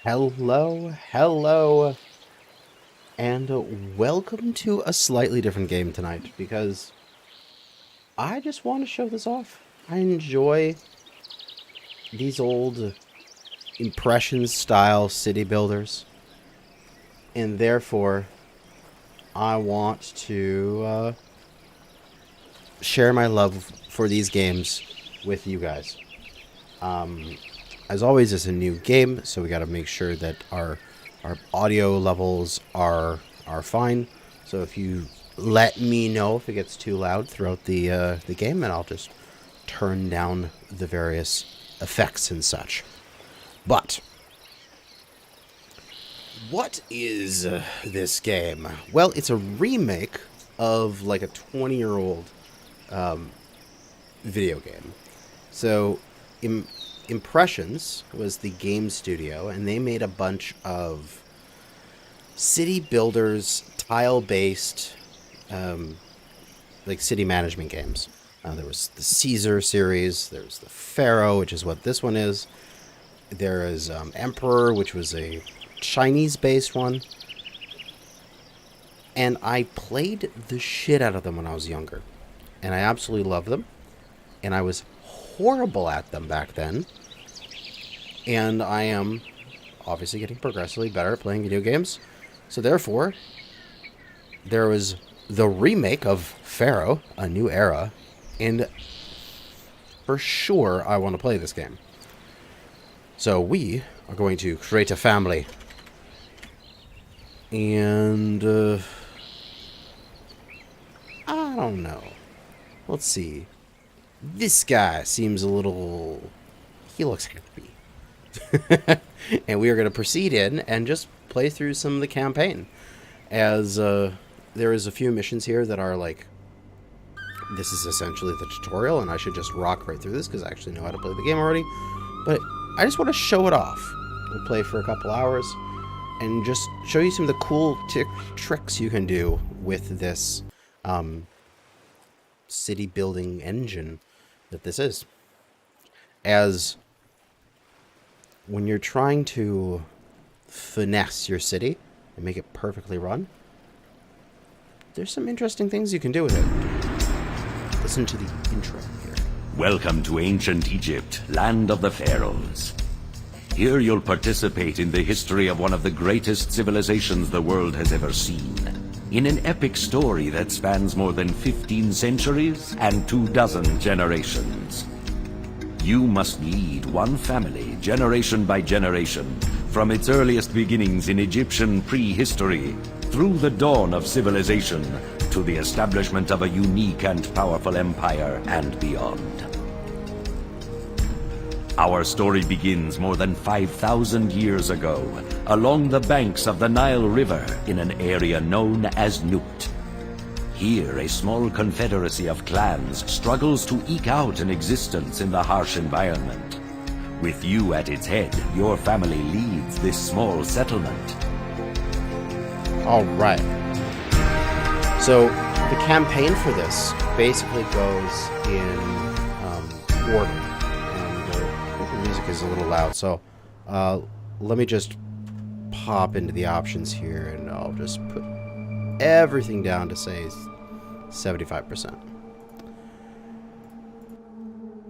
Hello, and welcome to a slightly different game tonight because I just want to show this off. I enjoy these old Impressions style city builders, and therefore I want to share my love for these games with you guys. As always, it's a new game, so we got to make sure that our audio levels are fine. So if you let me know if it gets too loud throughout the game, and I'll just turn down the various effects and such. But what is this game? Well, it's a remake of like a 20-year-old video game. So Impressions was the game studio, and they made a bunch of city builders, tile-based, like city management games. There was the Caesar series. There's the Pharaoh, which is what this one is. There is Emperor, which was a Chinese-based one. And I played the shit out of them when I was younger. And I absolutely loved them. And I was horrible at them back then. And I am obviously getting progressively better at playing video games. So therefore, there was the remake of Pharaoh, A New Era. And for sure, I want to play this game. So we are going to create a family. And I don't know. Let's see. This guy seems a little... He looks happy. And we are going to proceed in and just play through some of the campaign. As there is a few missions here that are like... This is essentially the tutorial, and I should just rock right through this because I actually know how to play the game already. But I just want to show it off. We'll play for a couple hours and just show you some of the cool tricks you can do with this city building engine that this is. As when you're trying to finesse your city and make it perfectly run, there's some interesting things you can do with it. Listen to the intro here. Welcome to ancient Egypt, land of the pharaohs. Here you'll participate in the history of one of the greatest civilizations the world has ever seen. In an epic story that spans more than 15 centuries and 24 generations. You must lead one family, generation by generation, from its earliest beginnings in Egyptian prehistory, through the dawn of civilization, to the establishment of a unique and powerful empire and beyond. Our story begins more than 5,000 years ago, along the banks of the Nile River in an area known as Nut. Here, a small confederacy of clans struggles to eke out an existence in the harsh environment. With you at its head, your family leads this small settlement. All right. So the campaign for this basically goes in order. And the music is a little loud, so let me just pop into the options here, and I'll just put everything down to say 75%.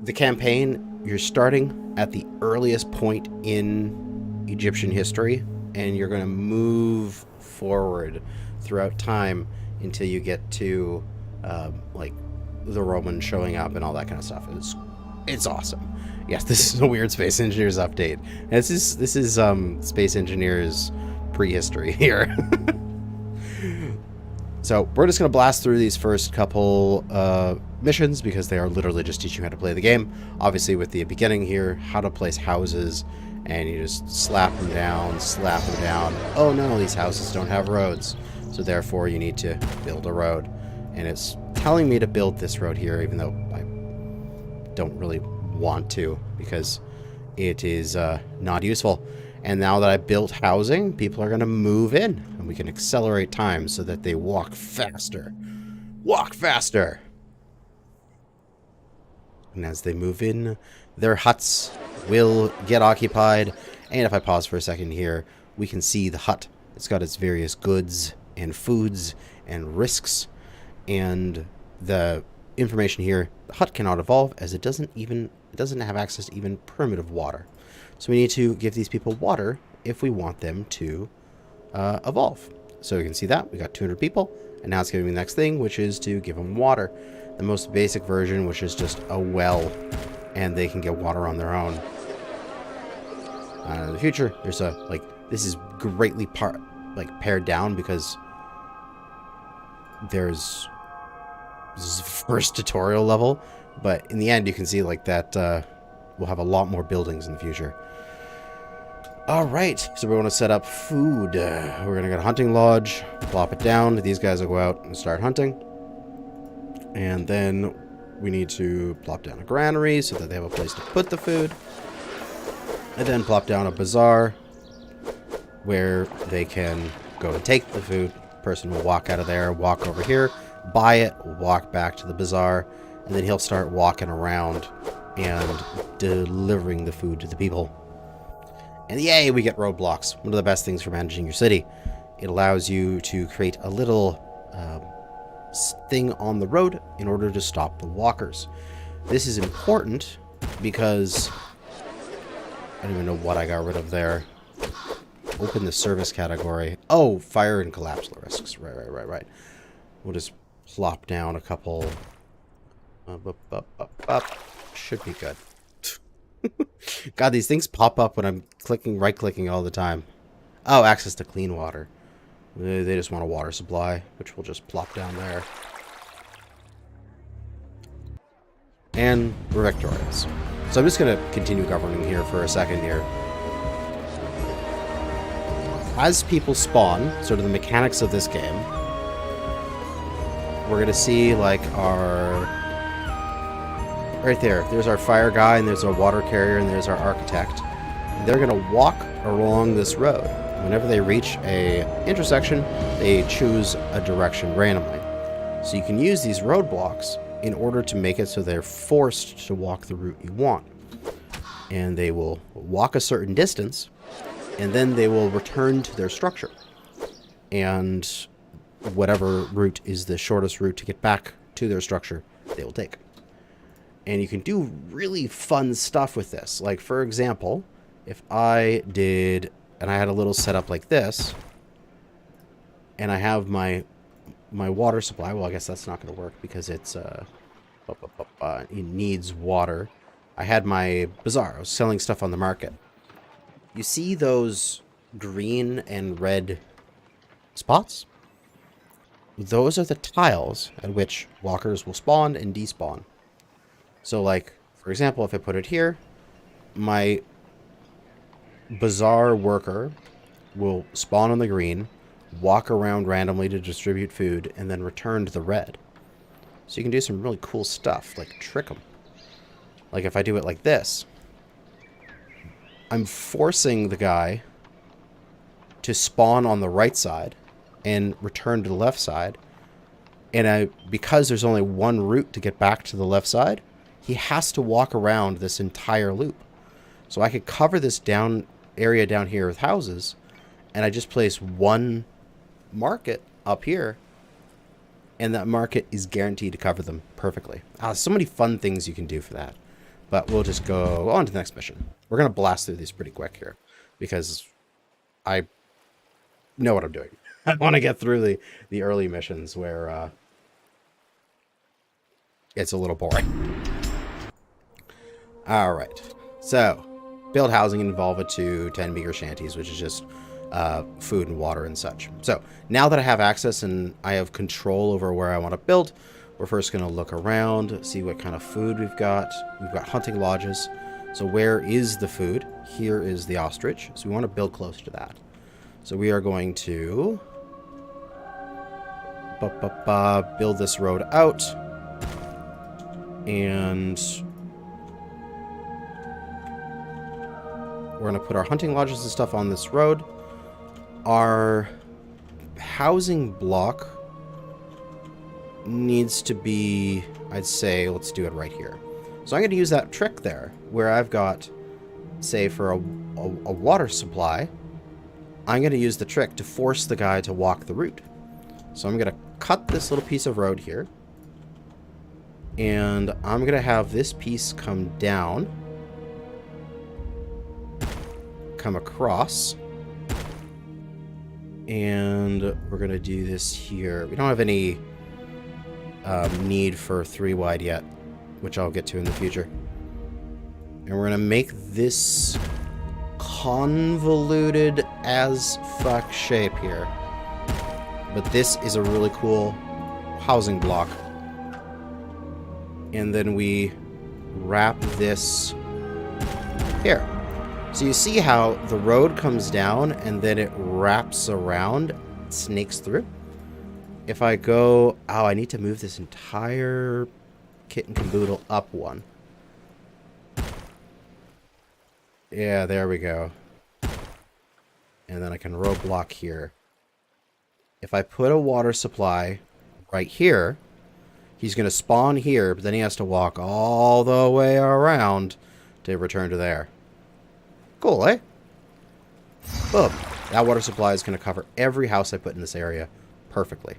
The campaign, you're starting at the earliest point in Egyptian history, and you're going to move forward throughout time until you get to like the Romans showing up and all that kind of stuff. It's awesome. Yes, this is a weird Space Engineers update. This is Space Engineers prehistory here. So we're just going to blast through these first couple missions because they are literally just teaching you how to play the game. Obviously with the beginning here, how to place houses, and you just slap them down. Oh no, these houses don't have roads. So therefore you need to build a road. And it's telling me to build this road here, even though I don't really want to, because it is not useful. And now that I built housing, people are going to move in, and we can accelerate time so that they walk faster. Walk faster! And as they move in, their huts will get occupied, And if I pause for a second here, we can see the hut. It's got its various goods and foods and risks, and the information here, the hut cannot evolve as it doesn't have access to even primitive water. So we need to give these people water if we want them to evolve. So you can see that we got 200 people, and now it's giving me the next thing, which is to give them water. The most basic version, which is just a well, and they can get water on their own. In the future, there's a this is greatly pared down because this is first tutorial level, but in the end you can see that we'll have a lot more buildings in the future. Alright, so we want to set up food. We're going to get a hunting lodge, plop it down. These guys will go out and start hunting. And then we need to plop down a granary so that they have a place to put the food. And then plop down a bazaar where they can go and take the food. The person will walk out of there, walk over here, buy it, walk back to the bazaar, and then he'll start walking around and delivering the food to the people. And yay, we get roadblocks. One of the best things for managing your city. It allows you to create a little thing on the road in order to stop the walkers. This is important because I don't even know what I got rid of there. Open the service category. Oh, fire and collapse risks. Right. We'll just plop down a couple. Should be good. God, these things pop up when I'm right-clicking all the time. Oh, access to clean water. They just want a water supply, which we'll just plop down there. And we're victorious. So I'm just going to continue governing here for a second here. As people spawn, sort of the mechanics of this game, we're going to see our... Right there's our fire guy, and there's our water carrier, and there's our architect. And they're going to walk along this road. Whenever they reach a intersection, they choose a direction randomly. So you can use these roadblocks in order to make it so they're forced to walk the route you want. And they will walk a certain distance, and then they will return to their structure. And whatever route is the shortest route to get back to their structure, they will take. And you can do really fun stuff with this. Like, for example, if I did, and I had a little setup like this, and I have my water supply. Well, I guess that's not going to work because it's it needs water. I had my bazaar. I was selling stuff on the market. You see those green and red spots? Those are the tiles at which walkers will spawn and despawn. So, for example, if I put it here, my bazaar worker will spawn on the green, walk around randomly to distribute food, and then return to the red. So you can do some really cool stuff, like trick them. Like if I do it like this, I'm forcing the guy to spawn on the right side and return to the left side. And because there's only one route to get back to the left side, he has to walk around this entire loop. So I could cover this area down here with houses, and I just place one market up here, and that market is guaranteed to cover them perfectly. So many fun things you can do for that. But we'll just go on to the next mission. We're going to blast through these pretty quick here, because I know what I'm doing. I want to get through the early missions where it's a little boring. Alright, so build housing and evolve it to 10 meager shanties, which is just food and water and such. So now that I have access and I have control over where I want to build, we're first going to look around, see what kind of food we've got. We've got hunting lodges. So where is the food? Here is the ostrich. So we want to build close to that. So we are going to build this road out. And we're going to put our hunting lodges and stuff on this road. Our housing block needs to be, I'd say, let's do it right here. So I'm going to use that trick there, where I've got, say, for a water supply, I'm going to use the trick to force the guy to walk the route. So I'm going to cut this little piece of road here. And I'm going to have this piece come down. Come across. And we're going to do this here. We don't have any need for 3 wide yet, which I'll get to in the future. And we're going to make this convoluted as fuck shape here. But this is a really cool housing block. And then we wrap this here. So you see how the road comes down and then it wraps around, snakes through. If I go... Oh, I need to move this entire kit and caboodle up one. Yeah, there we go. And then I can roadblock here. If I put a water supply right here, he's going to spawn here, but then he has to walk all the way around to return to there. Cool, eh? Boom. That water supply is going to cover every house I put in this area perfectly.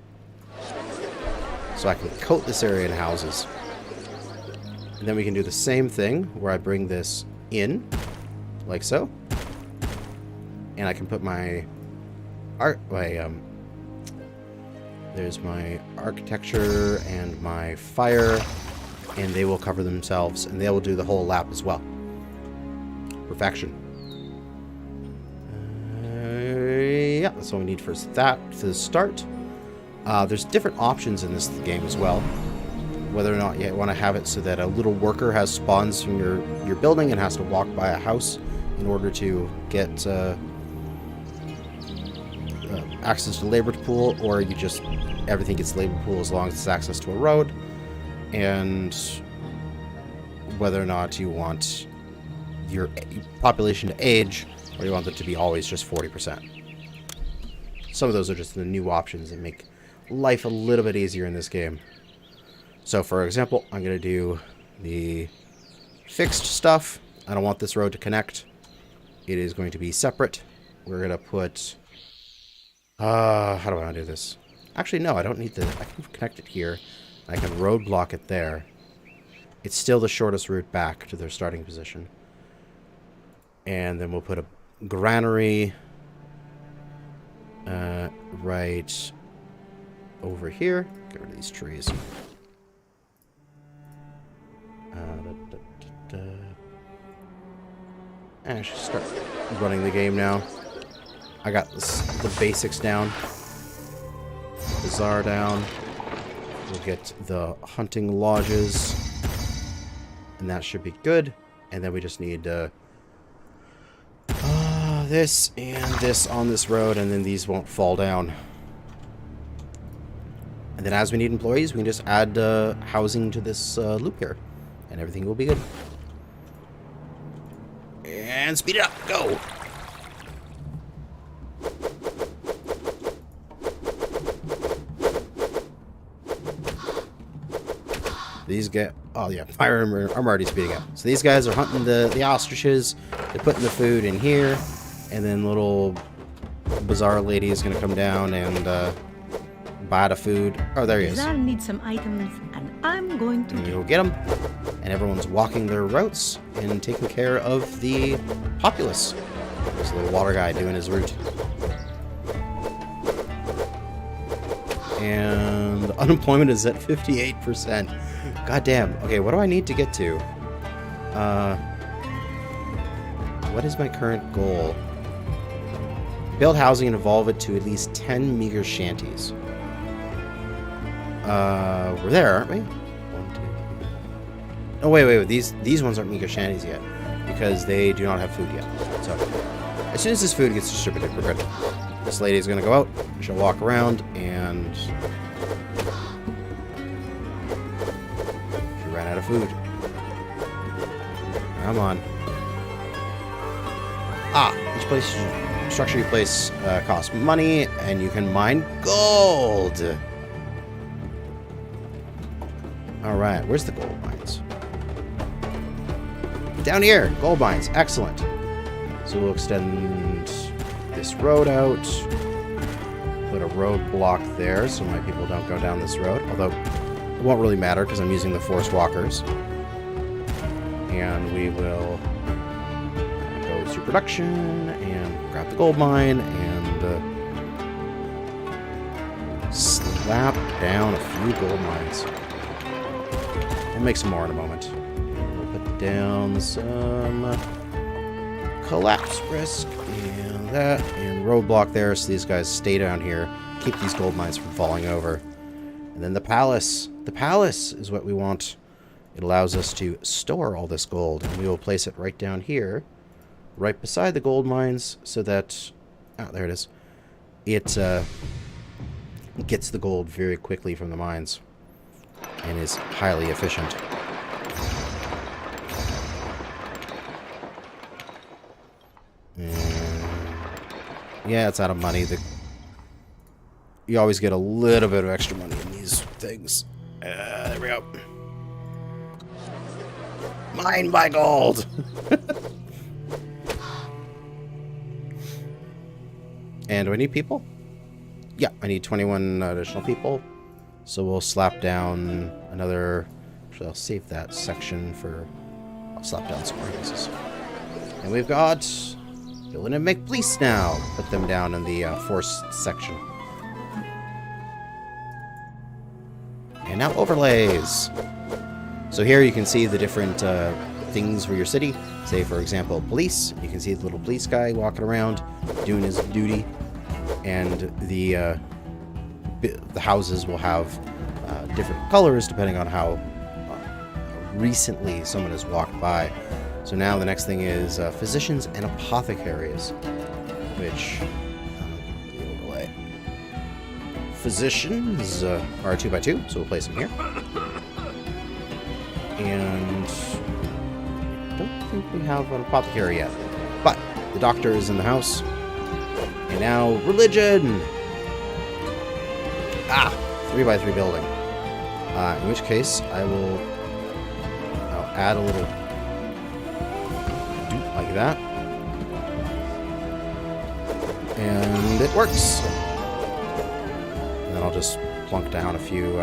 So I can coat this area in houses. And then we can do the same thing where I bring this in, like so. And I can put my there's my architecture and my fire, and they will cover themselves, and they will do the whole lap as well. Perfection. Yeah, that's all we need for that to start. There's different options in this game as well. Whether or not you want to have it so that a little worker has spawns from your building and has to walk by a house in order to get access to labor pool, or you just everything gets labor pool as long as it's access to a road. And whether or not you want your population to age, or you want it to be always just 40%. Some of those are just the new options that make life a little bit easier in this game. So for example, I'm going to do the fixed stuff. I don't want this road to connect. It is going to be separate. We're going to put... how do I want to do this? Actually, no, I don't need the... I can connect it here. I can roadblock it there. It's still the shortest route back to their starting position. And then we'll put a granary right over here. Get rid of these trees. I should start running the game now. I got the basics down. Bazaar down. We'll get the hunting lodges. And that should be good. And then we just need this and this on this road, and then these won't fall down. And then as we need employees, we can just add housing to this loop here. And everything will be good. And speed it up. Go! These guys... Oh, yeah. Fire armor. I'm already speeding up. So these guys are hunting the ostriches. They're putting the food in here. And then little bazaar lady is going to come down and buy the food. Oh, there he is. Bazaar needs some items, and I'm going to... And you'll get them. And everyone's walking their routes and taking care of the populace. There's a little water guy doing his route. And unemployment is at 58%. God damn. Okay, what do I need to get to? What is my current goal? Build housing and evolve it to at least 10 meager shanties. We're there, aren't we? 1, 2, 3. Oh, wait. These ones aren't meager shanties yet. Because they do not have food yet. So, as soon as this food gets distributed, we're good. This lady is going to go out. She'll walk around and... She ran out of food. Come on. Each place, structure you place costs money, and you can mine gold. Alright, where's the gold mines? Down here! Gold mines. Excellent. So we'll extend this road out. Put a roadblock there so my people don't go down this road. Although it won't really matter because I'm using the force walkers. And we will go to production and grab the gold mine and slap down a few gold mines. We'll make some more in a moment. We'll put down some collapse risk and that and roadblock there so these guys stay down here, keep these gold mines from falling over. And then the palace. The palace is what we want. It allows us to store all this gold, and we will place it right down here, right beside the gold mines, so that... oh, there it is. It gets the gold very quickly from the mines and is highly efficient. And yeah, it's out of money. You always get a little bit of extra money in these things. There we go. Mine my gold! And do I need people? Yeah, I need 21 additional people. So we'll slap down another... actually, I'll save that section for... I'll slap down some more houses. And we've got... Villain and make police now. Put them down in the force section. And now overlays. So here you can see the different things for your city. Say, for example, police. You can see the little police guy walking around doing his duty. And the houses will have different colors depending on how recently someone has walked by. So now the next thing is physicians and apothecaries, which the overlay. Physicians are 2x2, so we'll place them here. And I don't think we have an apothecary yet, but the doctor is in the house. And now religion. 3x3 building. In which case I'll add a little like that. And it works. And then I'll just plunk down a few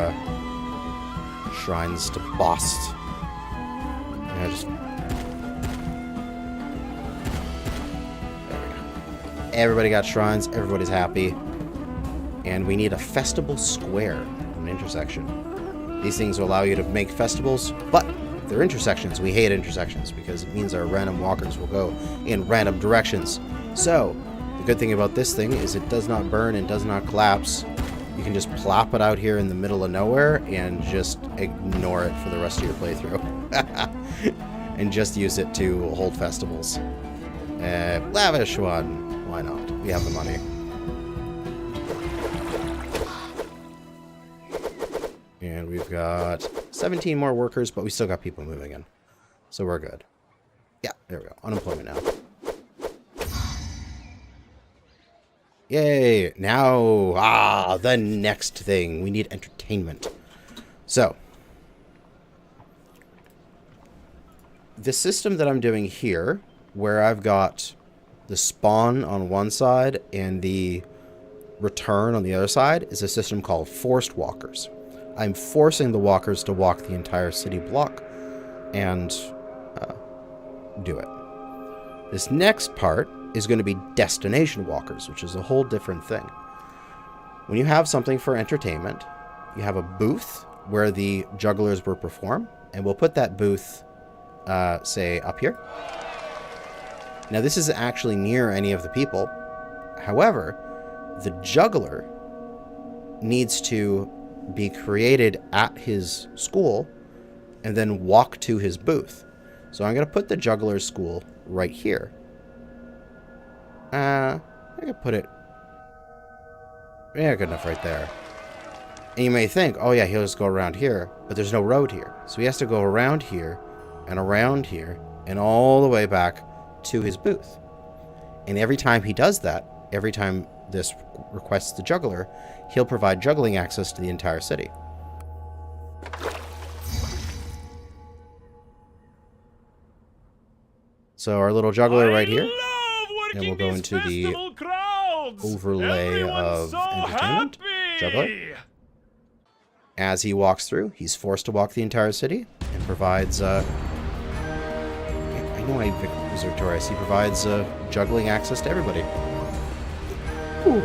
shrines to Bost. And just... there we go. Everybody got shrines. Everybody's happy. And we need a festival square, an intersection. These things will allow you to make festivals, but they're intersections. We hate intersections because it means our random walkers will go in random directions. So, the good thing about this thing is it does not burn and does not collapse. You can just plop it out here in the middle of nowhere and just ignore it for the rest of your playthrough. And just use it to hold festivals. Lavish one. Why not? We have the money. And we've got 17 more workers, but we still got people moving in. So we're good. Yeah, there we go. Unemployment now. Yay! Now, the next thing. We need entertainment. So, the system that I'm doing here, where I've got the spawn on one side and the return on the other side, is a system called forced walkers. I'm forcing the walkers to walk the entire city block and do it. This next part is going to be destination walkers, which is a whole different thing. When you have something for entertainment, you have a booth where the jugglers will perform, and we'll put that booth, say, up here. Now, this isn't actually near any of the people. However, the juggler needs to be created at his school and then walk to his booth. So I'm going to put the juggler's school right here. I can put it... yeah, good enough right there. And you may think, oh yeah, he'll just go around here, but there's no road here. So he has to go around here and all the way back to his booth. And every time he does that, every time this requests the juggler, he'll provide juggling access to the entire city. So our little juggler right here. and we'll go into the overlay of entertainment. Juggler. As he walks through, he's forced to walk the entire city and provides, I know I was victorious. He provides juggling access to everybody. Ooh.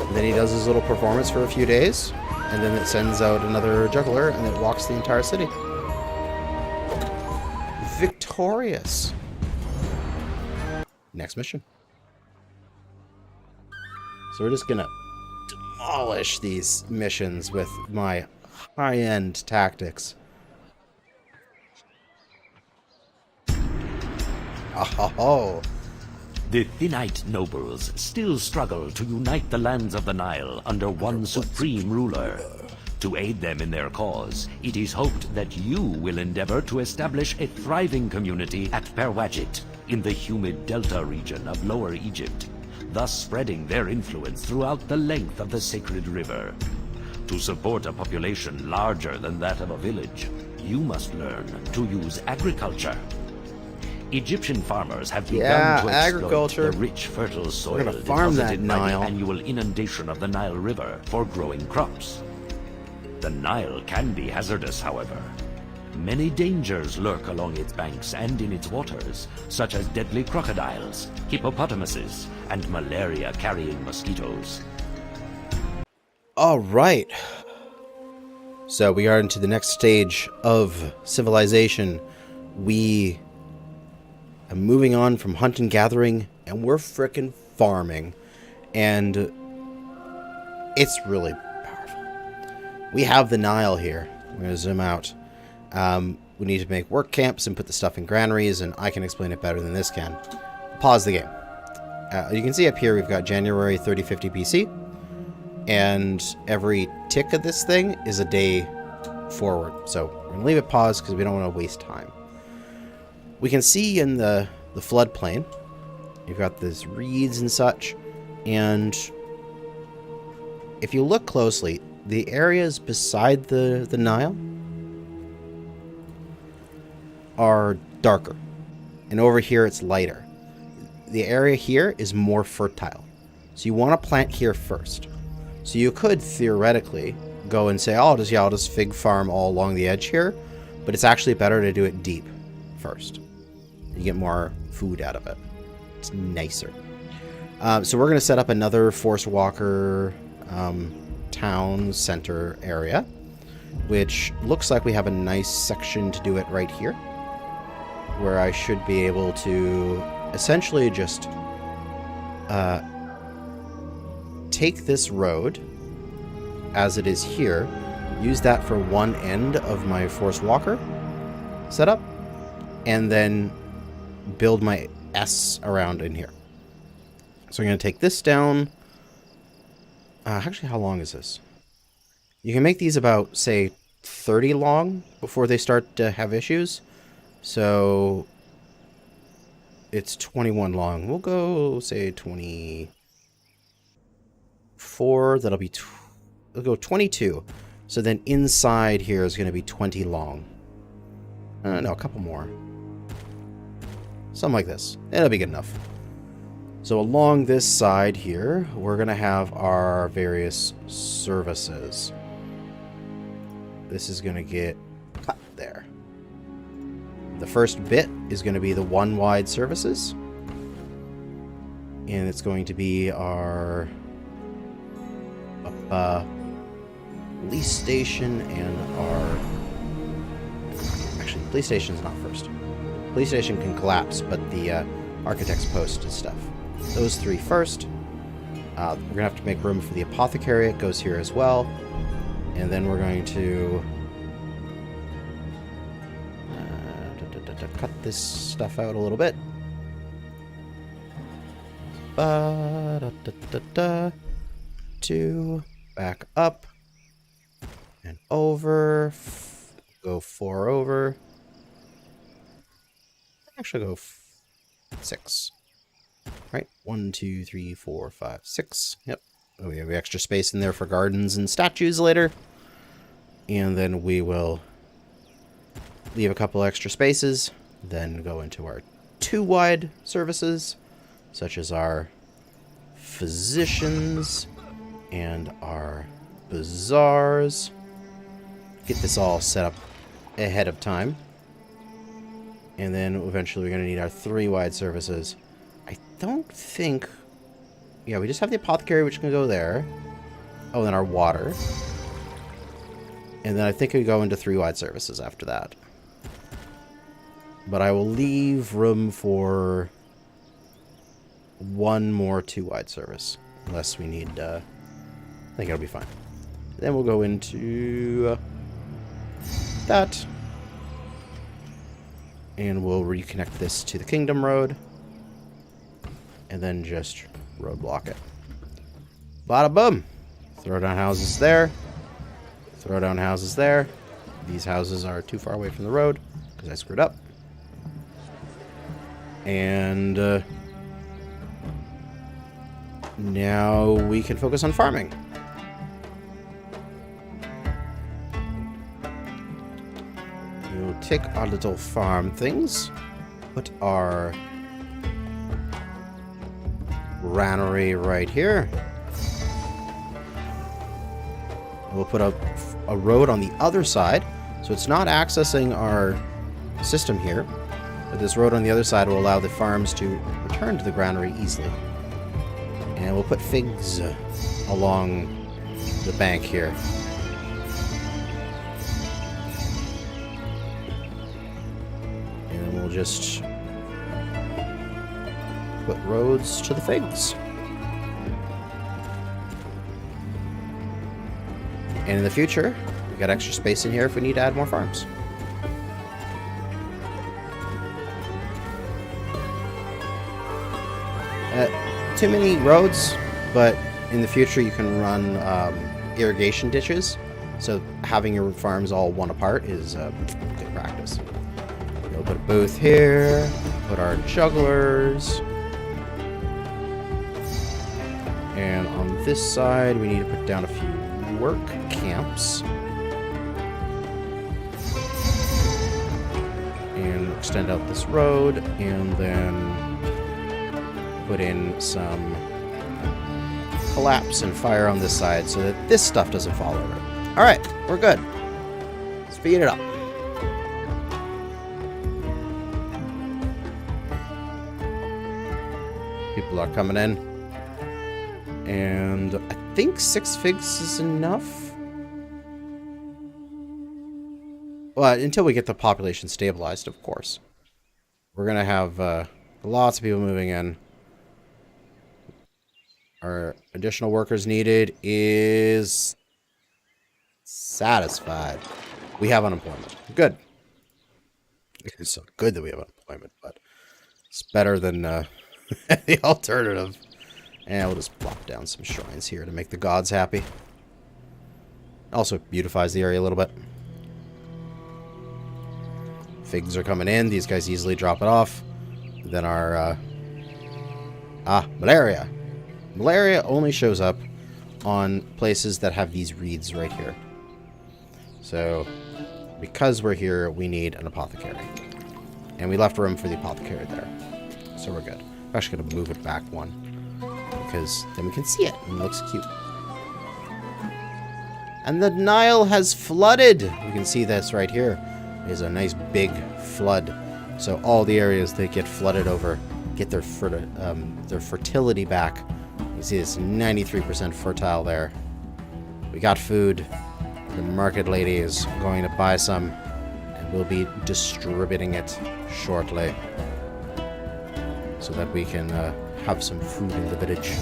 And then he does his little performance for a few days, and then it sends out another juggler, and it walks the entire city. Victorious. Next mission. So we're just gonna demolish these missions with my high-end tactics. Oh. The Thinite nobles still struggle to unite the lands of the Nile under one supreme ruler. To aid them in their cause, it is hoped that you will endeavor to establish a thriving community at Perwajit, in the humid delta region of Lower Egypt, thus spreading their influence throughout the length of the sacred river. To support a population larger than that of a village, you must learn to use agriculture. Egyptian farmers have begun to exploit the rich, fertile soil deposited by the annual inundation of the Nile River for growing crops. The Nile can be hazardous, however. Many dangers lurk along its banks and in its waters, such as deadly crocodiles, hippopotamuses, and malaria-carrying mosquitoes. All right. So we are into the next stage of civilization. We are moving on from hunt and gathering, and we're frickin' farming. And it's really powerful. We have the Nile here. I'm going to zoom out. We need to make work camps and put the stuff in granaries, and I can explain it better than this can. Pause the game. You can see up here we've got January 3050 BC, and every tick of this thing is a day forward. So we're going to leave it paused because we don't want to waste time. We can see in the floodplain, you've got these reeds and such, and if you look closely, the areas beside the Nile are darker, and over here it's lighter. The area here is more fertile, so you want to plant here first. So you could theoretically go and say, oh, I'll just fig farm all along the edge here, but it's actually better to do it deep first. You get more food out of it. It's nicer. So we're going to set up another Force Walker town center area, which looks like we have a nice section to do it right here, where I should be able to essentially just take this road as it is here, use that for one end of my Force Walker setup, and then build my S around in here. So I'm going to take this down. Actually, how long is this? You can make these about, say, 30 long before they start to have issues. So it's 21 long. We'll go, say, 24. That'll be... we'll go 22. So then inside here is going to be 20 long. No, a couple more. Something like this. It'll be good enough. So along this side here, we're going to have our various services. This is going to get cut there. The first bit is going to be the one wide services. And it's going to be our police station and our... Actually, police station's not first. Police station can collapse, but the architect's post is stuff. Those three first. We're going to have to make room for the apothecary. It goes here as well. And then we're going to cut this stuff out a little bit. Two. Back up. And over. Go 4 over. Actually go 6. Right? 1, 2, 3, 4, 5, 6. Yep. Oh, we have extra space in there for gardens and statues later. And then we will leave a couple extra spaces. Then go into our 2-wide services, such as our physicians and our bazaars. Get this all set up ahead of time. And then eventually we're going to need our 3-wide services. I don't think... Yeah, we just have the apothecary, which can go there. Oh, then our water. And then I think we go into 3-wide services after that. But I will leave room for one more 2-wide service. Unless we need... I think it'll be fine. Then we'll go into... that. And we'll reconnect this to the Kingdom Road. And then just roadblock it. Bada boom! Throw down houses there. Throw down houses there. These houses are too far away from the road because I screwed up. And now we can focus on farming. We'll take our little farm things, put our granary right here. We'll put a road on the other side, so it's not accessing our system here, but this road on the other side will allow the farms to return to the granary easily. And we'll put figs along the bank here. And we'll just put roads to the figs. And in the future, we got extra space in here if we need to add more farms. Too many roads, but in the future you can run irrigation ditches. So having your farms all one apart is good practice. We'll put a booth here, put our jugglers. And on this side, we need to put down a few work camps. And extend out this road, and then put in some collapse and fire on this side so that this stuff doesn't fall over. Alright, we're good. Speed it up. People are coming in. And I think 6 figs is enough. Well, until we get the population stabilized, of course. We're going to have lots of people moving in. Our additional workers needed is satisfied. We have unemployment. Good. It's so good that we have unemployment, but it's better than the alternative. And we'll just plop down some shrines here to make the gods happy. Also beautifies the area a little bit. Figs are coming in. These guys easily drop it off. Then our... malaria. Malaria only shows up on places that have these reeds right here. So, because we're here, we need an apothecary. And we left room for the apothecary there. So we're good. I'm actually going to move it back one. Because then we can see it, and it looks cute. And the Nile has flooded! You can see this right here. There's a nice big flood. So all the areas that get flooded over get their fertility back. You see this 93% fertile there. We got food. The market lady is going to buy some, and we'll be distributing it shortly so that we can have some food in the village.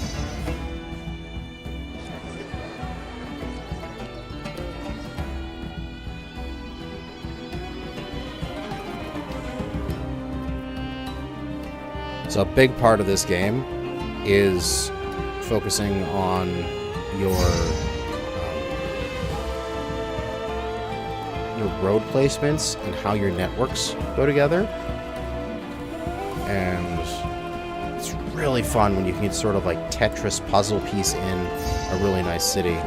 So a big part of this game is focusing on your road placements and how your networks go together. And it's really fun when you can sort of like Tetris puzzle piece in a really nice city.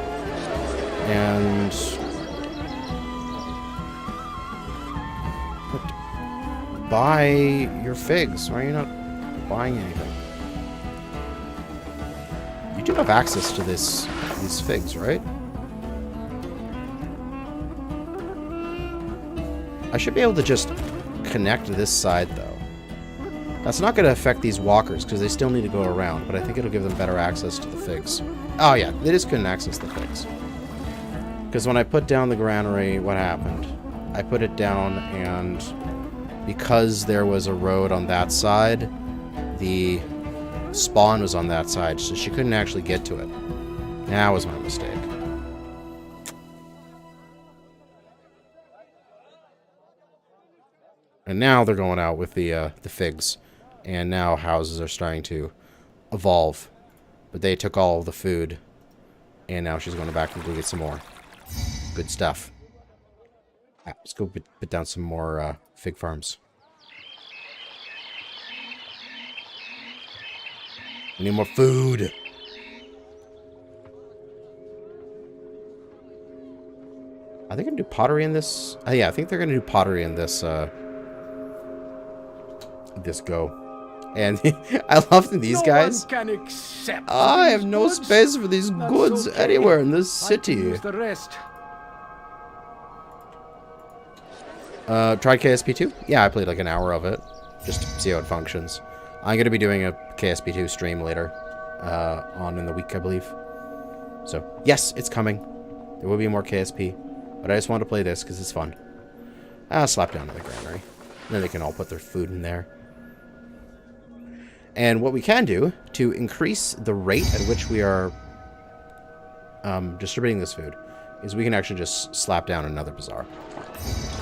And buy your figs? Why are you not buying anything? You do have access to these figs, right? I should be able to just connect this side, though. That's not going to affect these walkers, because they still need to go around, but I think it'll give them better access to the figs. Oh, yeah, they just couldn't access the figs. Because when I put down the granary, what happened? I put it down, and because there was a road on that side, the spawn was on that side, so she couldn't actually get to it. That was my mistake. And now they're going out with the figs. And now houses are starting to evolve. But they took all of the food. And now she's going back and go get some more. Good stuff. Let's go put down some more fig farms. We need more food. Are they going to do pottery in this? Yeah, I think they're going to do pottery in this this go. And I love these guys. I have no space for these goods anywhere in this city. Tried KSP2? Yeah, I played like an hour of it, just to see how it functions. I'm going to be doing a KSP2 stream later, on in the week, I believe. So, yes, it's coming. There will be more KSP, but I just want to play this because it's fun. I'll slap down to the granary. Then they can all put their food in there. And what we can do to increase the rate at which we are distributing this food is we can actually just slap down another bazaar.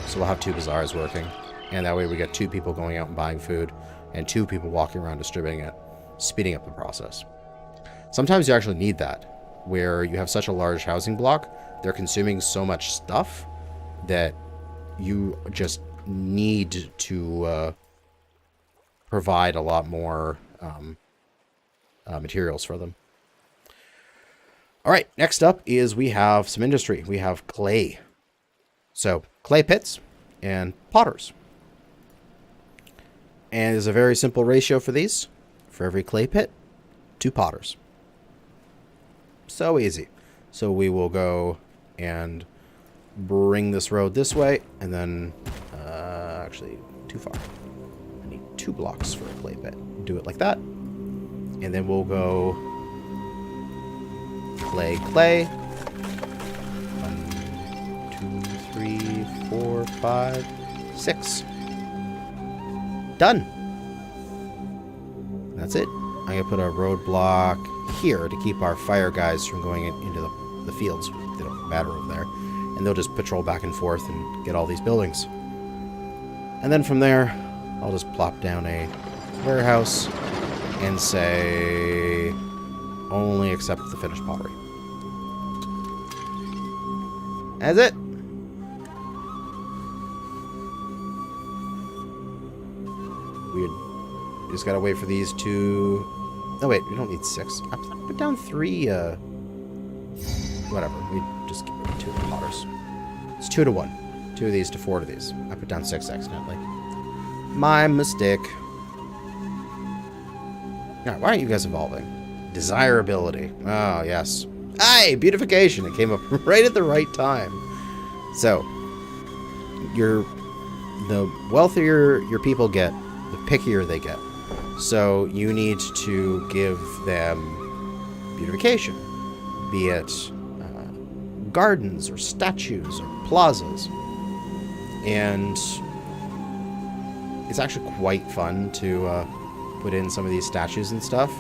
So we'll have 2 bazaars working, and that way we get 2 people going out and buying food, and 2 people walking around distributing it, speeding up the process. Sometimes you actually need that, where you have such a large housing block, they're consuming so much stuff that you just need to provide a lot more materials for them. All right, next up is we have some industry. We have clay. So, clay pits and potters. And there's a very simple ratio for these. For every clay pit, 2 potters. So easy. So we will go and bring this road this way, and then, actually, too far. I need 2 blocks for a clay pit. Do it like that. And then we'll go clay, clay. 1, 2, 3, 4, 5, 6. Done. That's it. I'm going to put a roadblock here to keep our fire guys from going into the fields. They don't matter over there. And they'll just patrol back and forth and get all these buildings. And then from there, I'll just plop down a warehouse and say only accept the finished pottery. That's it. Weird. We just gotta wait for these 2. Oh wait, we don't need 6. I put down 3. Whatever. We just get rid of 2 of the potters. It's 2 to 1. 2 of these to 4 of these. I put down 6 accidentally. My mistake. Alright, why aren't you guys evolving? Desirability. Oh, yes. Hey, beautification. It came up right at the right time. So, the wealthier your people get, the pickier they get. So, you need to give them beautification. Be it gardens or statues or plazas. And it's actually quite fun to put in some of these statues and stuff.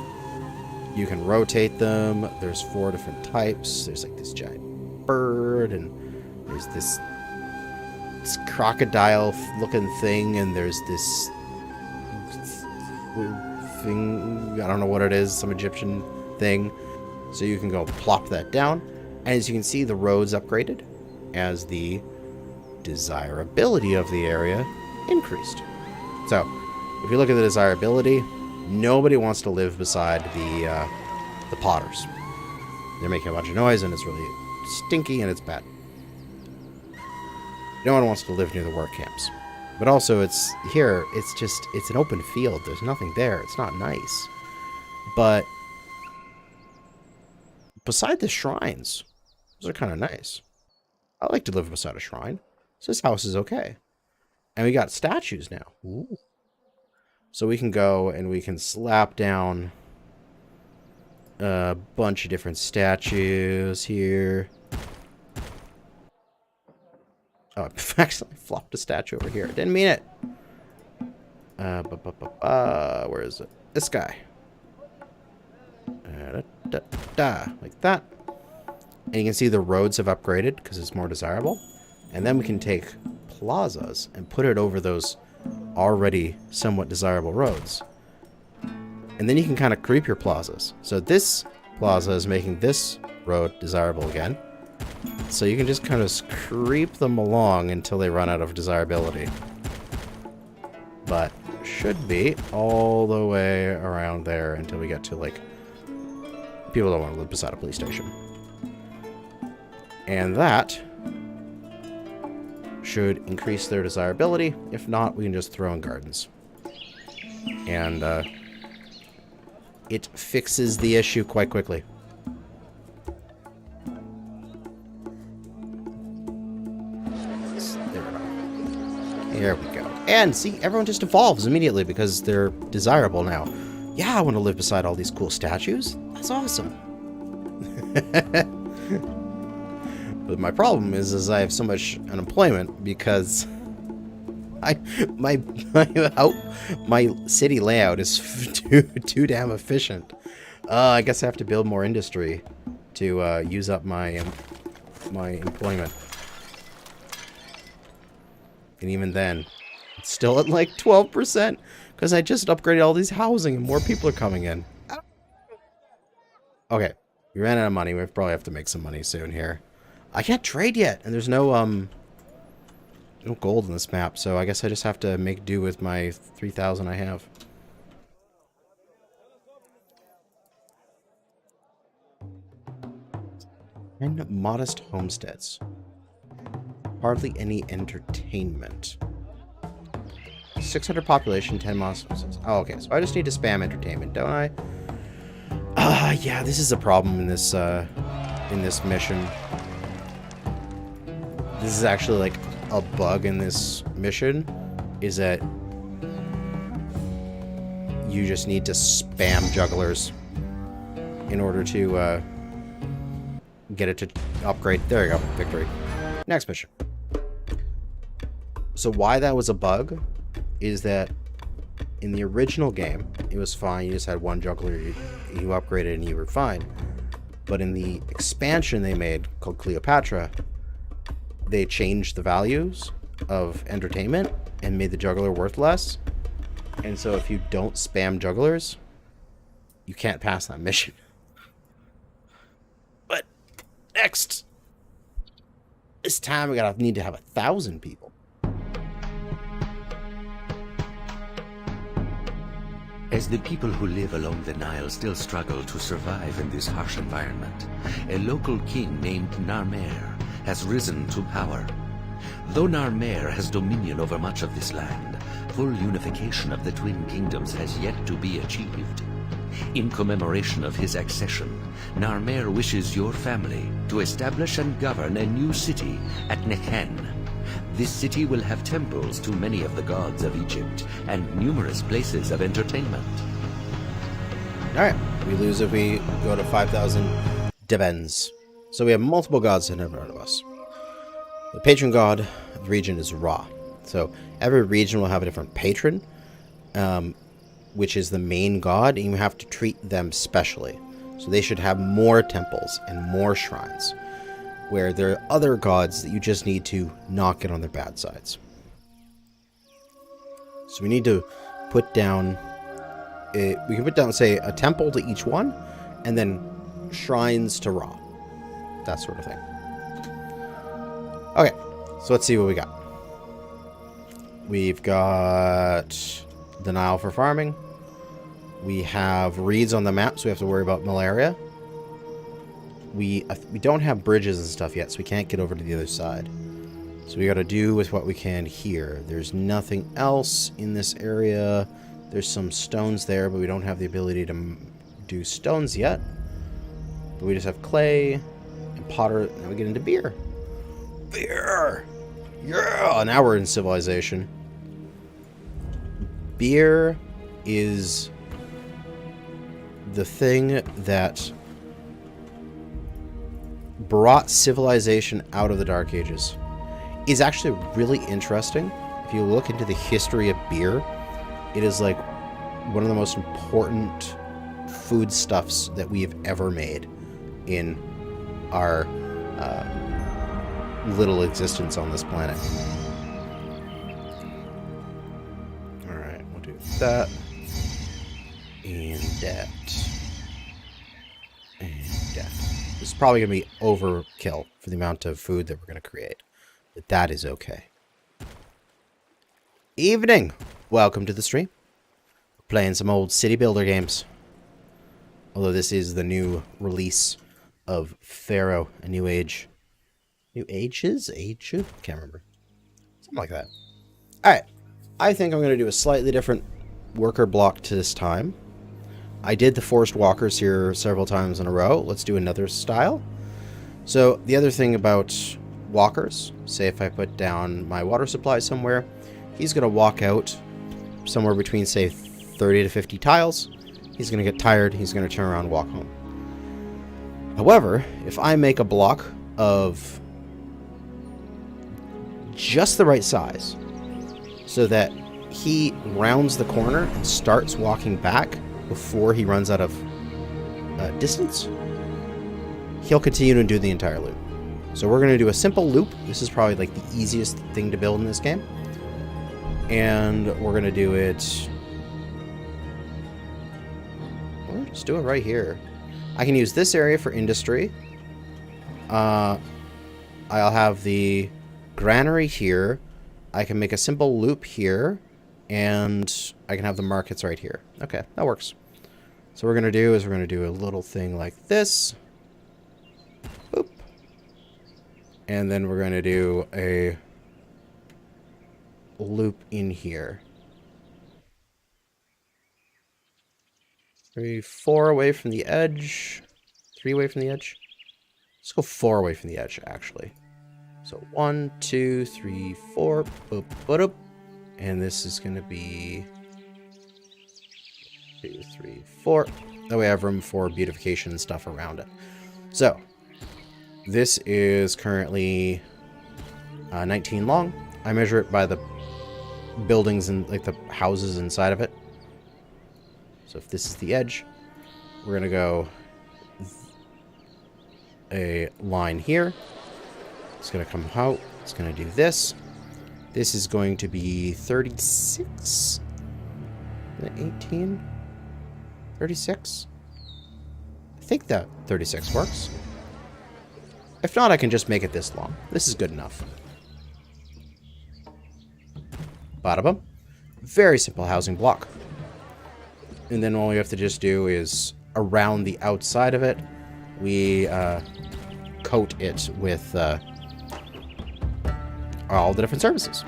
You can rotate them. There's 4 different types. There's like this giant bird, and there's this crocodile looking thing, and there's this thing, I don't know what it is, some Egyptian thing. So you can go plop that down. And as you can see, the road's upgraded as the desirability of the area increased. So, if you look at the desirability, nobody wants to live beside the potters. They're making a bunch of noise, and it's really stinky, and it's bad. No one wants to live near the work camps. But also, it's here, it's an open field. There's nothing there. It's not nice. But beside the shrines, those are kind of nice. I like to live beside a shrine. So this house is okay. And we got statues now. Ooh. So we can go and we can slap down a bunch of different statues here. Oh, I accidentally flopped a statue over here. Didn't mean it. Where is it? This guy. Like that. And you can see the roads have upgraded because it's more desirable. And then we can take plazas and put it over those already somewhat desirable roads. And then you can kind of creep your plazas. So this plaza is making this road desirable again. So you can just kind of creep them along until they run out of desirability. But should be all the way around there until we get to, like, people don't want to live beside a police station. And that should increase their desirability. If not, we can just throw in gardens. And it fixes the issue quite quickly. There we go. And see, everyone just evolves immediately because they're desirable now. Yeah, I want to live beside all these cool statues. That's awesome. But my problem is I have so much unemployment because my city layout is too damn efficient. I guess I have to build more industry to use up my my employment. And even then, it's still at like 12% because I just upgraded all these housing and more people are coming in. Okay, we ran out of money. We probably have to make some money soon here. I can't trade yet, and there's no gold in this map, so I guess I just have to make do with my 3,000 I have. And modest homesteads. Hardly any entertainment. 600 population, 10 monsters. Oh, okay, so I just need to spam entertainment, don't I? Yeah, this is a problem in this mission. This is actually like a bug in this mission, is that you just need to spam jugglers in order to get it to upgrade. There you go, victory. Next mission. So why that was a bug is that in the original game, it was fine. You just had one juggler, you upgraded and you were fine. But in the expansion they made called Cleopatra, they changed the values of entertainment and made the juggler worth less. And so if you don't spam jugglers, you can't pass that mission. But next, this time we need to have 1,000 people. As the people who live along the Nile still struggle to survive in this harsh environment, a local king named Narmer has risen to power. Though Narmer has dominion over much of this land, full unification of the Twin Kingdoms has yet to be achieved. In commemoration of his accession, Narmer wishes your family to establish and govern a new city at Nekhen. This city will have temples to many of the gods of Egypt and numerous places of entertainment. Alright, we lose if we go to 5,000 Debens. So we have multiple gods in front of us. The patron god of the region is Ra. So every region will have a different patron, which is the main god, and you have to treat them specially. So they should have more temples and more shrines, where there are other gods that you just need to not get on their bad sides. So we need to put down, we can put down, say, a temple to each one, and then shrines to Ra. That sort of thing. Okay, so let's see what we got. We've got the Nile for farming. We have reeds on the map, so we have to worry about malaria. We don't have bridges and stuff yet, so we can't get over to the other side. So we got to do with what we can here. There's nothing else in this area. There's some stones there, but we don't have the ability to do stones yet. But we just have clay and potter. Now we get into beer. Beer! Yeah! Now we're in civilization. Beer is the thing that brought civilization out of the Dark Ages. Is actually really interesting. If you look into the history of beer, it is like one of the most important foodstuffs that we have ever made in our little existence on this planet. Alright, we'll do that. And that. And that. This is probably going to be overkill for the amount of food that we're going to create. But that is okay. Evening! Welcome to the stream. We're playing some old city builder games. Although this is the new release of Pharaoh, a new age. New ages? Age? Can't remember. Something like that. Alright. I think I'm going to do a slightly different worker block to this time. I did the forced walkers here several times in a row. Let's do another style. So, the other thing about walkers, say if I put down my water supply somewhere, he's going to walk out somewhere between, say, 30 to 50 tiles. He's going to get tired. He's going to turn around and walk home. However, if I make a block of just the right size so that he rounds the corner and starts walking back before he runs out of distance, he'll continue to do the entire loop. So we're going to do a simple loop. This is probably like the easiest thing to build in this game. And we're going to do it... We'll just do it right here. I can use this area for industry. I'll have the granary here. I can make a simple loop here. And I can have the markets right here. Okay, that works. So what we're going to do is we're going to do a little thing like this. Boop. And then we're going to do a loop in here. 4 away from the edge. 3 away from the edge. Let's go 4 away from the edge, actually. So 1, 2, 3, 4. Boop, boop, boop. And this is going to be 2, 3, 4. That way I have room for beautification and stuff around it. So, this is currently 19 long. I measure it by the buildings and like the houses inside of it. So if this is the edge, we're going to go a line here. It's going to come out. It's going to do this. This is going to be 36. 18? 36? I think that 36 works. If not, I can just make it this long. This is good enough. Bada bum. Very simple housing block. And then all we have to just do is around the outside of it, we coat it with all the different services.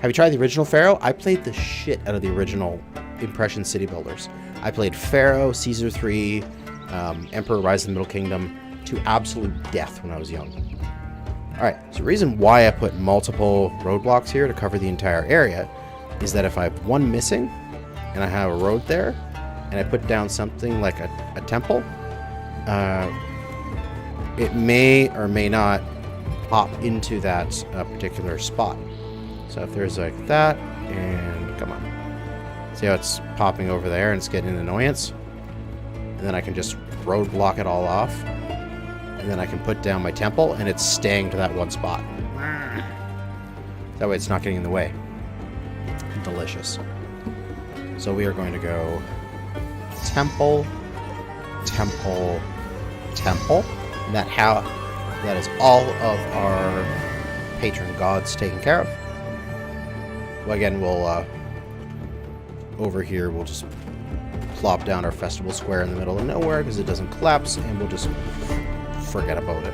Have you tried the original Pharaoh? I played the shit out of the original Impression City Builders. I played Pharaoh, Caesar 3, Emperor Rise of the Middle Kingdom to absolute death when I was young. Alright, so the reason why I put multiple roadblocks here to cover the entire area is that if I have one missing and I have a road there and I put down something like a temple, it may or may not pop into that particular spot. So if there's like that, and come on. See how it's popping over there and it's getting an annoyance? And then I can just roadblock it all off. And then I can put down my temple and it's staying to that one spot. That way it's not getting in the way. Delicious. So we are going to go temple, temple, temple. And that is all of our patron gods taken care of. Well, again, we'll over here we'll just plop down our festival square in the middle of nowhere because it doesn't collapse, and we'll just forget about it.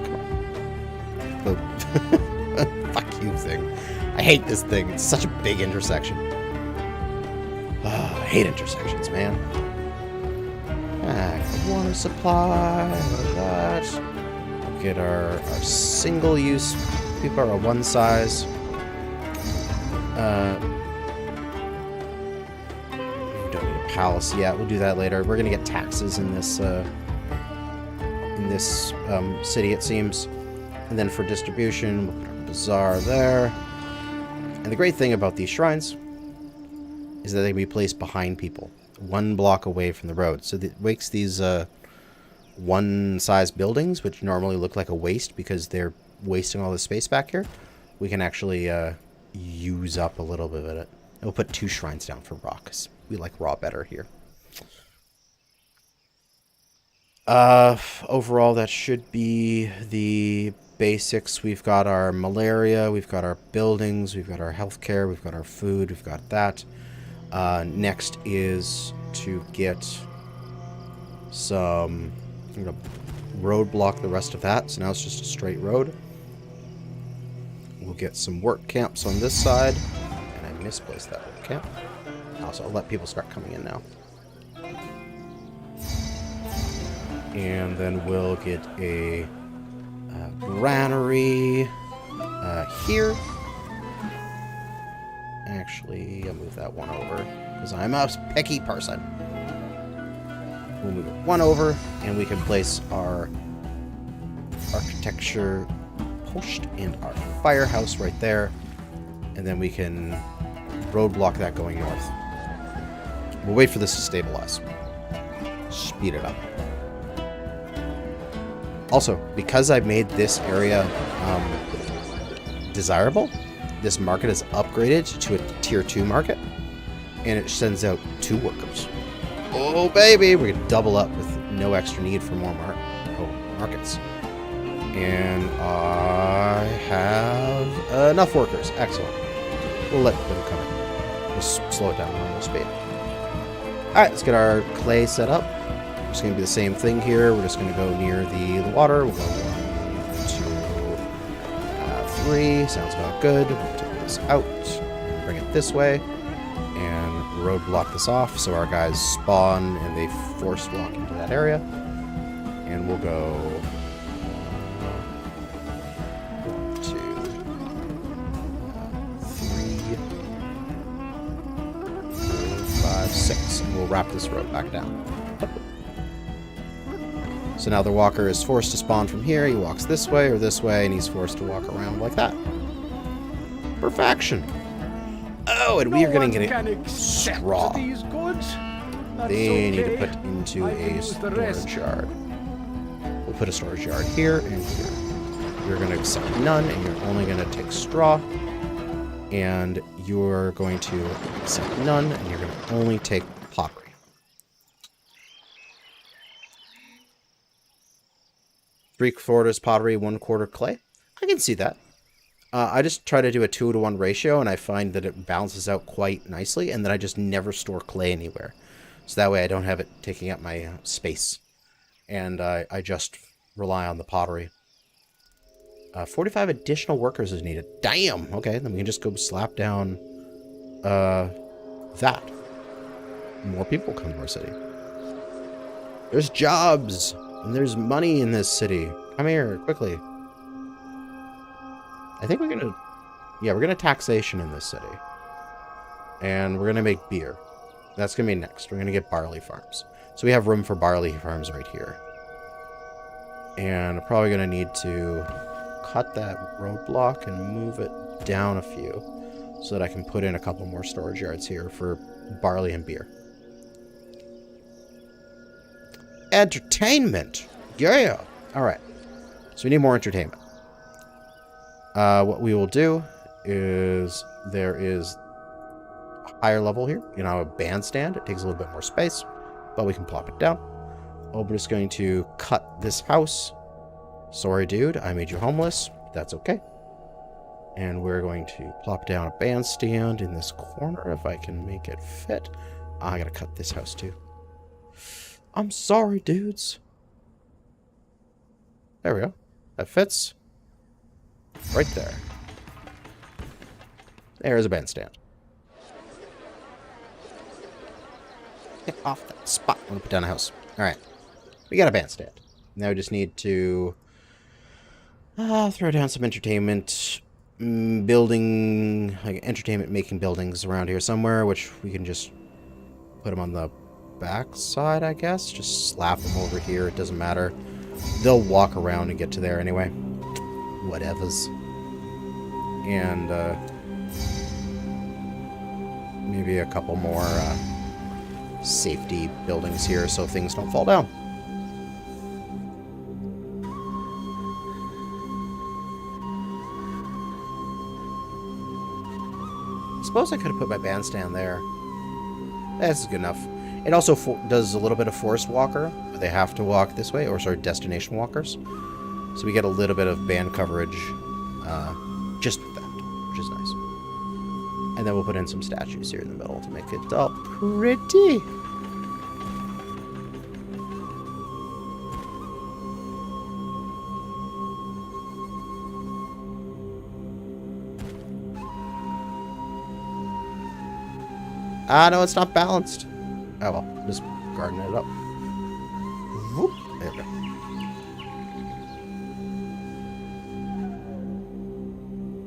Come on. Fuck you thing. I hate this thing. It's such a big intersection. I hate intersections, man. Water supply, that. Get our single-use people are a one size. We don't need a palace yet. We'll do that later. We're gonna get taxes in this city, it seems. And then for distribution, we'll put a bazaar there. And the great thing about these shrines is that they can be placed behind people, 1 block away from the road. So it makes these one-size buildings, which normally look like a waste because they're wasting all the space back here, we can actually use up a little bit of it. We'll put 2 shrines down for raw, because we like raw better here. Overall, that should be the basics. We've got our malaria, we've got our buildings, we've got our healthcare, we've got our food, we've got that. Next is to get some... I'm going to roadblock the rest of that, so now it's just a straight road. We'll get some work camps on this side, and I misplaced that work camp. Also, I'll let people start coming in now. And then we'll get a granary here. Actually, I'll move that one over, because I'm a picky person. We'll move it 1 over, and we can place our architecture post and our firehouse right there. And then we can roadblock that going north. We'll wait for this to stabilize. Speed it up. Also, because I made this area desirable, this market is upgraded to a tier 2 market, and it sends out 2 workers. Oh baby, we're gonna double up with no extra need for more markets. And I have enough workers. Excellent. We'll let them come in. We'll slow it down to normal speed. Alright, let's get our clay set up. It's going to be the same thing here. We're just going to go near the water. We'll go 1, 2, 3. Sounds about good. We'll take this out, bring it this way, and roadblock this off so our guys spawn and they force walk into that area. And we'll go 1, 2, 3, 4, 5, 6. And we'll wrap this road back down. So now the walker is forced to spawn from here. He walks this way or this way, and he's forced to walk around like that. Perfection. Oh, and we are going to get straw. They need to put into a storage yard. We'll put a storage yard here and here. You're going to accept none, and you're only going to take straw. And you're going to accept none, and you're going to only take pottery. Three-quarters pottery, 1/4 clay. I can see that. I just try to do a 2-to-1 ratio, and I find that it balances out quite nicely, and then I just never store clay anywhere. So that way I don't have it taking up my space. And I just rely on the pottery. 45 additional workers is needed. Damn! Okay, then we can just go slap down that. More people come to our city. There's jobs! And there's money in this city. Come here, quickly. I think we're gonna... Yeah, we're gonna taxation in this city. And we're gonna make beer. That's gonna be next. We're gonna get barley farms. So we have room for barley farms right here. And I'm probably gonna need to cut that roadblock and move it down a few so that I can put in a couple more storage yards here for barley and beer. Entertainment! Yeah! Alright. So we need more entertainment. What we will do is there is a higher level here. You know, a bandstand. It takes a little bit more space, but we can plop it down. Oh, we're just going to cut this house. Sorry, dude. I made you homeless. That's okay. And we're going to plop down a bandstand in this corner if I can make it fit. I gotta cut this house too. I'm sorry, dudes. There we go. That fits. Right there. There's a bandstand. Get off that spot. I'm going to put down a house. Alright. We got a bandstand. Now we just need to throw down some entertainment building, like entertainment making buildings around here somewhere, which we can just put them on the back side, I guess. Just slap them over here. It doesn't matter. They'll walk around and get to there anyway. Whatevers. And maybe a couple more safety buildings here so things don't fall down. I suppose I could have put my bandstand there. That's good enough. It also does a little bit of forest walker. They have to walk this way, or sorry, destination walkers. So we get a little bit of band coverage just with that, which is nice. And then we'll put in some statues here in the middle to make it all pretty. Ah, no, it's not balanced. Oh well, just garden it up. Whoop, there we go.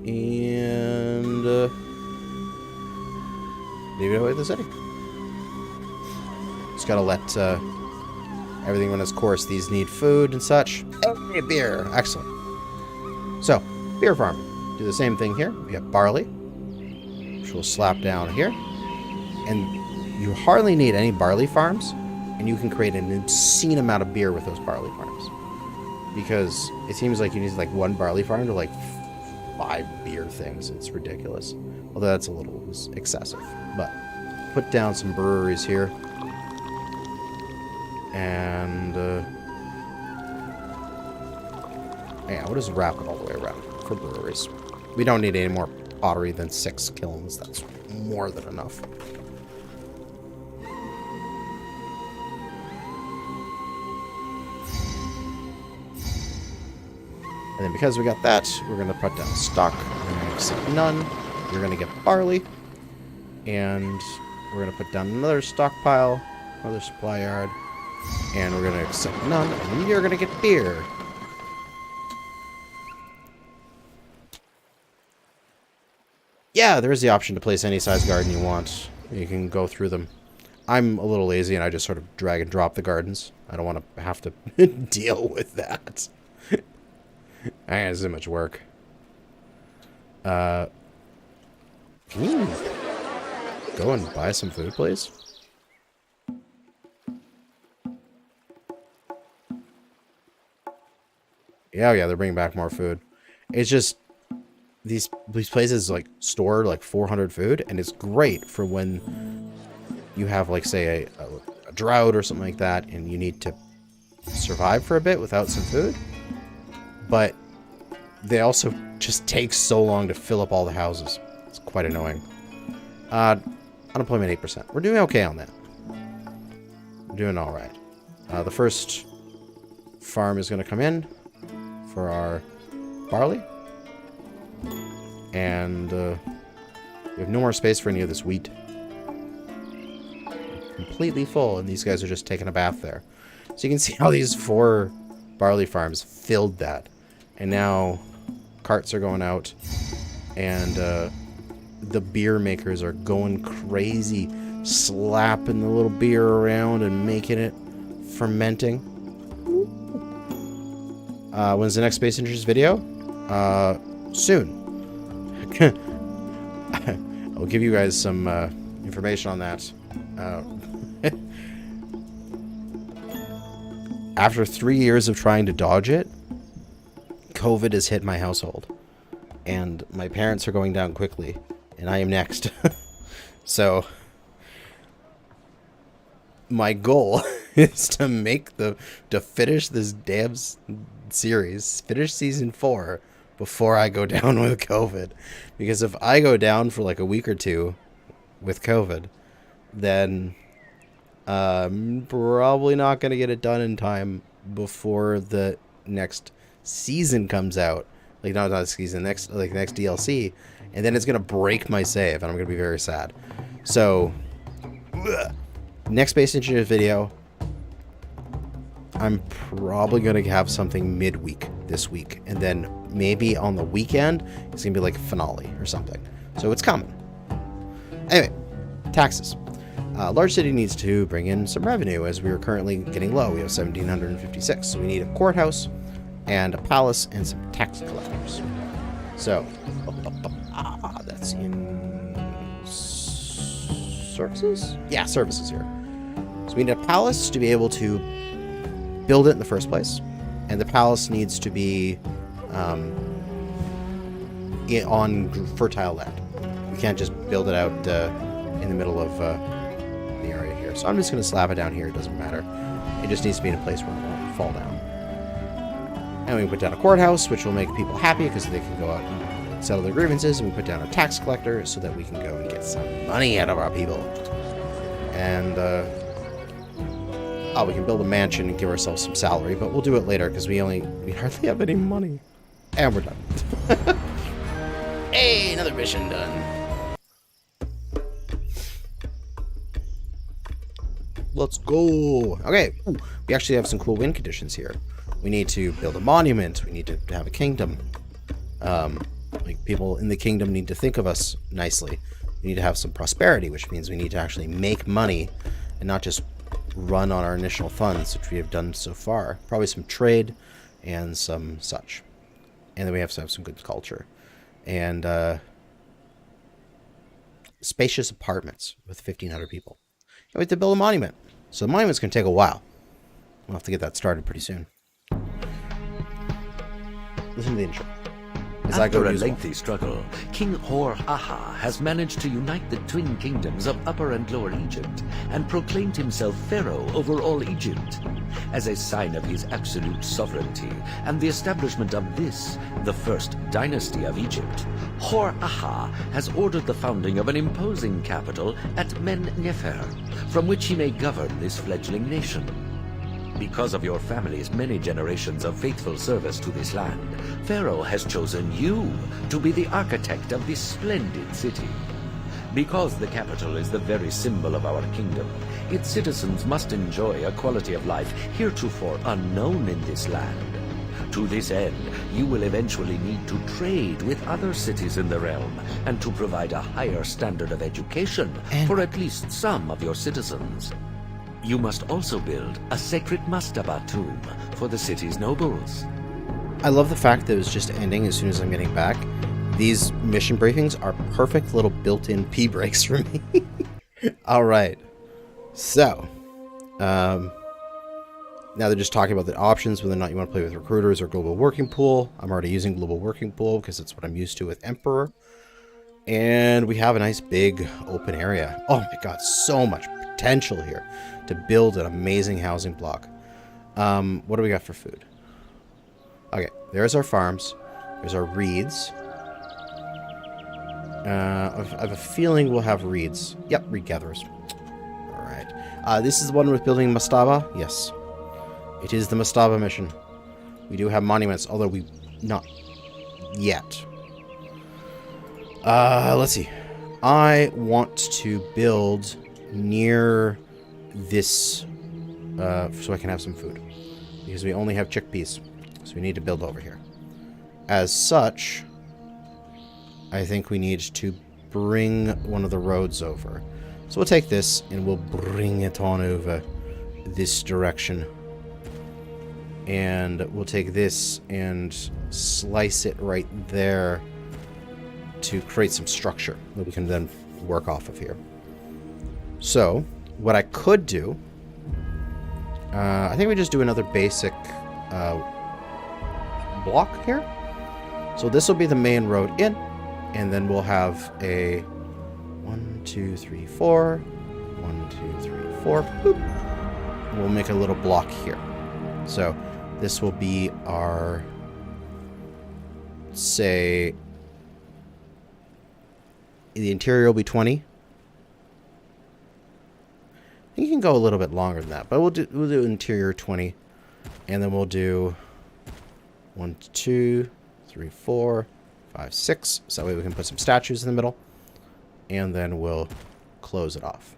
And leave it away at the city. Just gotta let everything run its course. These need food and such. Hey, beer. Excellent. So, beer farming. Do the same thing here. We have barley, which we'll slap down here. And you hardly need any barley farms, and you can create an obscene amount of beer with those barley farms. Because it seems like you need like one barley farm to like 5 beer things. It's ridiculous. Although that's a little excessive. But put down some breweries here. And yeah, we'll just wrap it all the way around for breweries. We don't need any more pottery than 6 kilns. That's more than enough. And then because we got that, we're going to put down stock. We're going to accept none. You're going to get barley. And we're going to put down another stockpile, another supply yard. And we're going to accept none. And you're going to get beer. Yeah, there is the option to place any size garden you want. You can go through them. I'm a little lazy and I just sort of drag and drop the gardens. I don't want to have to deal with that. It's too much work. Can you go and buy some food, please? Yeah, they're bringing back more food. It's just these places like store like 400 food, and it's great for when you have like say a drought or something like that, and you need to survive for a bit without some food. But they also just take so long to fill up all the houses. It's quite annoying. Unemployment 8%. We're doing okay on that. We're doing all right. The first farm is going to come in for our barley. And we have no more space for any of this wheat. Completely full, and these guys are just taking a bath there. So you can see how these 4 barley farms filled that. And now carts are going out, and the beer makers are going crazy, slapping the little beer around and making it fermenting. When's the next Space Interest video? Soon. I'll give you guys some information on that. After 3 years of trying to dodge it, COVID has hit my household, and my parents are going down quickly, and I am next. So my goal is to finish this damn series, finish season 4 before I go down with COVID. Because if I go down for like a week or 2 with COVID, then I'm probably not going to get it done in time before the next season comes out, Like, not excuse the next DLC, and then it's gonna break my save, and I'm gonna be very sad. So, next Space Engineers video, I'm probably gonna have something midweek this week, and then maybe on the weekend it's gonna be like a finale or something. So it's coming. Anyway, taxes. Large city needs to bring in some revenue, as we are currently getting low. We have 1,756, so we need a courthouse and a palace and some tax collectors. So, that's in services? Yeah, services here. So we need a palace to be able to build it in the first place, and the palace needs to be on fertile land. We can't just build it out in the middle of the area here. So I'm just going to slap it down here. It doesn't matter. It just needs to be in a place where it won't fall down. And we put down a courthouse, which will make people happy because they can go out and settle their grievances. And we put down a tax collector so that we can go and get some money out of our people. And we can build a mansion and give ourselves some salary, but we'll do it later because we hardly have any money. And we're done. Hey, another mission done. Let's go. Okay, we actually have some cool win conditions here. We need to build a monument. We need to have a kingdom. Like, people in the kingdom need to think of us nicely. We need to have some prosperity, which means we need to actually make money and not just run on our initial funds, which we have done so far. Probably some trade and some such. And then we have to have some good culture. And spacious apartments with 1,500 people. And we have to build a monument. So the monument's going to take a while. We'll have to get that started pretty soon. Listen to the intro. After a lengthy struggle, King Hor-Aha has managed to unite the twin kingdoms of Upper and Lower Egypt and proclaimed himself Pharaoh over all Egypt. As a sign of his absolute sovereignty and the establishment of this, the first dynasty of Egypt, Hor-Aha has ordered the founding of an imposing capital at Men-Nefer, from which he may govern this fledgling nation. Because of your family's many generations of faithful service to this land, Pharaoh has chosen you to be the architect of this splendid city. Because the capital is the very symbol of our kingdom, its citizens must enjoy a quality of life heretofore unknown in this land. To this end, you will eventually need to trade with other cities in the realm and to provide a higher standard of education for at least some of your citizens. You must also build a sacred mastaba tomb for the city's nobles. I love the fact that it was just ending as soon as I'm getting back. These mission briefings are perfect little built-in pee breaks for me. All right. So, now they're just talking about the options, whether or not you want to play with recruiters or global working pool. I'm already using global working pool because it's what I'm used to with Emperor. And we have a nice big open area. Oh my god, so much potential here to build an amazing housing block. What do we got for food? Okay, there's our farms. There's our reeds. I have a feeling we'll have reeds. Yep, reed gatherers. Alright. This is the one with building mastaba? Yes. It is the mastaba mission. We do have monuments, although we... not yet. Let's see. I want to build near this so I can have some food, because we only have chickpeas, so we need to build over here. As such, I think we need to bring one of the roads over. So we'll take this and we'll bring it on over this direction, and we'll take this and slice it right there to create some structure that we can then work off of here. So what I could do, I think we just do another basic block here. So this will be the main road in, and then we'll have a 1, 2, 3, 4, 1, 2, 3, 4. Boop. We'll make a little block here. So this will be our, say, the interior will be 20. You can go a little bit longer than that, but we'll do interior 20, and then we'll do 1, 2, 3, 4, 5, 6. So that way we can put some statues in the middle. And then we'll close it off.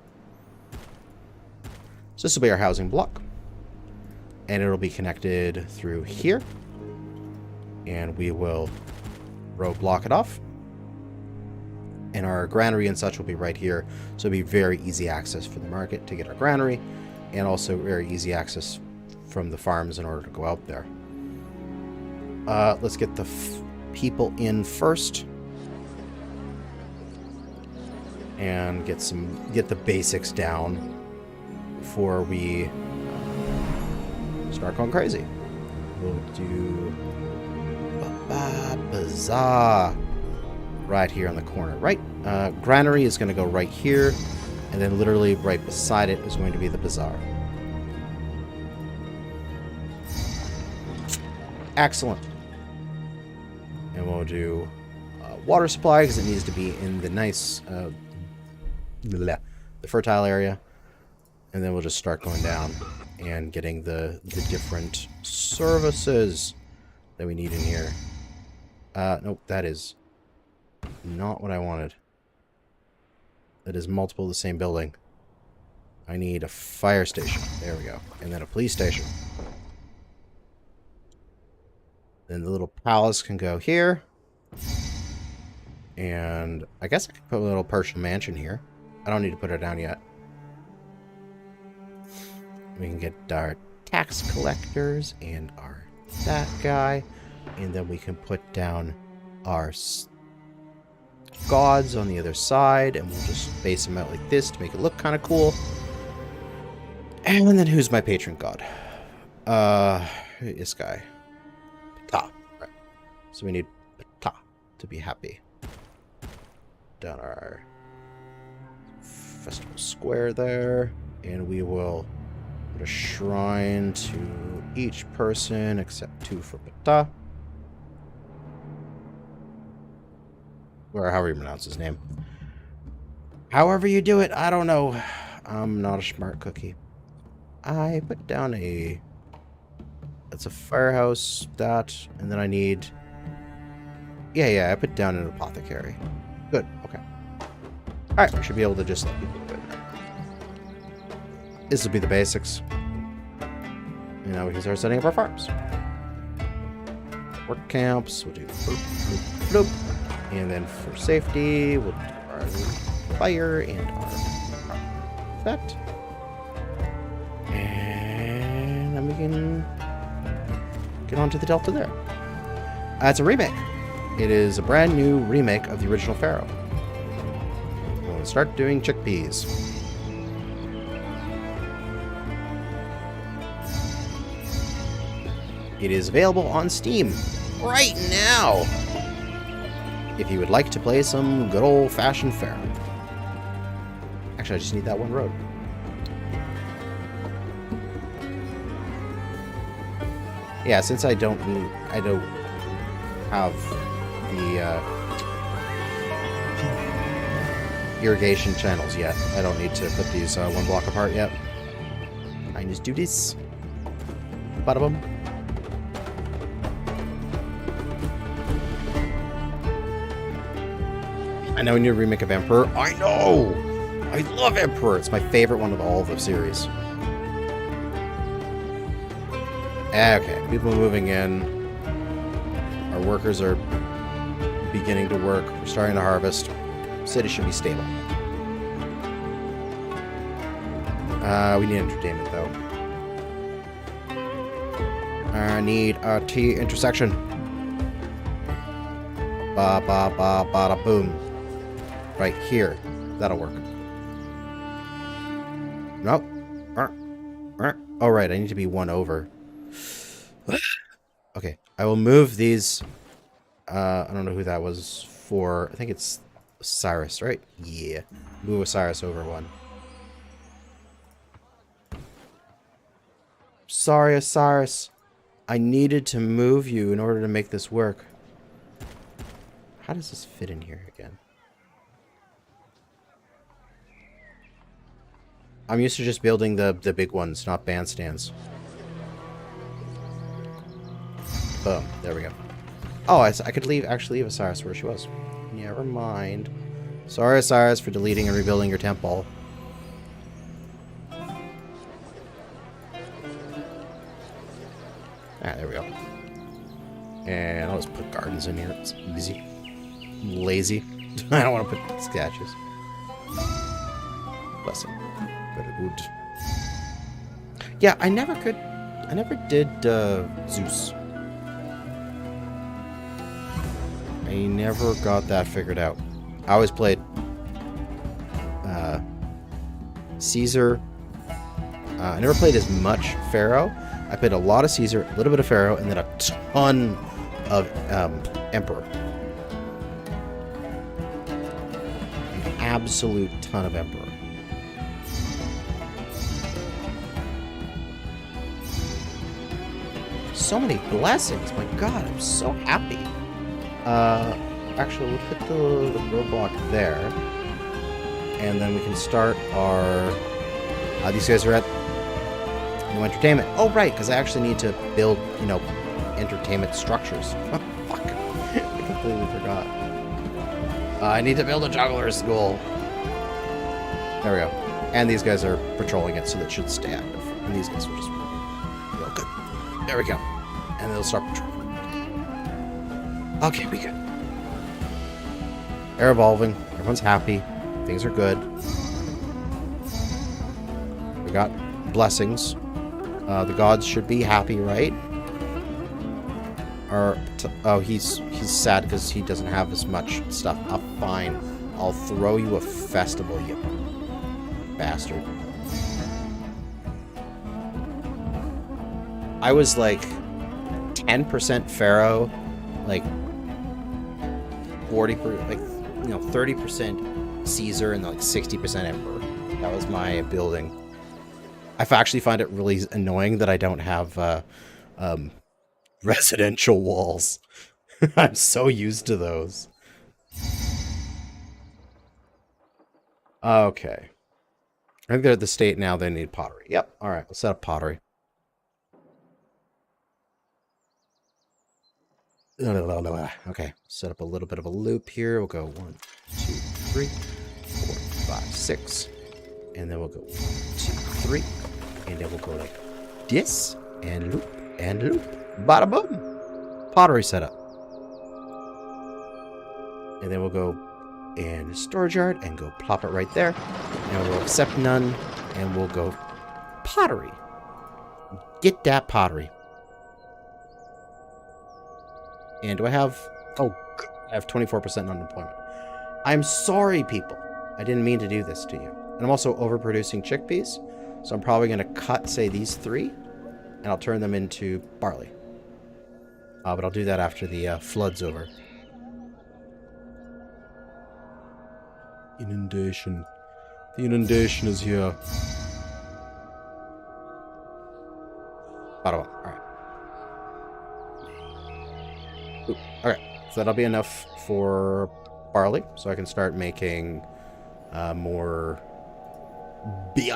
So this will be our housing block. And it'll be connected through here. And we will row block it off. And our granary and such will be right here. So it'll be very easy access for the market to get our granary. And also very easy access from the farms in order to go out there. Let's get the people in first. And get the basics down before we start going crazy. We'll do bazaar right here on the corner. Right, granary is going to go right here, and then literally right beside it is going to be the bazaar. Excellent. And we'll do water supply because it needs to be in the nice, the fertile area. And then we'll just start going down and getting the different services that we need in here. Nope, that is not what I wanted. That is multiple of the same building. I need a fire station. There we go. And then a police station. Then the little palace can go here. And I guess I could put a little partial mansion here. I don't need to put it down yet. We can get our tax collectors and our that guy. And then we can put down our gods on the other side. And we'll just space them out like this to make it look kind of cool. And then who's my patron god? This guy. Ptah. Right. So we need Ptah to be happy. Down our festival square there. And we will put a shrine to each person except 2 for Ptah. Or however you pronounce his name. However you do it, I don't know. I'm not a smart cookie. I put down a... That's a firehouse, that, and then I need... Yeah, I put down an apothecary. Good, okay. Alright, we should be able to just let people do it. This will be the basics. And now we can start setting up our farms. Work camps, we'll do bloop, bloop, bloop. And then for safety, we'll do our fire and our effect. And then we can get onto the Delta there. It's a remake. It is a brand new remake of the original Pharaoh. We'll start doing chickpeas. It is available on Steam right now. If you would like to play some good old-fashioned Pharaoh. Actually, I just need that one road. Yeah, since I don't have the irrigation channels yet. I don't need to put these one block apart yet. I can just do this. Bada boom. I know we need a remake of Emperor. I know! I love Emperor. It's my favorite one of all of the series. Okay, people moving in. Our workers are beginning to work. We're starting to harvest. City should be stable. We need entertainment, though. I need a T intersection. Ba ba ba ba da boom. Right here. That'll work. Nope. Oh, right. I need to be one over. Okay. I will move these. I don't know who that was for. I think it's Osiris, right? Yeah. Move Osiris over one. Sorry, Osiris. I needed to move you in order to make this work. How does this fit in here again? I'm used to just building the big ones, not bandstands. Boom. There we go. Oh, I could actually leave Osiris where she was. Never mind. Sorry, Osiris, for deleting and rebuilding your temple. Ah, there we go. And I'll just put gardens in here. It's easy. I'm lazy. I don't want to put statues. Blessing. Very good. Yeah, I never did Zeus. I never got that figured out. I always played Caesar. I never played as much Pharaoh. I played a lot of Caesar, a little bit of Pharaoh, and then a ton of Emperor. An absolute ton of Emperor. So many blessings. My God, I'm so happy. Actually, we'll put the roadblock there. And then we can start our... these guys are at New Entertainment. Oh, right, because I actually need to build, you know, entertainment structures. Fuck. I completely forgot. I need to build a juggler school. There we go. And these guys are patrolling it, so that should stay active. And these guys will just... real good. There we go. And they'll start patrolling. Okay, we good. They're evolving. Everyone's happy. Things are good. We got blessings. The gods should be happy, right? Oh, he's sad because he doesn't have as much stuff. Oh, fine. I'll throw you a festival, you bastard. I was like 10% Pharaoh, like 40%, like, you know, 30% Caesar, and like 60% Emperor. That was my building. I actually find it really annoying that I don't have residential walls. I'm so used to those. Okay. I think they're at the state now. They need pottery. Yep. All right. Let's set up pottery. Okay. Set up a little bit of a loop here. We'll go 1, 2, 3, 4, 5, 6. And then we'll go 1, 2, 3. And then we'll go like this. And loop. And loop. Bada boom. Pottery setup. And then we'll go in storage yard and go plop it right there. And we'll accept none. And we'll go pottery. Get that pottery. And do I have... Oh, I have 24% unemployment. I'm sorry, people. I didn't mean to do this to you. And I'm also overproducing chickpeas. So I'm probably going to cut, say, these 3. And I'll turn them into barley. But I'll do that after the flood's over. Inundation. The inundation is here. Bottom up. Alright. Alright. So that'll be enough for barley. So I can start making more beer.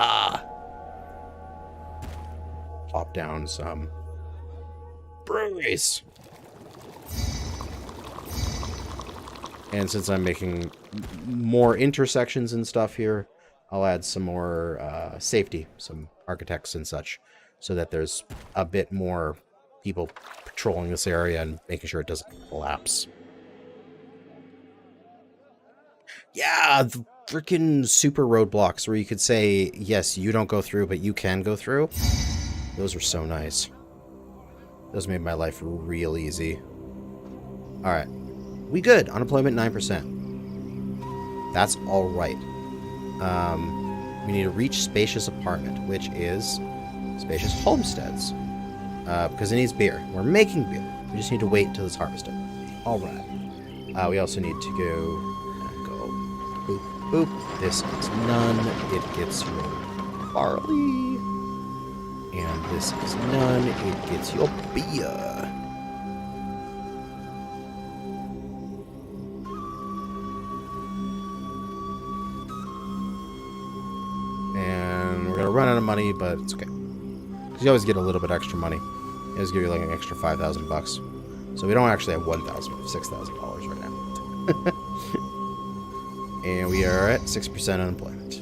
Pop down some breweries. And since I'm making more intersections and stuff here, I'll add some more safety, some architects and such, so that there's a bit more people patrolling this area and making sure it doesn't collapse. Yeah, the freaking super roadblocks where you could say, yes, you don't go through, but you can go through. Those are so nice. Those made my life real easy. Alright. We good. Unemployment 9%. That's alright. We need to reach spacious apartment, which is spacious homesteads. Because it needs beer. We're making beer. We just need to wait until it's harvested. Alright. We also need to go boop, boop. This gets none. It gets your barley. And this is none. It gets your beer. And we're going to run out of money, but it's okay. Because you always get a little bit extra money. They always give you like an extra $5,000. So we don't actually have $6,000 right now. And we are at 6% unemployment.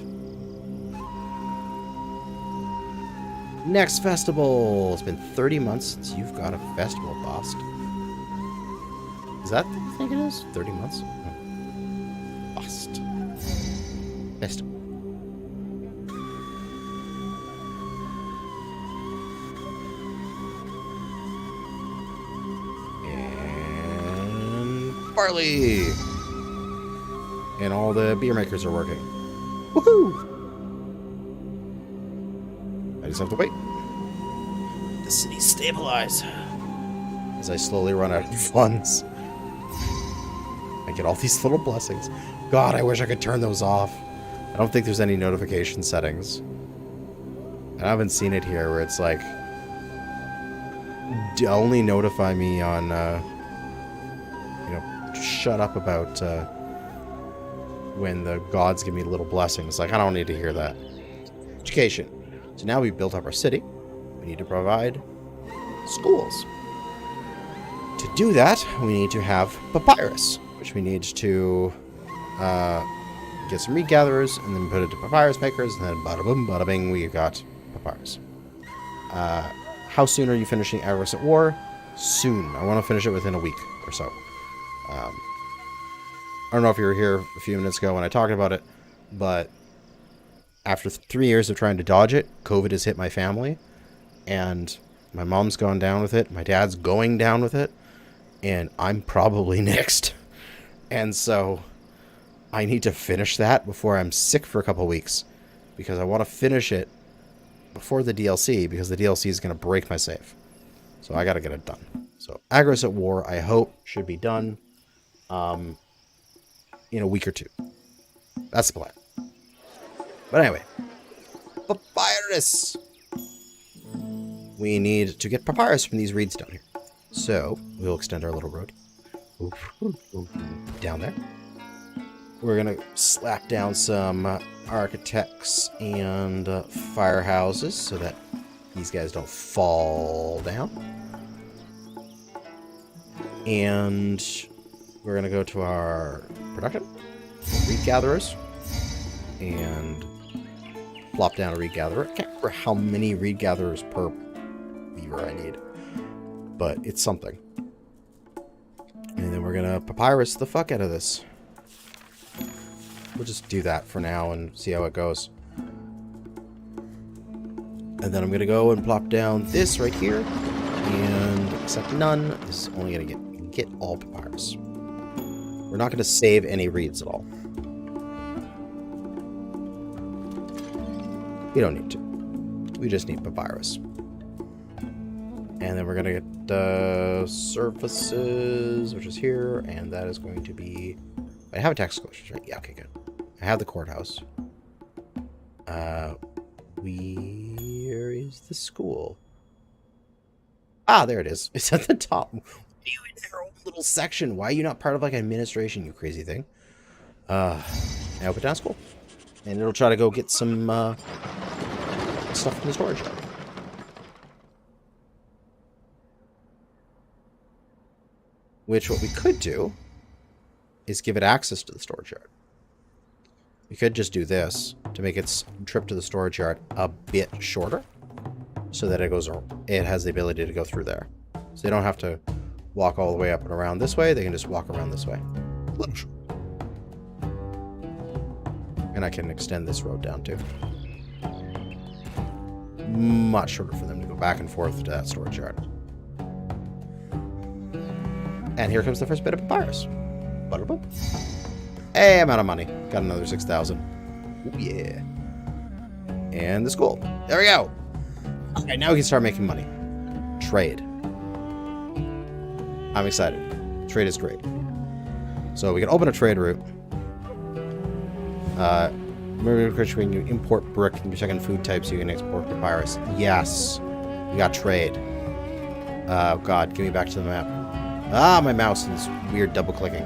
Next festival. It's been 30 months since you've got a festival, boss. Is that what you think it is? 30 months? Bust. Festival. And barley. And all the beer makers are working. Woohoo! I just have to wait. The city stabilize. As I slowly run out of funds. I get all these little blessings. God, I wish I could turn those off. I don't think there's any notification settings. And I haven't seen it here where it's like... only notify me on, shut up about, when the gods give me little blessings. Like, I don't need to hear that. Education. So now we've built up our city. We need to provide schools. To do that, we need to have papyrus, which we need to get some reed gatherers, and then put it to papyrus makers, and then bada boom, bada bing, we got papyrus. How soon are you finishing Aggress at War? Soon. I want to finish it within a week or so. I don't know if you were here a few minutes ago when I talked about it, but after 3 years of trying to dodge it, COVID has hit my family, and my mom's gone down with it, my dad's going down with it, and I'm probably next. And so I need to finish that before I'm sick for a couple weeks, because I want to finish it before the DLC, because the DLC is going to break my save. So I got to get it done. So Aggress at War, I hope, should be done in a week or two. That's the plan. But anyway, papyrus. We need to get papyrus from these reeds down here. So we'll extend our little road down there. We're gonna slap down some architects and firehouses so that these guys don't fall down. And we're gonna go to our production, reed gatherers, and plop down a reed gatherer. I can't remember how many reed gatherers per weaver I need, but it's something. And then we're gonna papyrus the fuck out of this. We'll just do that for now and see how it goes. And then I'm gonna go and plop down this right here, and accept none. This is only gonna get all papyrus. We're not gonna save any reeds at all. We don't need to. We just need papyrus. And then we're gonna get services, which is here, and that is going to be... I have a tax collectors, right? Yeah, okay, good. I have the courthouse. Where is the school? Ah, there it is. It's at the top. What are you in their own little section? Why are you not part of, like, administration, you crazy thing? Now put down school. And it'll try to go get some stuff from the storage yard. Which, what we could do is give it access to the storage yard. We could just do this to make its trip to the storage yard a bit shorter, so that it has the ability to go through there. So they don't have to walk all the way up and around this way. They can just walk around this way. And I can extend this road down too. Much shorter for them to go back and forth to that storage yard. And here comes the first bit of papyrus. Butterboop. Hey, I'm out of money. Got another 6,000. Ooh, yeah. And the school. There we go. Okay, now we can start making money. Trade. I'm excited. Trade is great. So we can open a trade route. When you import brick and your second food types, you can export papyrus. Yes. We got trade. Oh, God. Give me back to the map. Ah, my mouse is weird double clicking.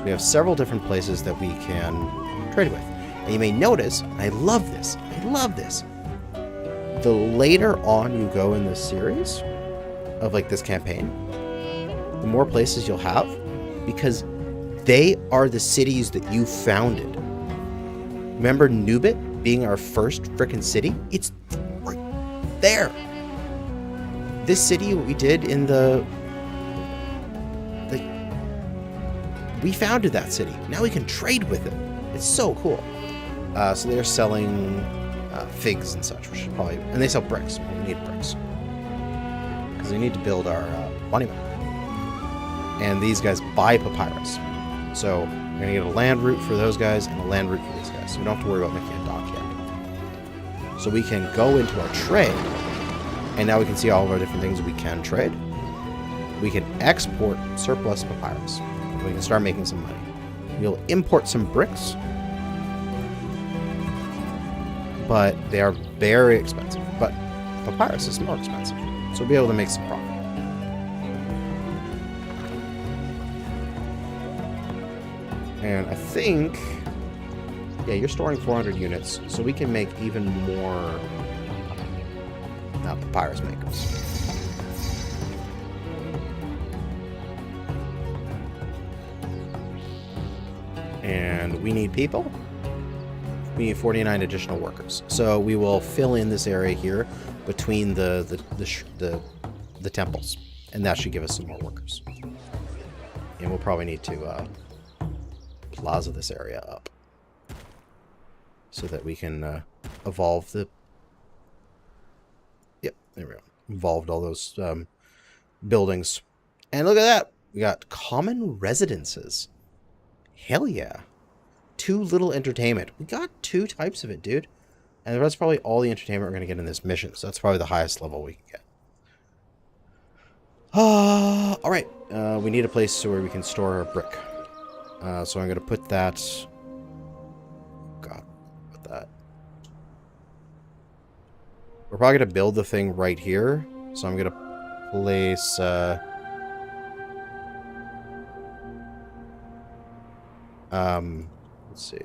We have several different places that we can trade with. And you may notice, I love this. I love this. The later on you go in this series of like this campaign, the more places you'll have, because they are the cities that you founded. Remember Nubit being our first frickin' city? It's right there. This city we did in we founded that city. Now we can trade with it. It's so cool. So they're selling figs and such, which is probably, and they sell bricks. We need bricks because we need to build our monument. And these guys buy papyrus, so we're gonna get a land route for those guys and a land route for these guys. So we don't have to worry about making a dock yet. So we can go into our trade, and now we can see all of our different things we can trade. We can export surplus papyrus. We can start making some money. We'll import some bricks, but they are very expensive. But papyrus is more expensive, so we'll be able to make some profit. And I think, yeah, you're storing 400 units, so we can make even more papyrus makers. And we need people. We need 49 additional workers. So we will fill in this area here between the temples, and that should give us some more workers. And we'll probably need to plaza this area up so that we can evolve the. Yep, there we go. Evolved all those buildings, and look at that. We got common residences. Hell yeah. 2 little entertainment. We got 2 types of it, dude. And that's probably all the entertainment we're going to get in this mission. So that's probably the highest level we can get. Alright. We need a place where we can store our brick. So I'm going to put that... God, put that... We're probably going to build the thing right here. So I'm going to place... let's see.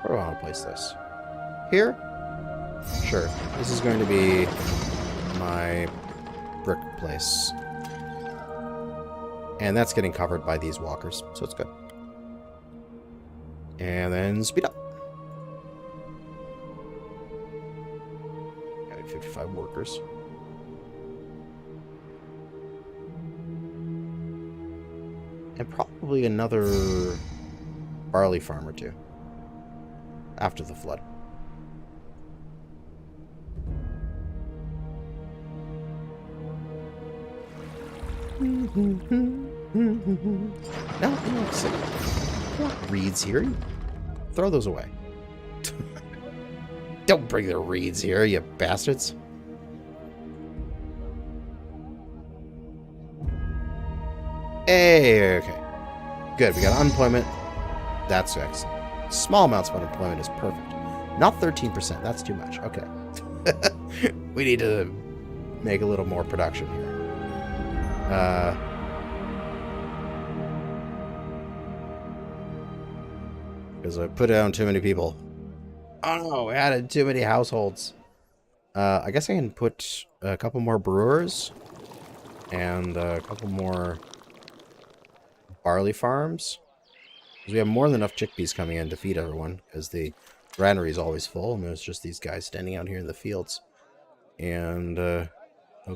Where do I want to place this? Here? Sure. This is going to be my brick place. And that's getting covered by these walkers, so it's good. And then speed up. Got 55 workers. And probably another barley farm or 2 after the flood. No, sick. I want reeds here. Throw those away. Don't bring the reeds here, you bastards. Hey, okay. Good, we got unemployment. That's excellent. Small amounts of unemployment is perfect. Not 13%, that's too much. Okay. We need to make a little more production here. Because I put down too many people. Oh no, I added too many households. I guess I can put a couple more brewers and a couple more barley farms, because we have more than enough chickpeas coming in to feed everyone, because the granary is always full and there's just these guys standing out here in the fields. And oh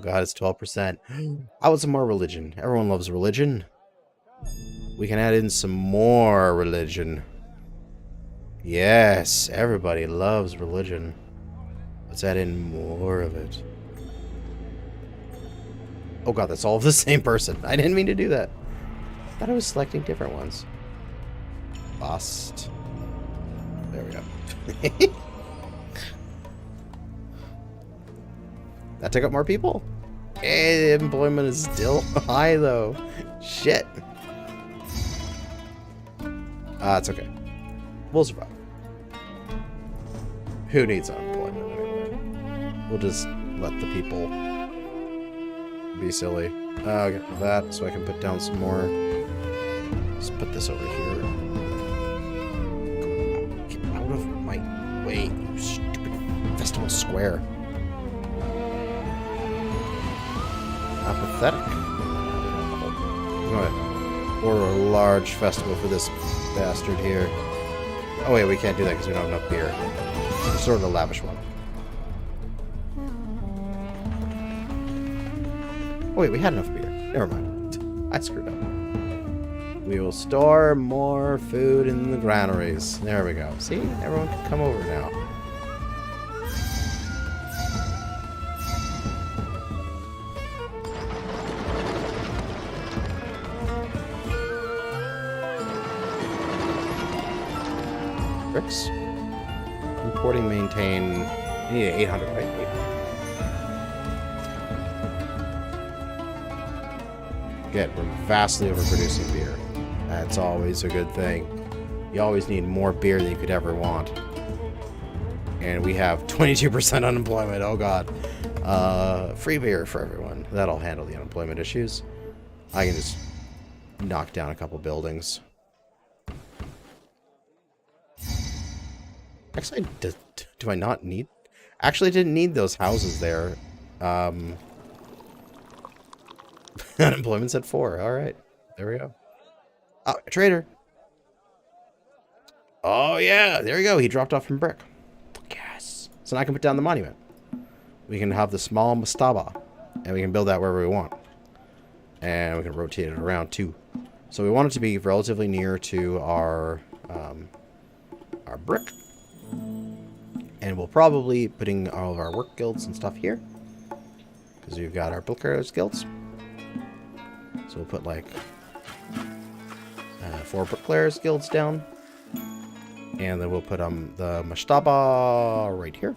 god, it's 12%. I want some more religion. Everyone loves religion. We can add in some more religion. Yes, everybody loves religion. Let's add in more of it. Oh god, that's all of the same person. I didn't mean to do that. I thought I was selecting different ones. Bust. There we go. That took up more people. Hey, employment is still high though. Shit. It's okay. We'll survive. Who needs unemployment anyway? We'll just let the people be silly. I'll get that so I can put down some more. Let's put this over here. Get out of my way, you stupid festival square. apathetic. I'm gonna order a large festival for this bastard here. Oh wait, we can't do that because we don't have enough beer. It's sort of a lavish one. Oh wait, we had enough beer. Never mind. I screwed up. We will store more food in the granaries. There we go. See? Everyone can come over now. Bricks. Importing, maintain. I need 800, right? 800. Good. We're vastly overproducing beer. That's always a good thing. You always need more beer than you could ever want. And we have 22% unemployment. Oh god. Free beer for everyone. That'll handle the unemployment issues. I can just knock down a couple buildings. Actually, do I not need... Actually, I didn't need those houses there. Unemployment's at 4. Alright. There we go. Oh, a trader. Oh, yeah. There we go. He dropped off from brick. Yes. So now I can put down the monument. We can have the small mastaba. And we can build that wherever we want. And we can rotate it around, too. So we want it to be relatively near to our brick. And we'll probably putting all of our work guilds and stuff here. Because we've got our bricklayers guilds. So we'll put like 4 bricklayers guilds down. And then we'll put the mashtaba right here.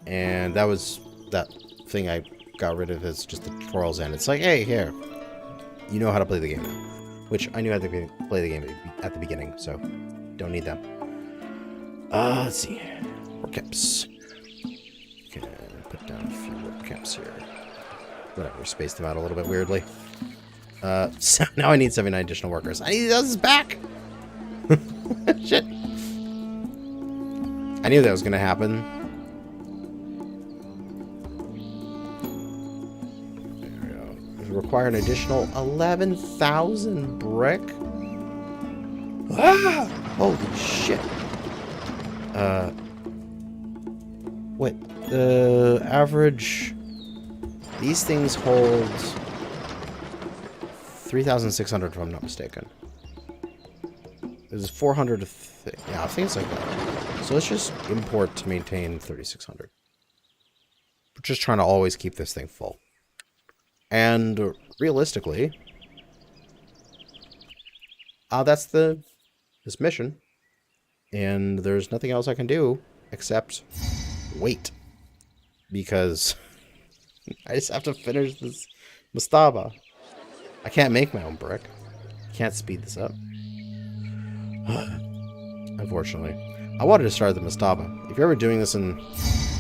And that was that thing I got rid of is just the tutorials end. It's like, hey, here. You know how to play the game. Which I knew how to play the game at the beginning, so don't need that. Let's see. Work camps. Okay, put down a few work camps here. Whatever, spaced them out a little bit weirdly. So now I need 79 additional workers. I need those back! Shit. I knew that was gonna happen. There we go. We require an additional 11,000 brick. Ah! Holy shit. Wait, the average... These things hold 3,600 if I'm not mistaken. There's 400 yeah, I think it's like that. So let's just import to maintain 3,600. We're just trying to always keep this thing full. And realistically, that's this mission. And there's nothing else I can do except wait. Because I just have to finish this mastaba. I can't make my own brick. Can't speed this up. Unfortunately. I wanted to start the mastaba. If you're ever doing this in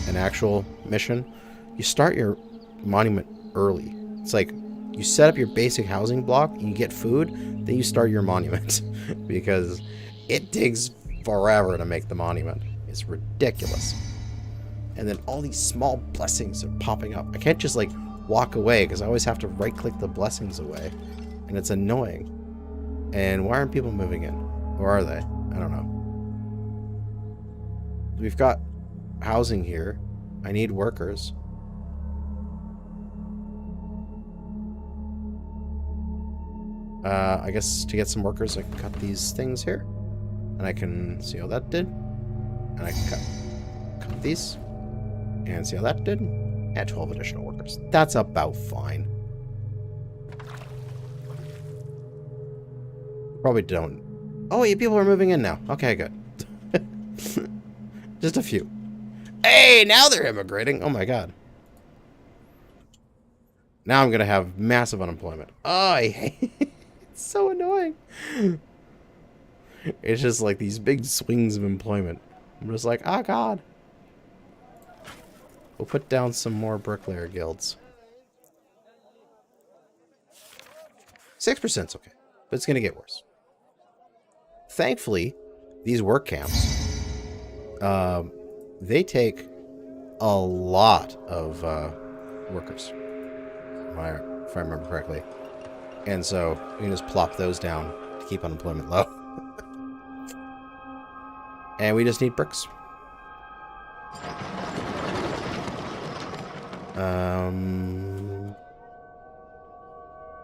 an actual mission, you start your monument early. It's like you set up your basic housing block, you get food, then you start your monument. Because it takes forever to make the monument. It's ridiculous. And then all these small blessings are popping up. I can't just like walk away because I always have to right click the blessings away. And it's annoying. And why aren't people moving in? Or are they? I don't know. We've got housing here. I need workers. I guess to get some workers I can cut these things here. And I can see how that did. And I can cut these. And see how that did. Add 12 additional workers. That's about fine. Probably don't. Oh, wait, people are moving in now. Okay, good. Just a few. Hey, now they're immigrating. Oh my god. Now I'm going to have massive unemployment. Oh, I hate it. It's so annoying. It's just like these big swings of employment. I'm just like, oh god. We'll put down some more bricklayer guilds. 6%'s okay, but it's going to get worse. Thankfully, these work camps, they take a lot of workers, if I remember correctly. And so we can just plop those down to keep unemployment low. And we just need bricks.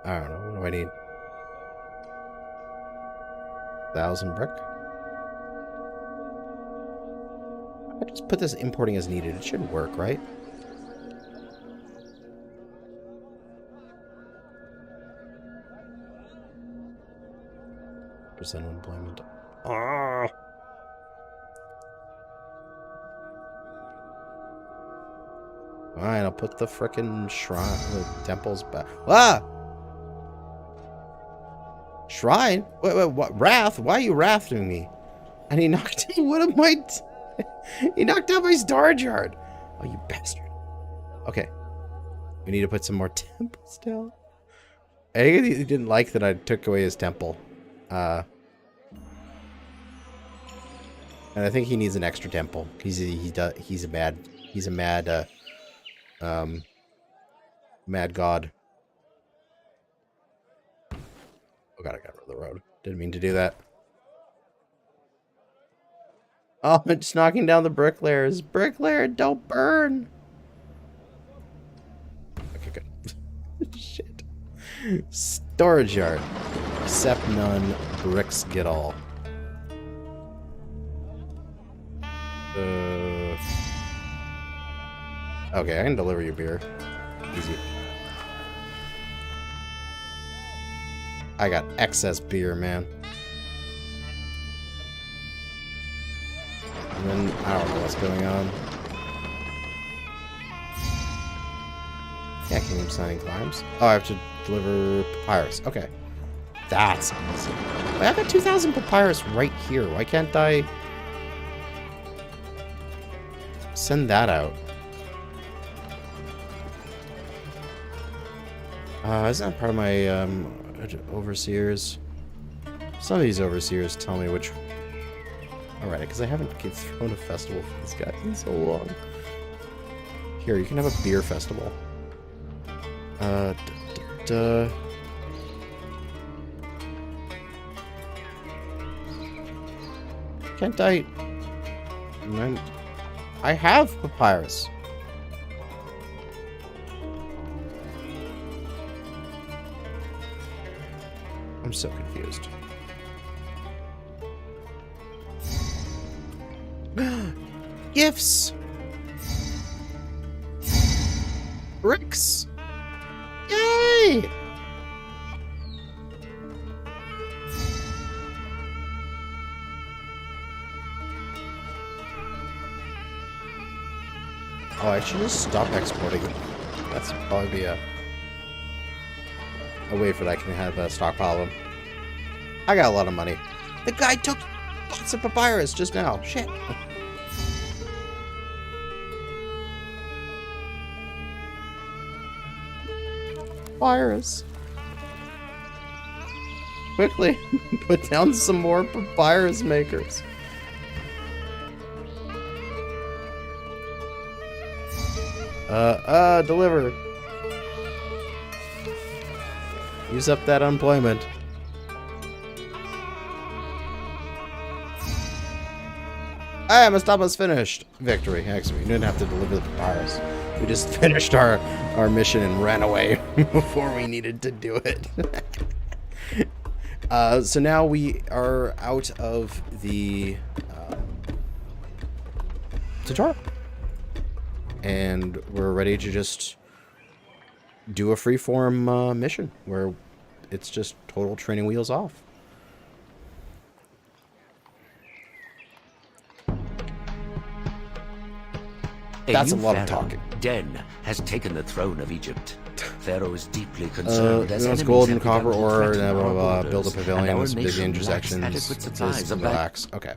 I don't know. What do I need? 1,000 brick? I just put this importing as needed. It should work, right? Percent unemployment. Ah! Fine, I'll put the frickin' shrine, the temples back. Ah! Shrine? Wait, what? Wrath? Why are you wrathing me? And he knocked what am I? He knocked out my storage yard. Oh, you bastard. Okay. We need to put some more temples down. I think he didn't like that I took away his temple. And I think he needs an extra temple. He's a mad god. Oh god, I got rid of the road. Didn't mean to do that. Oh, I'm just knocking down the bricklayers. Bricklayer, don't burn. Okay, good. Shit. Storage yard. Accept none. Bricks get all. Okay, I can deliver you beer. Easy. I got excess beer, man. And then, I don't know what's going on. Yeah, Kingdom Signing Climbs. Oh, I have to deliver papyrus. Okay. That's easy. Wait, I got 2,000 papyrus right here. Why can't I send that out? Isn't that part of my overseers? Some of these overseers tell me which. Alright, because I haven't thrown a festival for this guy in so long. Here, you can have a beer festival. Can't I? I have papyrus. I'm so confused. Gifts! Bricks! Yay! Oh, I should just stop exporting. That's probably be a way for that I can have a stockpile of them. I got a lot of money. The guy took lots of papyrus just now. Shit. Papyrus. Quickly, put down some more papyrus makers. Deliver. Use up that unemployment. Ah, my stop was finished. Victory. Actually, we didn't have to deliver the papyrus. We just finished our mission and ran away before we needed to do it. So now we are out of the tutorial. And we're ready to just do a freeform mission where it's just total training wheels off. That's a lot of talking. Den has taken the throne of Egypt. Pharaoh is deeply concerned. It's gold and copper ore, build a pavilion with some busy intersections. It says relax. Okay.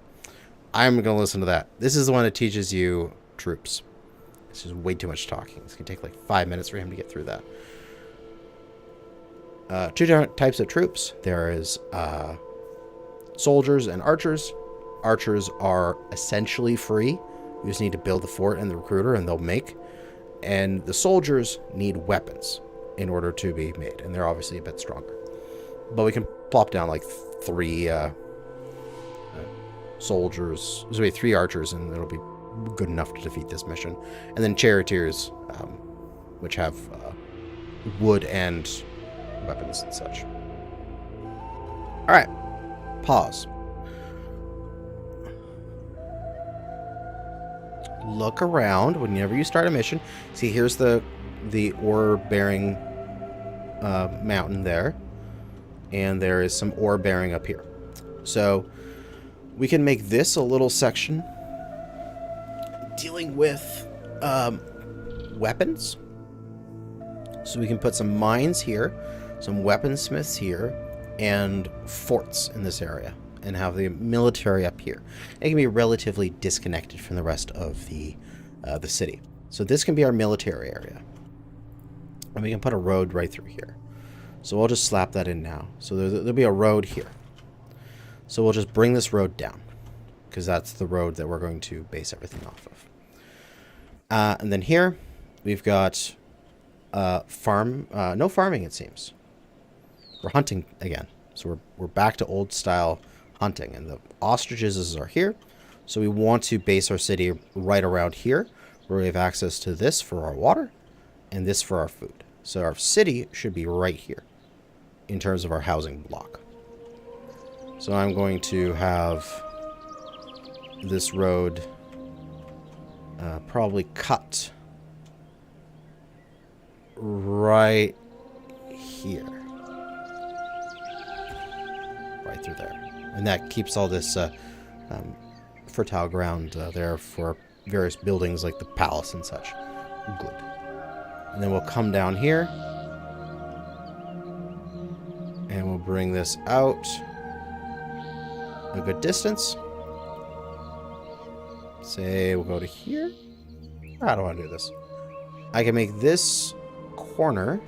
I'm going to listen to that. This is the one that teaches you troops. It's just way too much talking. It's going to take like 5 minutes for him to get through that. Two different types of troops. There is soldiers and archers. Archers are essentially free. You just need to build the fort and the recruiter, and they'll make. And the soldiers need weapons in order to be made, and they're obviously a bit stronger. But we can plop down like 3 soldiers, sorry, 3 archers, and it'll be good enough to defeat this mission. And then charioteers, which have wood and weapons and such. All right, pause. Look around whenever you start a mission. See, here's the ore-bearing mountain there, and there is some ore bearing up here. So we can make this a little section dealing with weapons. So we can put some mines here, some weaponsmiths here, and forts in this area, and have the military up here. It can be relatively disconnected from the rest of the city. So this can be our military area, and we can put a road right through here. So we'll just slap that in now. So there'll be a road here. So we'll just bring this road down, because that's the road that we're going to base everything off of. And then here we've got no farming, it seems. We're hunting again. So we're back to old style hunting, and the ostriches are here. So we want to base our city right around here, where we have access to this for our water and this for our food. So our city should be right here in terms of our housing block. So I'm going to have this road probably cut right here. Right through there. And that keeps all this fertile ground there for various buildings like the palace and such. Good. And then we'll come down here. And we'll bring this out a good distance. Say we'll go to here. I don't want to do this. I can make this corner.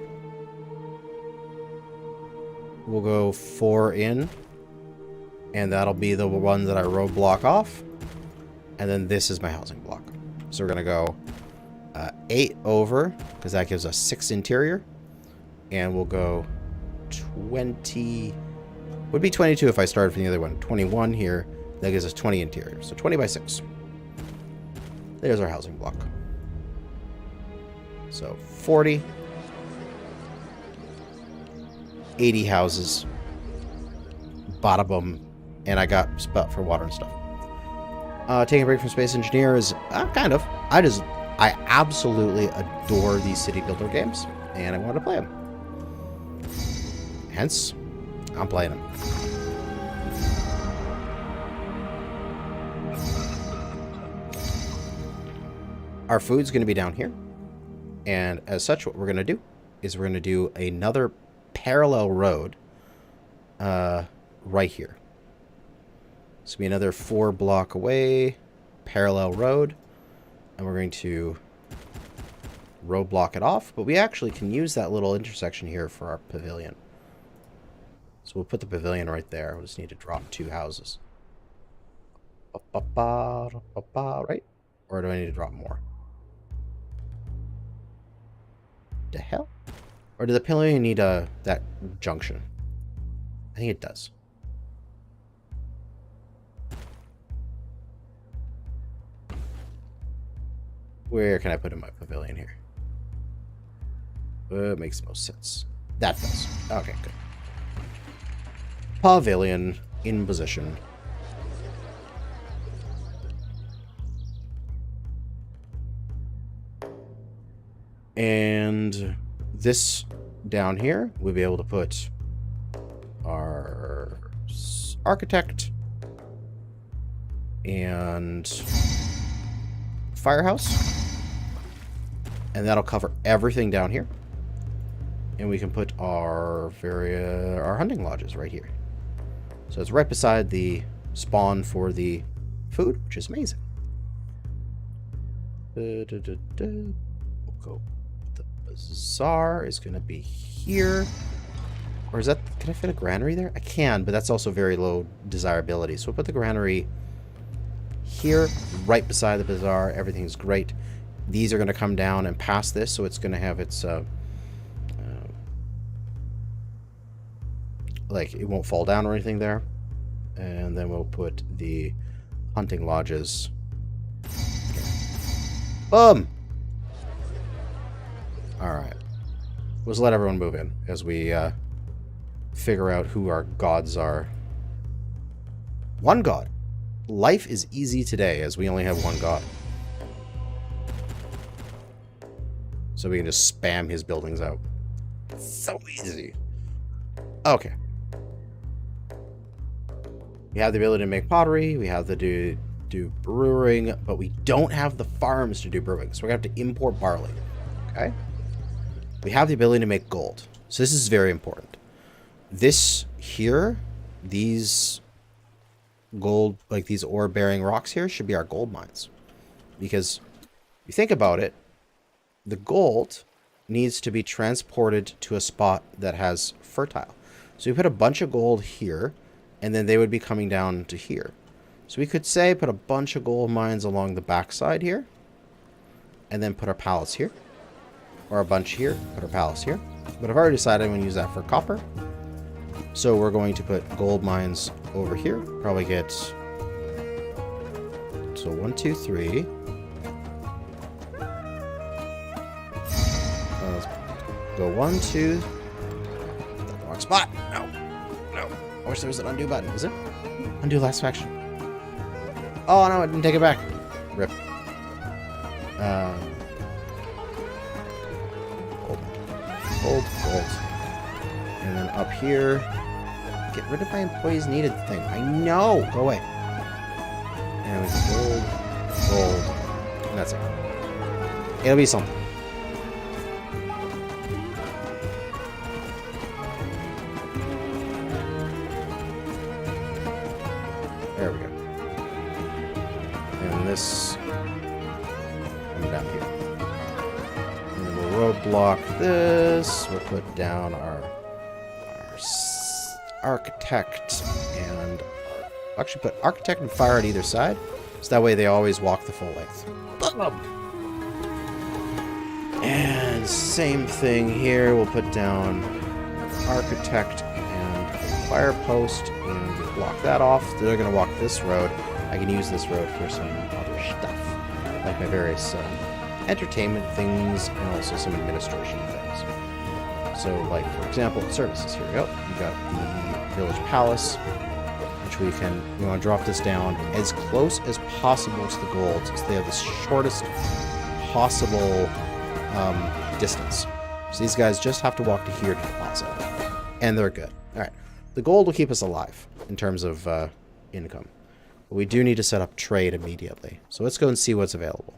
We'll go 4 in. And that'll be the one that I roadblock off. And then this is my housing block. So we're going to go 8 over, because that gives us 6 interior. And we'll go 20. Would be 22 if I started from the other one. 21 here. That gives us 20 interior. So 20 by 6. There's our housing block. So 40. 80 houses. Bada boom. And I got spot for water and stuff. Taking a break from Space Engineer is kind of. I absolutely adore these city builder games, and I want to play them. Hence, I'm playing them. Our food's going to be down here, and as such, what we're going to do is we're going to do another parallel road right here. It's going to be another 4 block away, parallel road, and we're going to roadblock it off, but we actually can use that little intersection here for our pavilion. So we'll put the pavilion right there. We'll just need to drop 2 houses. Right? Or do I need to drop more? The hell? Or does the pavilion need that junction? I think it does. Where can I put in my pavilion here? It makes the most sense. That does. Okay, good. Pavilion in position. And this down here, we'll be able to put our architect and firehouse. And that'll cover everything down here. And we can put our hunting lodges right here. So it's right beside the spawn for the food, which is amazing. We'll go. The bazaar is going to be here. Or is that... Can I fit a granary there? I can, but that's also very low desirability. So we'll put the granary here, right beside the bazaar. Everything's great. These are going to come down and pass this, so it's going to have its like it won't fall down or anything there. And then we'll put the hunting lodges. Boom. All right. Let's let everyone move in as we figure out who our gods are. One god. Life is easy today as we only have one god. So we can just spam his buildings out. So easy. Okay. We have the ability to make pottery. We have to do brewing, but we don't have the farms to do brewing. So we're going to have to import barley. Okay. We have the ability to make gold. So this is very important. This here, these gold, like these ore-bearing rocks here, should be our gold mines. Because if you think about it, the gold needs to be transported to a spot that has fertile. So we put a bunch of gold here, and then they would be coming down to here. So we could say put a bunch of gold mines along the backside here, and then put our palace here. Or a bunch here, put our palace here. But I've already decided I'm going to use that for copper. So we're going to put gold mines over here. Probably get... So 1, 2, 3. Let's go 1, 2. The wrong spot. No. No. I wish there was an undo button. Is it? Undo last faction. Oh, no, I didn't take it back. Rip. Gold. And then up here, get rid of my employees needed thing. I know. Go away. And we can gold. And that's it. It'll be something. There we go. And this coming down here. And then we'll roadblock this. We'll put down our architect and actually put architect and fire at either side, so that way they always walk the full length. Boom. And same thing here. We'll put down architect and fire post and block that off. They're going to walk this road. I can use this road for some other stuff, like my various entertainment things and also some administration things. So, like, for example, services. Here we go. We've got the village palace, which we want to drop this down as close as possible to the gold, so they have the shortest possible distance. So these guys just have to walk to here to deposit, and they're good. All right, the gold will keep us alive in terms of income, but we do need to set up trade immediately. So let's go and see what's available.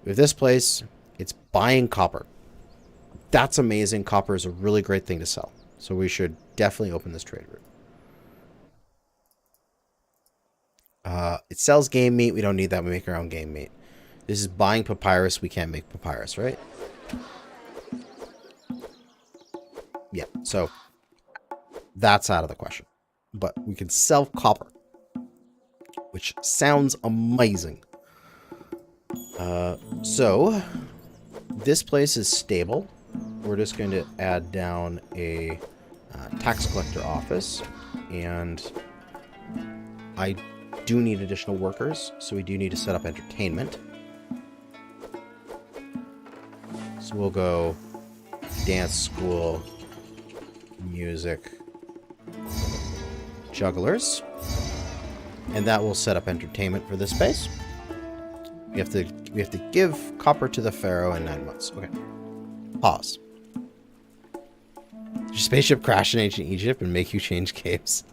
With this place, it's buying copper. That's amazing. Copper is a really great thing to sell. So we should definitely open this trade route. It sells game meat. We don't need that. We make our own game meat. This is buying papyrus. We can't make papyrus, right? Yeah, so that's out of the question. But we can sell copper, which sounds amazing. So this place is stable. We're just going to add down a tax collector office, and I do need additional workers, so we do need to set up entertainment. So we'll go dance school, music, jugglers, and that will set up entertainment for this space. We have to give copper to the Pharaoh in 9 months. Okay. Pause. Did your spaceship crash in ancient Egypt and make you change capes?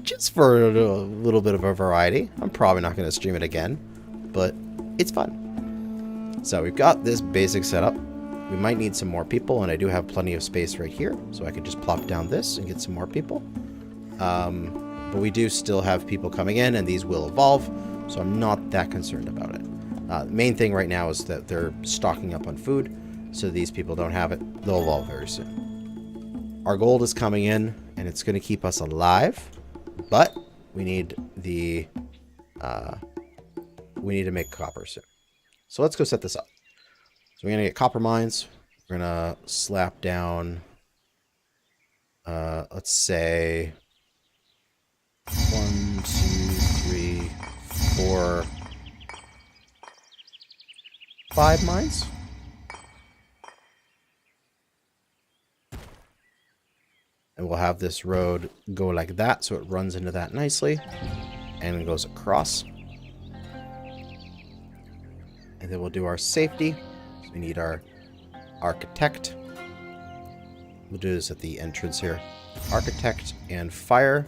Just for a little bit of a variety. I'm probably not going to stream it again, but it's fun. So we've got this basic setup. We might need some more people, and I do have plenty of space right here, so I could just plop down this and get some more people. But we do still have people coming in, and these will evolve, so I'm not that concerned about it. The main thing right now is that they're stocking up on food, so these people don't have it. They'll evolve very soon. Our gold is coming in, and it's going to keep us alive, but we need the we need to make copper soon. So let's go set this up. So we're going to get copper mines. We're going to slap down, let's say, 1, 2, 3, 4, 5 mines. And we'll have this road go like that, so it runs into that nicely. And it goes across. And then we'll do our safety. So we need our architect. We'll do this at the entrance here. Architect and fire.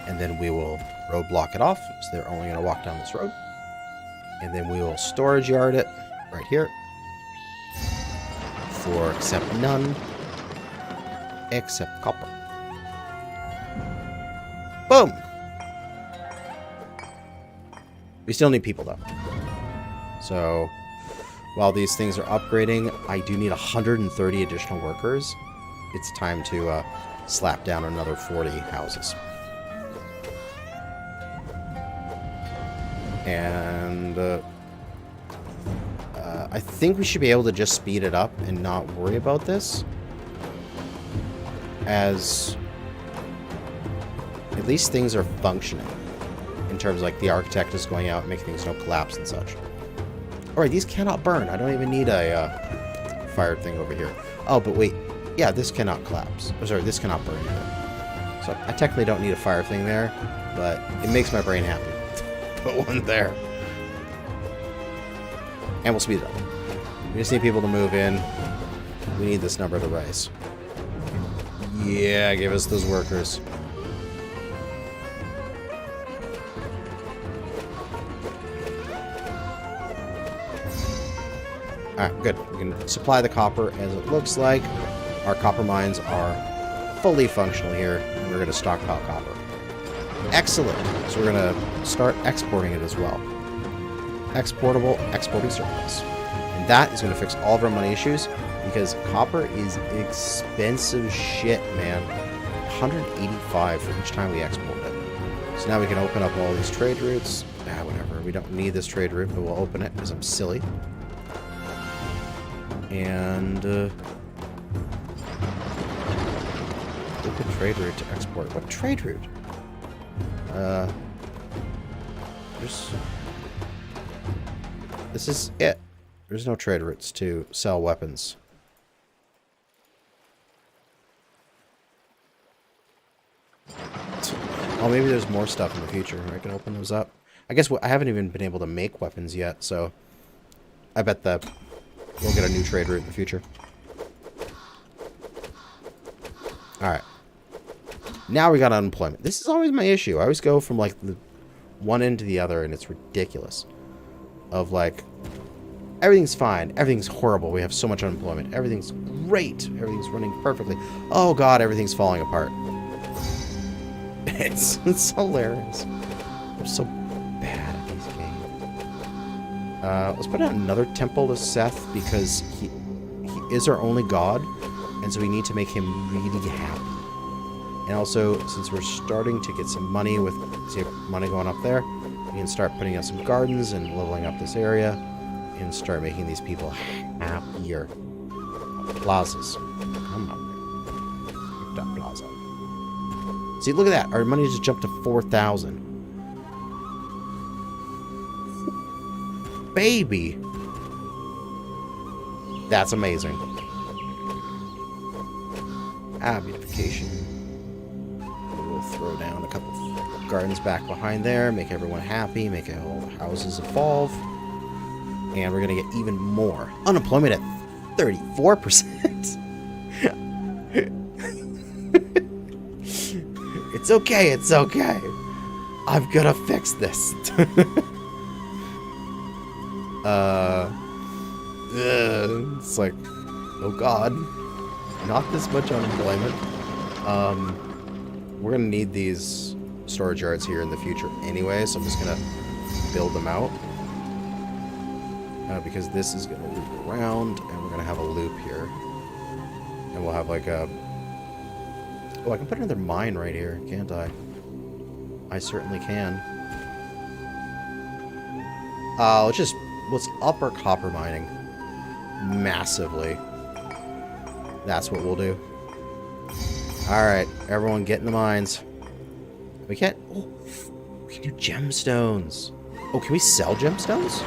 And then we will roadblock it off. So they're only going to walk down this road. And then we will storage yard it right here. For accept none. Except copper. Boom! We still need people, though. So, while these things are upgrading, I do need 130 additional workers. It's time to slap down another 40 houses. And I think we should be able to just speed it up and not worry about this. As at least things are functioning in terms of like the architect is going out and making things don't collapse and such. Alright, these cannot burn. I don't even need a fire thing over here. Oh, but wait. Yeah, this cannot collapse. Oh, sorry, this cannot burn either. So I technically don't need a fire thing there, but it makes my brain happy. Put one there. And we'll speed it up. We just need people to move in. We need this number to rise. Yeah, give us those workers. Alright, good. We can supply the copper as it looks like. Our copper mines are fully functional here. And we're going to stockpile copper. Excellent. So we're going to start exporting it as well. Exportable, exporting surplus. And that is going to fix all of our money issues. Because copper is expensive shit, man. 185 for each time we export it. So now we can open up all these trade routes. Whatever. We don't need this trade route, but we'll open it because I'm silly. And open trade route to export. What trade route? This is it. There's no trade routes to sell weapons. Oh, maybe there's more stuff in the future. I can open those up. I guess I haven't even been able to make weapons yet, so I bet that we'll get a new trade route in the future. Alright. Now we got unemployment. This is always my issue. I always go from, like, the one end to the other, and it's ridiculous. Of, like, everything's fine. Everything's horrible. We have so much unemployment. Everything's great. Everything's running perfectly. Oh, God, everything's falling apart. It's hilarious. I'm so bad at these games. Let's put out another temple to Seth because he is our only god, and so we need to make him really happy. And also, since we're starting to get some money with money going up there, we can start putting out some gardens and leveling up this area, and start making these people happier. Plazas. Come on. That plaza. See, look at that. Our money just jumped to 4,000. Baby. That's amazing. Beautification. We'll throw down a couple of gardens back behind there. Make everyone happy. Make all the houses evolve. And we're going to get even more. Unemployment at 34%. It's okay, it's okay. I'm gonna fix this. It's like, oh god. Not this much unemployment. We're gonna need these storage yards here in the future anyway, so I'm just gonna build them out. Because this is gonna loop around, and we're gonna have a loop here. And we'll have like a... Oh, I can put another mine right here, can't I? I certainly can. Let's just Let's up our copper mining massively. That's what we'll do. Alright, everyone get in the mines. We can't... Oh, we can do gemstones. Oh, can we sell gemstones?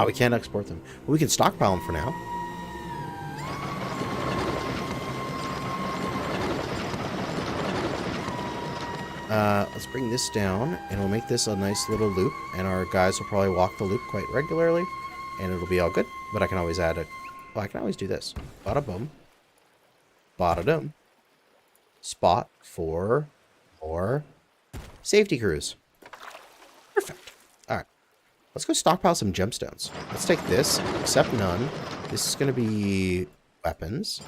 We can't export them. Well, we can stockpile them for now. Let's bring this down, and we'll make this a nice little loop, and our guys will probably walk the loop quite regularly, and it'll be all good. But I can always add it. Well, I can always do this. Bada boom. Bada dum. Spot for more safety crews. Perfect. Alright. Let's go stockpile some gemstones. Let's take this, accept none. This is going to be weapons.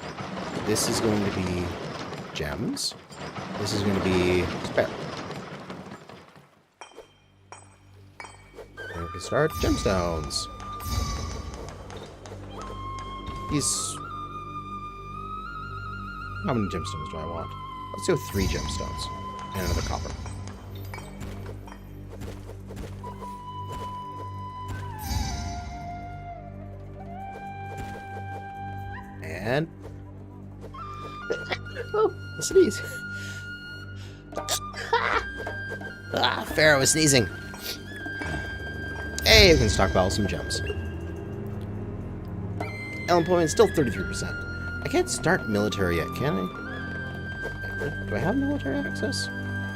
This is going to be gems. This is going to be spare. And we can start gemstones. How many gemstones do I want? Let's do 3 gemstones. And another copper. And... oh, a sneeze. Pharaoh is sneezing. Hey, we can stockpile some gems. Employment still 33%. I can't start military yet, can I? Do I have military access?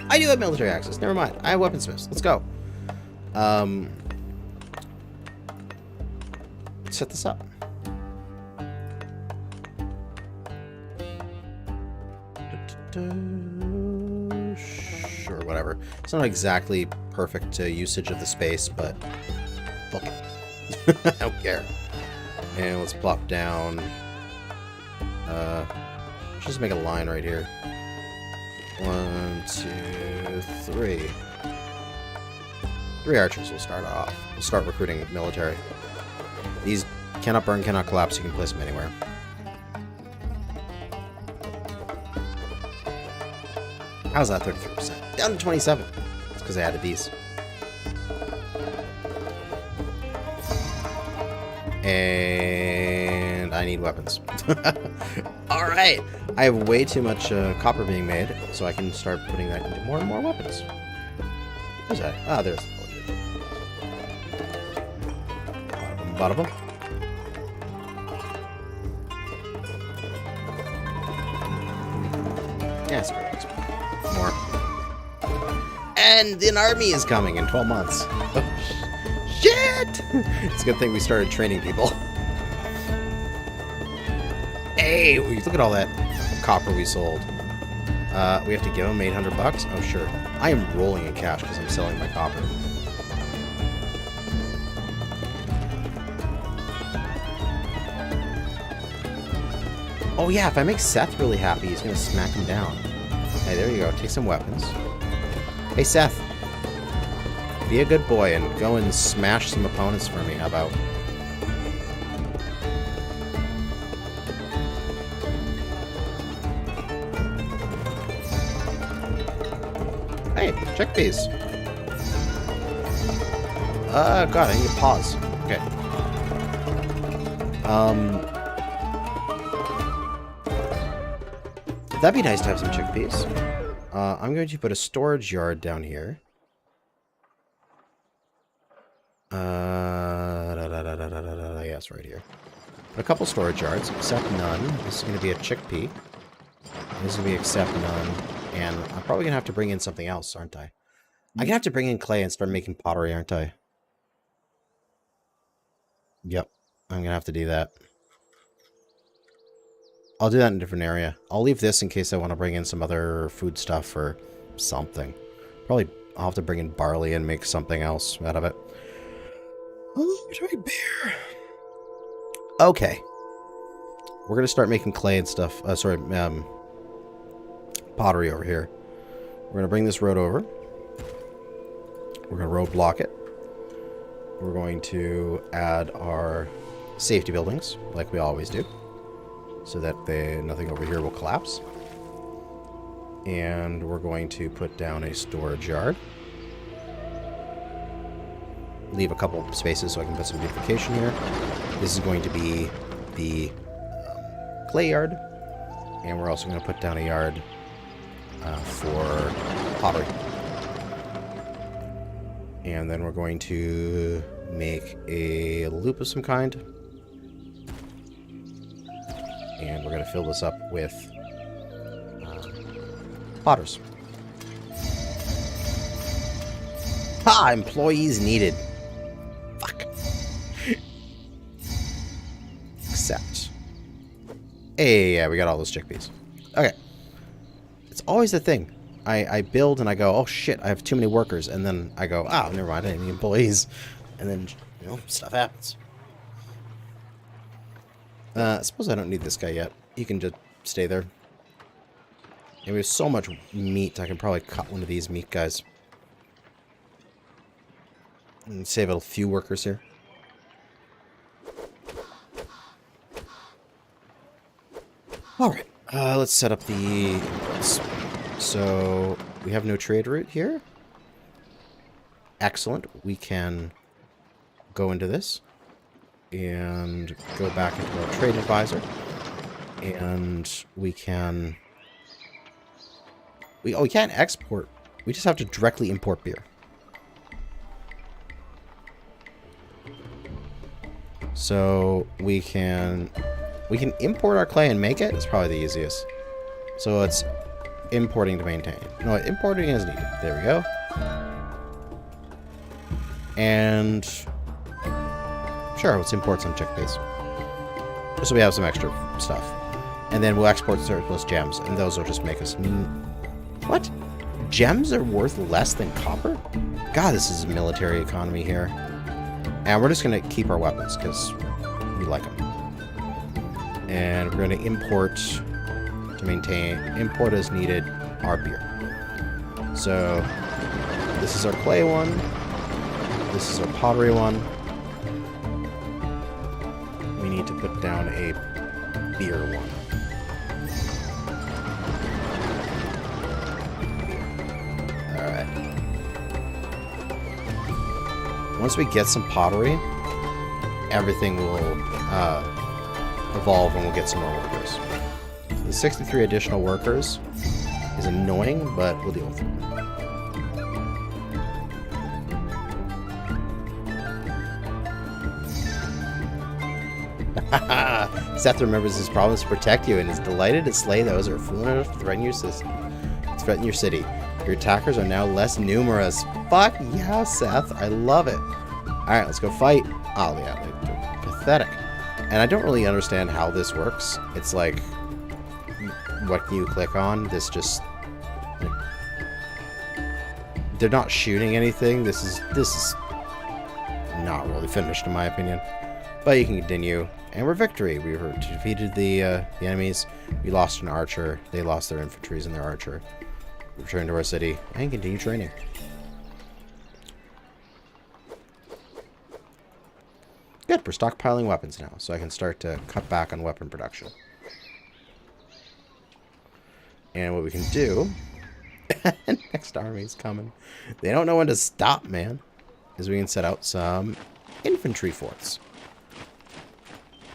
I do have military access. Never mind. I have weaponsmiths. Let's go. Set this up. Sure, whatever. It's not exactly perfect usage of the space, but fuck it. I don't care. And let's plop down. Just make a line right here. 1, 2, 3. 3 archers will start off. We'll start recruiting military. These cannot burn, cannot collapse. You can place them anywhere. How's that 33%? Down to 27. It's because I added these. And I need weapons. Alright! I have way too much copper being made, so I can start putting that into more and more weapons. Where's that? Ah, there's the villager. Bada boom, bada boom. Yeah, screw it. More. And an army is coming in 12 months. Oh, shit! It's a good thing we started training people. Hey, look at all that copper we sold. We have to give them 800 bucks? Oh, sure. I am rolling in cash because I'm selling my copper. Oh, yeah, if I make Seth really happy, he's going to smack him down. Hey, there you go. Take some weapons. Hey, Seth. Be a good boy and go and smash some opponents for me. How about? Hey, chickpeas. God, I need to pause. Okay. That'd be nice to have some chickpeas. I'm going to put a storage yard down here. Yes, right here. Put a couple storage yards, accept none. This is going to be a chickpea. This is going to be accept none. And I'm probably going to have to bring in something else, aren't I? I'm going to have to bring in clay and start making pottery, aren't I? Yep. I'm going to have to do that. I'll do that in a different area. I'll leave this in case I want to bring in some other food stuff or something. Probably I'll have to bring in barley and make something else out of it. Oh, try bear. Okay. We're going to start making clay and stuff. Pottery over here. We're going to bring this road over. We're going to road block it. We're going to add our safety buildings, like we always do, so that nothing over here will collapse. And we're going to put down a storage yard. leave a couple spaces so I can put some beautification here. This is going to be the clay yard. And we're also going to put down a yard for pottery. And then we're going to make a loop of some kind. And we're going to fill this up with potters. Ha! Employees needed. Fuck. Accept. Hey, yeah, we got all those chickpeas. Okay. It's always the thing. I build and I go, oh shit, I have too many workers. And then I go, oh, never mind, I didn't need employees. And then, you know, stuff happens. I suppose I don't need this guy yet. He can just stay there. And we have so much meat, I can probably cut one of these meat guys. And save a few workers here. Alright, let's set up the... So, we have no trade route here. Excellent. We can go into this. And go back into our trade advisor. And we can... we can't export. We just have to directly import beer. So we can import our clay and make it. It's probably the easiest. So it's importing to maintain. No, importing is needed. There we go. And sure, let's import some chickpeas. Just so we have some extra stuff. And then we'll export surplus gems, and those will just make us... What? Gems are worth less than copper? God, this is a military economy here. And we're just going to keep our weapons, because we like them. And we're going to import, to maintain, import as needed, our beer. So, this is our clay one. This is our pottery one. We need to put down a beer one. Once we get some pottery, everything will evolve and we'll get some more workers. The 63 additional workers is annoying, but we'll deal with it. Seth remembers his promise to protect you and is delighted to slay those who are fool enough to threaten your city. Your attackers are now less numerous. Fuck yeah, Seth. I love it. Alright, let's go fight. Oh, yeah, they're pathetic. And I don't really understand how this works. It's like, what can you click on? This just... they're not shooting anything. This is not really finished, in my opinion. But you can continue. And we're victory. We defeated the enemies. We lost an archer. They lost their infantries and their archer. Return to our city and continue training. Good, we're stockpiling weapons now, so I can start to cut back on weapon production. And what we can do... next army's coming. They don't know when to stop, man. Is we can set out some infantry forts.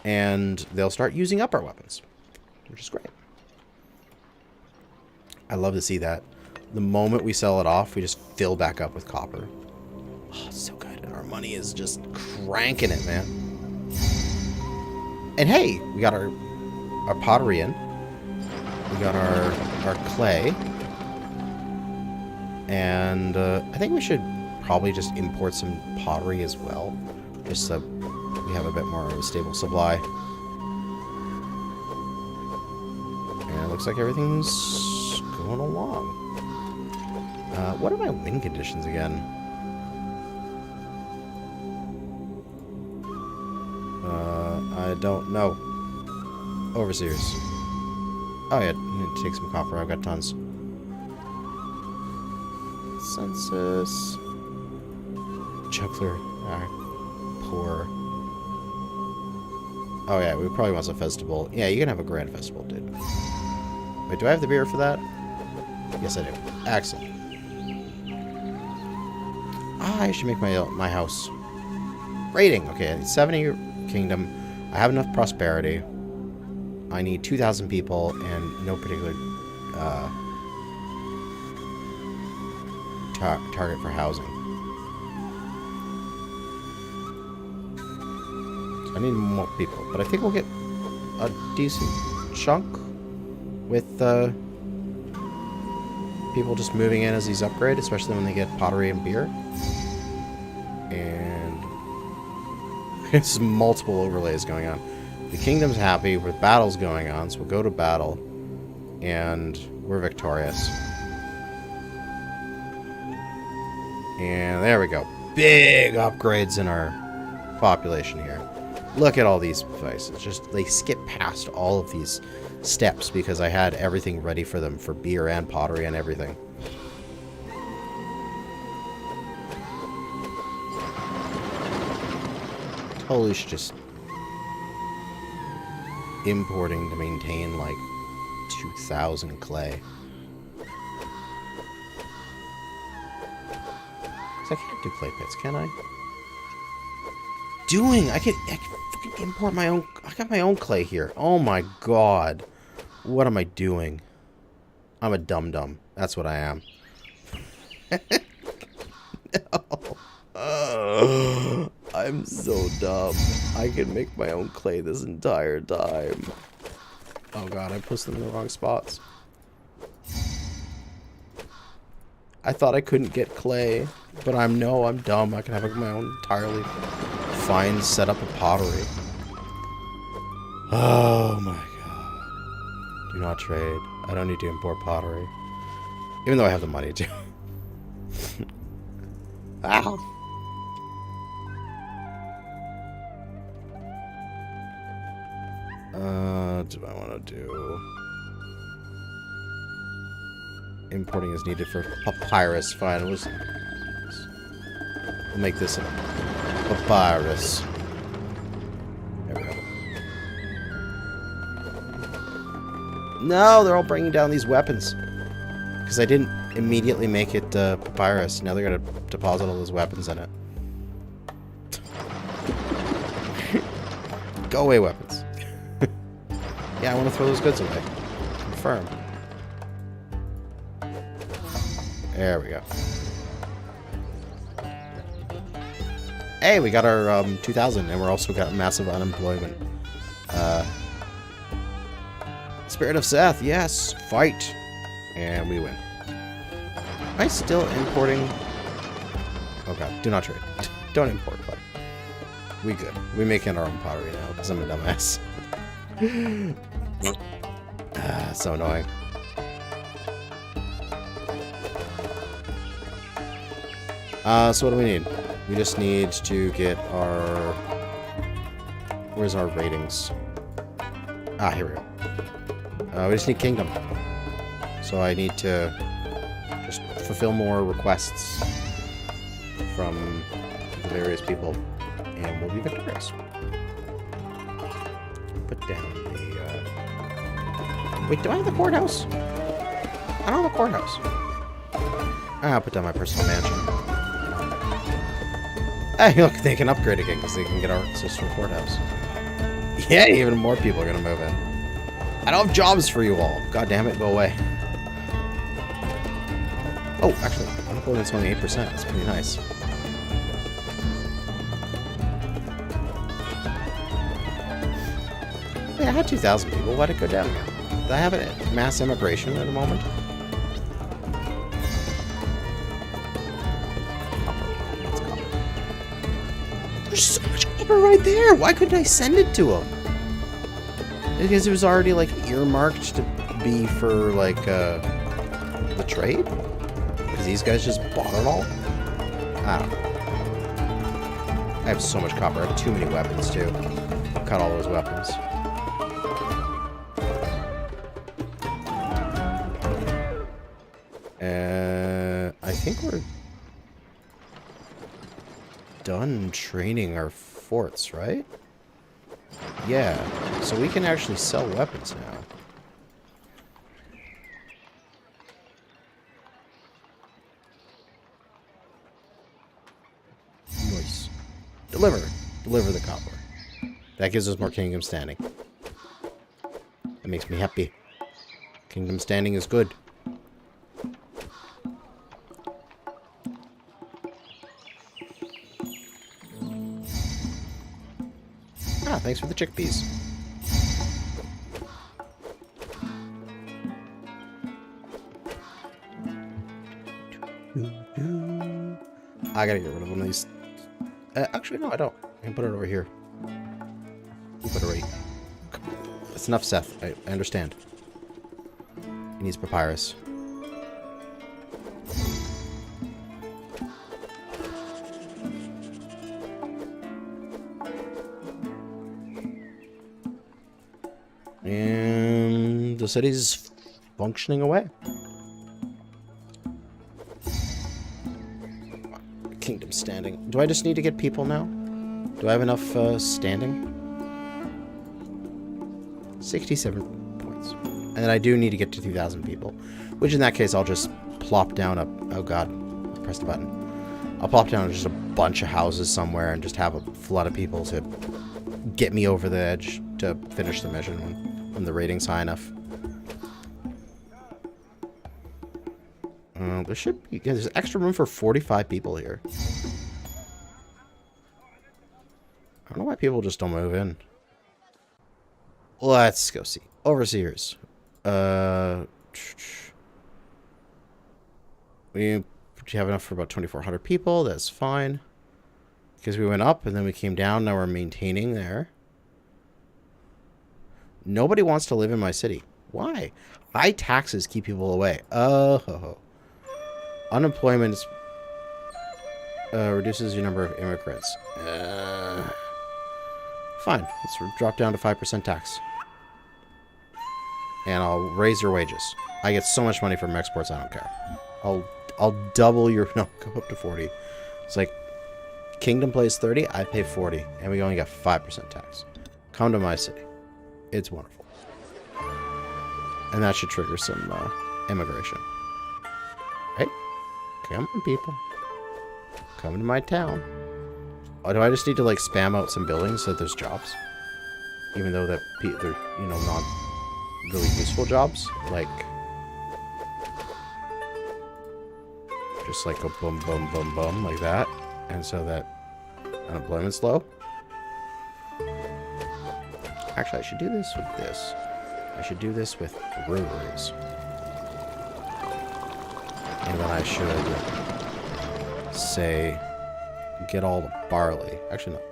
And they'll start using up our weapons, which is great. I love to see that. The moment we sell it off, we just fill back up with copper. Oh, it's so good. And our money is just cranking it, man. And hey, we got our pottery in. We got our clay. And I think we should probably just import some pottery as well. Just so we have a bit more of a stable supply. And it looks like everything's going along. What are my win conditions again? I don't know. Overseers. Oh yeah, I need to take some copper. I've got tons. Census. Juggler. Poor. Oh yeah, we probably want some festival. Yeah, you can have a grand festival, dude. Wait, do I have the beer for that? Yes, I do. Excellent. I should make my house. Rating. Okay, 70 kingdom. I have enough prosperity. I need 2,000 people and no particular target for housing. So I need more people, but I think we'll get a decent chunk with people just moving in as these upgrade, especially when they get pottery and beer. And there's multiple overlays going on. The kingdom's happy with battles going on, so we'll go to battle, and we're victorious. And there we go. Big upgrades in our population here. Look at all these devices. Just, they skip past all of these steps because I had everything ready for them for beer and pottery and everything. Totally should just importing to maintain like 2,000 clay. I can't do clay pits, can I? I can fucking import my own. I got my own clay here. Oh my god. What am I doing? I'm a dum-dum. That's what I am. No. I'm so dumb. I can make my own clay this entire time. Oh god, I pushed them in the wrong spots. I thought I couldn't get clay, but I'm dumb. I can have my own entirely fine setup of pottery. Oh my god. Do not trade. I don't need to import pottery. Even though I have the money to. Ow. Do I want to do... Importing is needed for papyrus. Fine, we'll make this a papyrus. There we go. No, they're all bringing down these weapons. Because I didn't immediately make it papyrus. Now they're going to deposit all those weapons in it. Go away, weapons. Yeah, I want to throw those goods away. Confirm. There we go. Hey, we got our 2,000, and we're also got massive unemployment. Spirit of Seth, yes, fight, and we win. Am I still importing? Oh god, do not trade. Don't import, but we good. We making our own pottery now because I'm a dumbass. So annoying. So what do we need? We just need to get our... Where's our ratings? Ah, here we go. We just need kingdom. So I need to just fulfill more requests from the various people, and we'll be victorious. Put down the... Wait, do I have the courthouse? I don't have a courthouse. I'll put down my personal mansion. Hey, look, they can upgrade again because they can get our access to a courthouse. Yeah, even more people are going to move in. I don't have jobs for you all. God damn it, go away. Oh, actually, unemployment's only 8%. That's pretty nice. Wait, I had 2,000 people. Why'd it go down again? Did I have a mass immigration at the moment? There's so much copper right there. Why couldn't I send it to him? Because it was already like earmarked to be for like the trade. Because these guys just bought it all. I don't know. I have so much copper. I have too many weapons too. Cut all those weapons. I think we're done training our forts, right? Yeah, so we can actually sell weapons now. Nice. Deliver. Deliver the copper. That gives us more kingdom standing. That makes me happy. Kingdom standing is good. Ah, thanks for the chickpeas. I gotta get rid of one of these. Actually, no, I don't. I can put it over here. Put it right. That's enough, Seth. I understand. He needs papyrus. And the city's functioning away. Kingdom standing. Do I just need to get people now? Do I have enough standing? 67 points. And then I do need to get to 2,000 people. Which in that case, I'll just plop down a... Oh god, I pressed the button. I'll plop down just a bunch of houses somewhere and just have a flood of people to get me over the edge to finish the mission when the rating's high enough. There should be... Yeah, there's extra room for 45 people here. I don't know why people just don't move in. Let's go see. Overseers. We have enough for about 2,400 people. That's fine. Because we went up and then we came down. Now we're maintaining there. Nobody wants to live in my city. Why? High taxes keep people away. Oh. Unemployment reduces your number of immigrants. Fine. Let's drop down to 5% tax. And I'll raise your wages. I get so much money from exports, I don't care. I'll double your... No, go up to 40. It's like, Kingdom pays 30, I pay 40. And we only got 5% tax. Come to my city. It's wonderful. And that should trigger some immigration. Right? Come on, people. Come to my town. Oh, do I just need to, like, spam out some buildings so that there's jobs? Even though that they're, you know, not really useful jobs? Like... Just like a boom, boom, boom, boom, like that. And so that unemployment's low. Actually, I should do this with this. I should do this with breweries. And then I should say, get all the barley. Actually, no.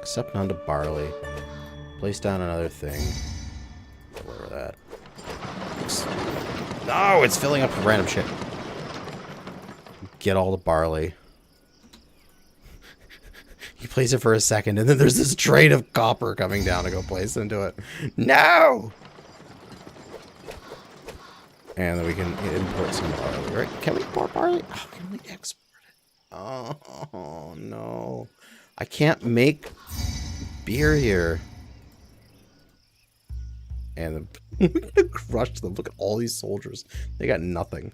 Accept none to barley. Place down another thing. Deliver that. No, it's filling up with random shit. Get all the barley. You place it for a second, and then there's this train of copper coming down to go place into it. No! And then we can import some barley, right? Can we import barley? Oh, can we export it? Oh, no. I can't make beer here. And we're gonna crush them. Look at all these soldiers. They got nothing.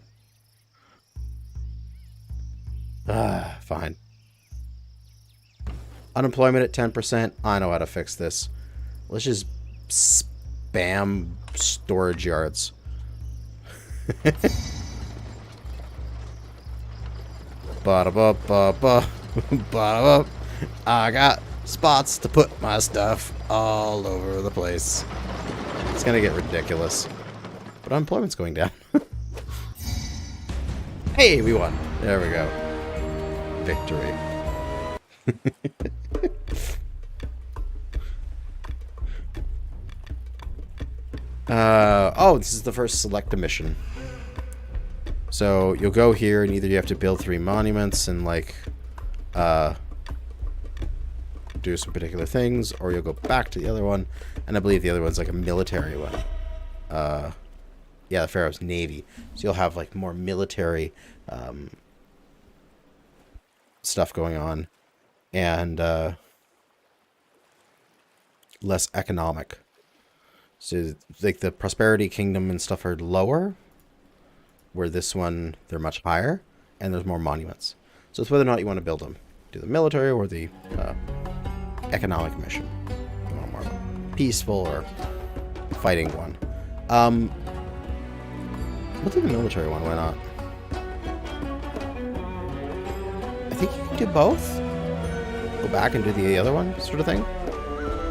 Fine. Unemployment at 10%. I know how to fix this. Let's just spam storage yards. Ba-da-ba-ba-ba. Ba-da-ba. I got spots to put my stuff all over the place. It's gonna get ridiculous. But unemployment's going down. Hey, we won. There we go. Victory. Oh, this is the first select a mission. So you'll go here and either you have to build 3 monuments and like do some particular things, or you'll go back to the other one, and I believe the other one's like a military one. Yeah, the Pharaoh's navy. So you'll have like more military stuff going on, and less economic. So like the prosperity kingdom and stuff are lower, where this one they're much higher, and there's more monuments. So it's whether or not you want to build them, do the military or the economic mission. More peaceful or fighting one. We'll do the military one, why not? I think you can do both. Go back and do the other one, sort of thing.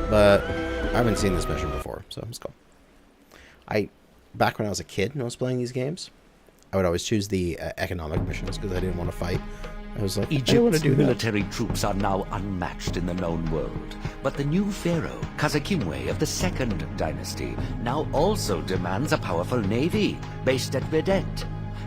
But I haven't seen this mission before, so let's go. Back when I was a kid and I was playing these games, I would always choose the economic missions because I didn't want to fight. I was like, I want to Egypt's do military troops are now unmatched in the known world. But the new pharaoh, Kazakimwe of the Second Dynasty, now also demands a powerful navy based at Vedette.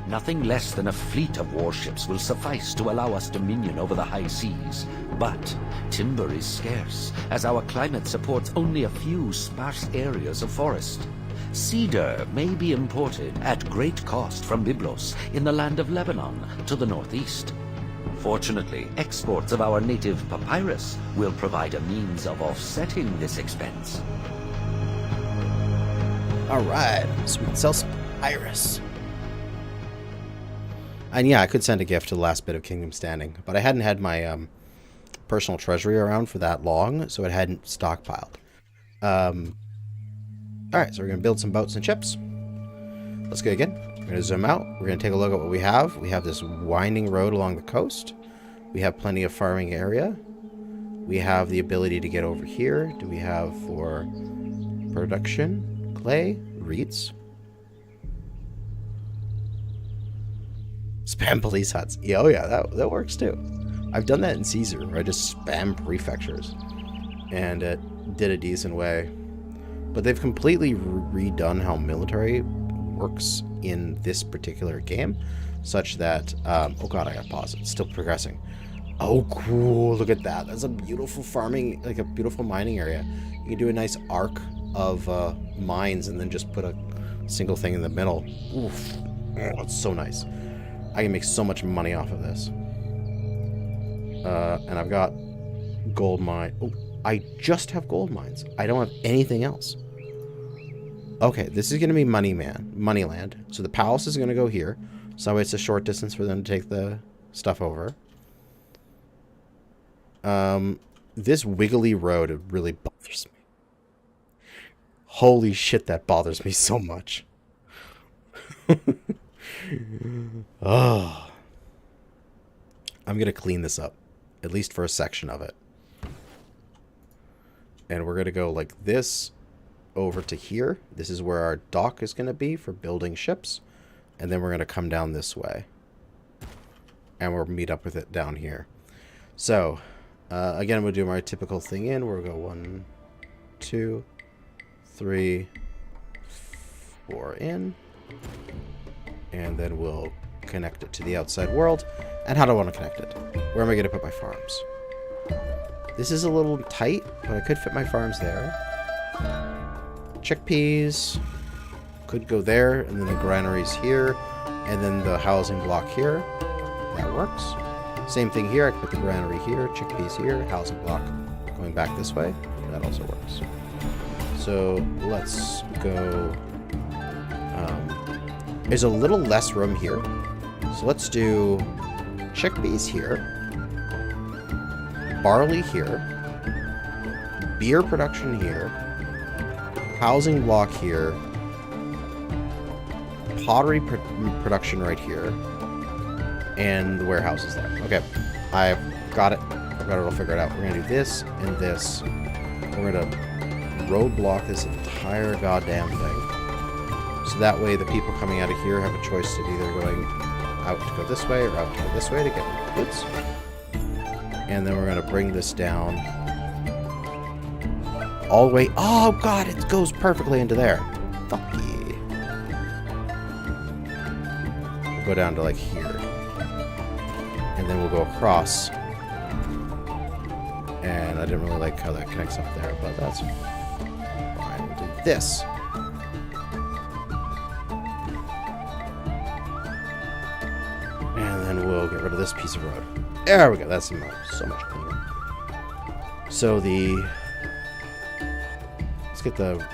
Nothing less than a fleet of warships will suffice to allow us dominion over the high seas. But timber is scarce, as our climate supports only a few sparse areas of forest. Cedar may be imported at great cost from Byblos in the land of Lebanon to the northeast. Fortunately, exports of our native papyrus will provide a means of offsetting this expense. Alright, so we can sell some papyrus. And yeah, I could send a gift to the last bit of Kingdom Standing, but I hadn't had my personal treasury around for that long, so it hadn't stockpiled. Alright, so we're going to build some boats and ships. Let's go again. We're going to zoom out. We're going to take a look at what we have. We have this winding road along the coast. We have plenty of farming area. We have the ability to get over here. Do we have for production? Clay? Reeds? Spam police huts. Yeah, oh yeah, that works too. I've done that in Caesar, where I just spam prefectures. And it did a decent way. But they've completely redone how military works in this particular game, such that, oh god, I got paused. It's still progressing. Oh, cool. Look at that. That's a beautiful farming, like a beautiful mining area. You can do a nice arc of mines and then just put a single thing in the middle. Oof. Oh, it's so nice. I can make so much money off of this. And I've got gold mine. Oh, I just have gold mines. I don't have anything else. Okay, this is going to be Moneyland. So the palace is going to go here. So that way it's a short distance for them to take the stuff over. This wiggly road, it really bothers me. Holy shit, that bothers me so much. Oh. I'm going to clean this up. At least for a section of it. And we're going to go like this over to here. This is where our dock is going to be for building ships. And then we're going to come down this way. And we'll meet up with it down here. So, again, we'll do my typical thing in. We'll go 1, 2, 3, 4 in. And then we'll connect it to the outside world. And how do I want to connect it? Where am I going to put my farms? This is a little tight, but I could fit my farms there. Chickpeas could go there, and then the granaries here, and then the housing block here. That works. Same thing here. I could put the granary here, chickpeas here, housing block going back this way. That also works. So let's go. There's a little less room here, so let's do chickpeas here. Barley here, beer production here, housing block here, pottery production right here, and the warehouse is there. Okay, I've got it. I've got it all figured out. We're going to do this and this. We're going to roadblock this entire goddamn thing. So that way the people coming out of here have a choice of either going out to go this way or out to go this way to get goods. And then we're going to bring this down all the way. Oh, God, it goes perfectly into there. Fuck yeah. We'll go down to, like, here. And then we'll go across. And I didn't really like how that connects up there, but that's fine. We'll do this. And then we'll get rid of this piece of road. There we go. That's so much cleaner. So let's get the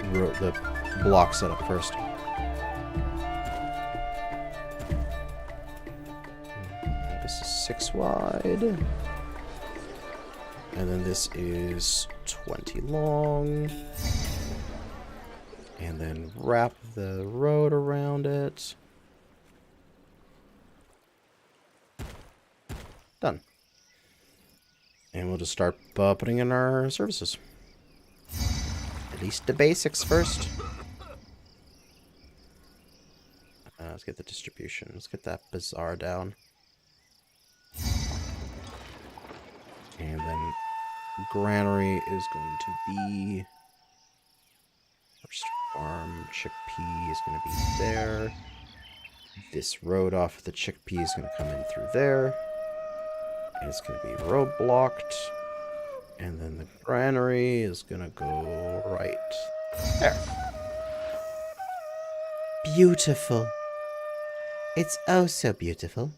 block set up first. This is 6 wide. And then this is 20 long. And then wrap the road around it. Done. And we'll just start putting in our services. At least the basics first. Let's get the distribution. Let's get that bazaar down. And then granary is going to be... First farm chickpea is going to be there. This road off of the chickpea is going to come in through there. And it's going to be roadblocked. And then the granary is going to go right there. Beautiful. It's oh so beautiful.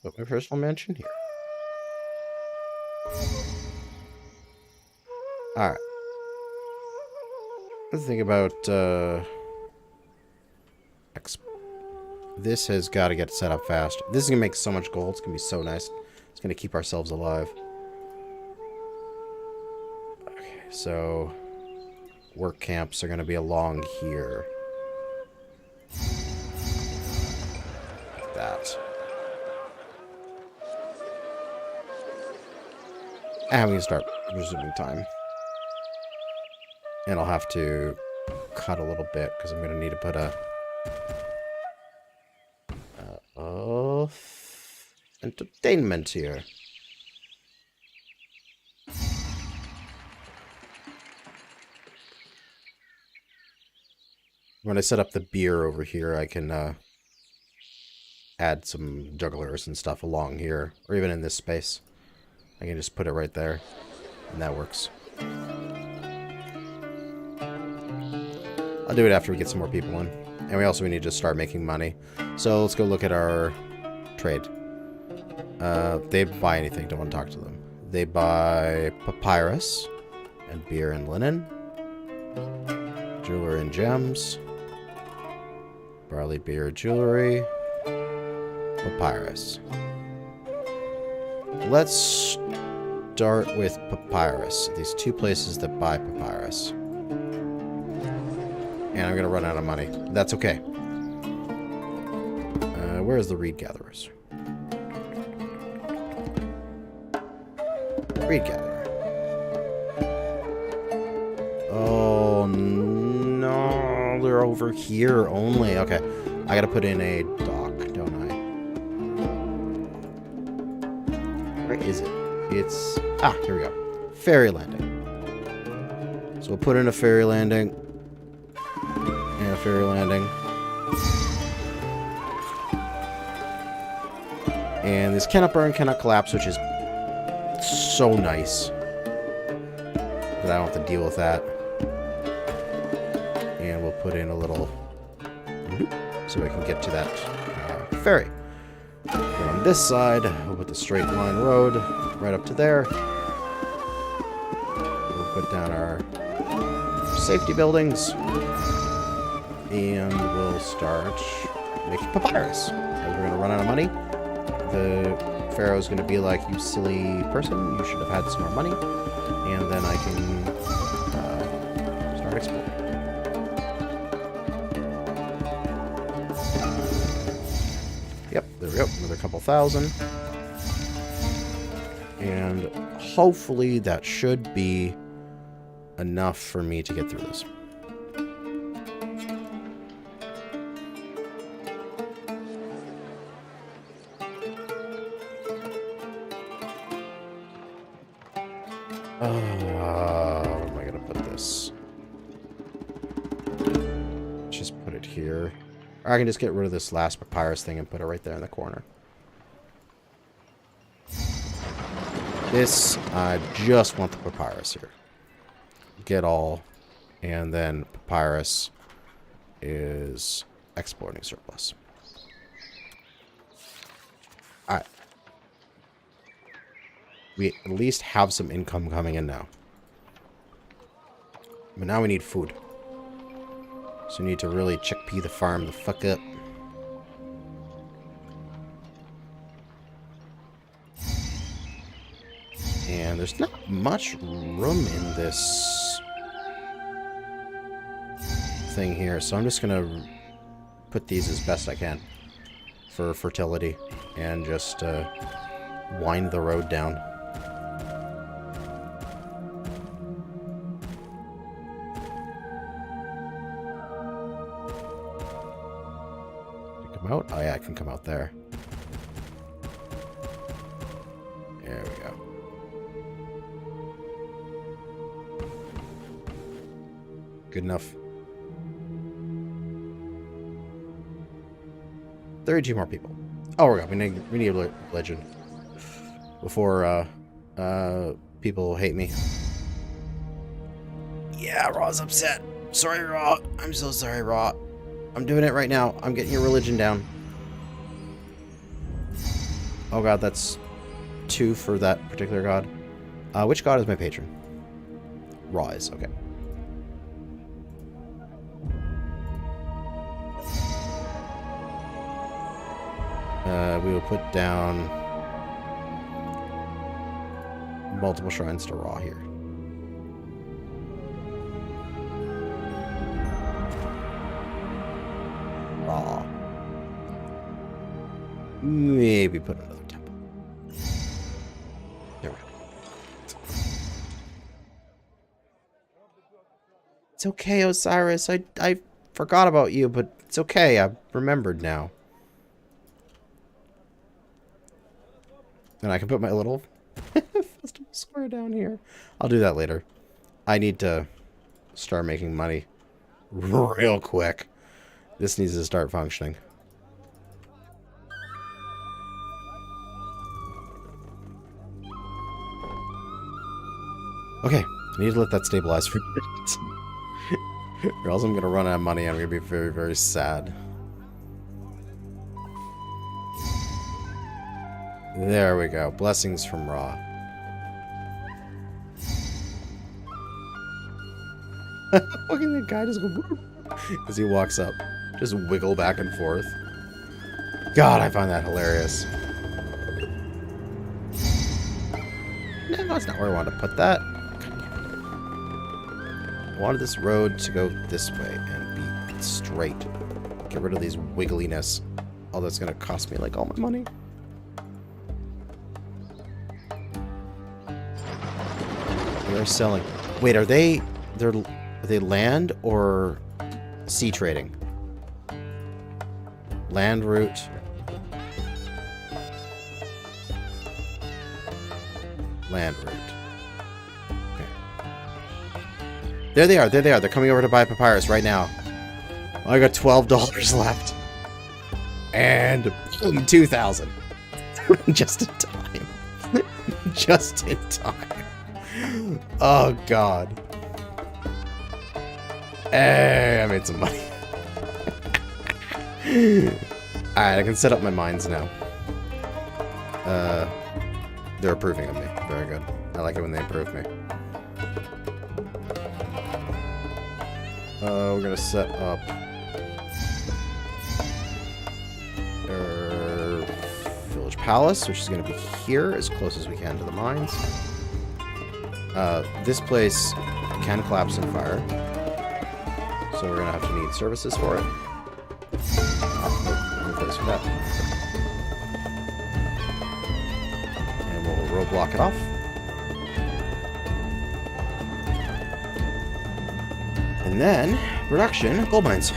Put my personal mansion here. Alright. Let's think about this has got to get set up fast. This is going to make so much gold. It's going to be so nice. It's going to keep ourselves alive. Okay, so work camps are going to be along here. Like that. And we can start resuming time. And I'll have to cut a little bit because I'm going to need to put a entertainment here. When I set up the beer over here, I can add some jugglers and stuff along here, or even in this space. I can just put it right there, and that works. I'll do it after we get some more people in. And we also need to start making money. So let's go look at our trade. They buy anything, don't want to talk to them. They buy papyrus and beer and linen. Jewelry and gems. Barley, beer, jewelry. Papyrus. Let's start with papyrus. These two places that buy papyrus. And I'm going to run out of money. That's okay. Where's the reed gatherers? Reed gatherer. Oh, no. They're over here only. Okay. I got to put in a dock, don't I? Where is it? It's... Ah, here we go. Ferry landing. So we'll put in a ferry landing. And a ferry landing. And this cannot burn, cannot collapse, which is so nice. But I don't have to deal with that. And we'll put in a little loop so we can get to that ferry. And on this side, we'll put the straight line road right up to there. We'll put down our safety buildings. And we'll start making papyrus. As we're going to run out of money. The Pharaoh's going to be like, you silly person, you should have had some more money. And then I can start exploring. Yep, there we go. Another couple thousand. And hopefully that should be enough for me to get through this. Where am I going to put this? Just put it here. Or I can just get rid of this last papyrus thing and put it right there in the corner. This, I just want the papyrus here. Get all. And then papyrus is exporting surplus. Alright. We at least have some income coming in now. But now we need food. So we need to really chickpea the farm the fuck up. And there's not much room in this thing here, so I'm just gonna put these as best I can for fertility and just wind the road down. Come out? Oh yeah, I can come out there. There we go. Good enough. 32 more people. Oh, we're good. We need a legend before people hate me. Yeah, Raw's upset. Sorry, Raw. I'm so sorry, Raw. I'm doing it right now. I'm getting your religion down. Oh god, that's 2 for that particular god. Which god is my patron? Raw is, okay. We will put down multiple shrines to Raw here. Raw. Maybe put another temple. There we go. It's okay, Osiris. I forgot about you, but it's okay. I've remembered now. And I can put my little festival square down here. I'll do that later. I need to start making money real quick. This needs to start functioning. Okay, I need to let that stabilize for a minute. Or else I'm going to run out of money and I'm going to be very, very sad. There we go. Blessings from Ra. Look at the guy just go whoop, as he walks up. Just wiggle back and forth. God, I find that hilarious. No, that's not where I wanted to put that. I wanted this road to go this way and be straight. Get rid of these wiggliness. Oh, that's going to cost me like all my money. They're selling. Wait, are they land or sea trading? Land route. Land route. Okay. There they are. There they are. They're coming over to buy papyrus right now. I got $12 left. And boom, 2,000. Just in time. Just in time. Oh, God. Hey, I made some money. Alright, I can set up my mines now. They're approving of me. Very good. I like it when they approve me. We're gonna set up our village palace, which is gonna be here, as close as we can to the mines. This place can collapse in fire, so we're gonna have to need services for it. No place for that. And we'll roadblock it off. And then, production, gold mines.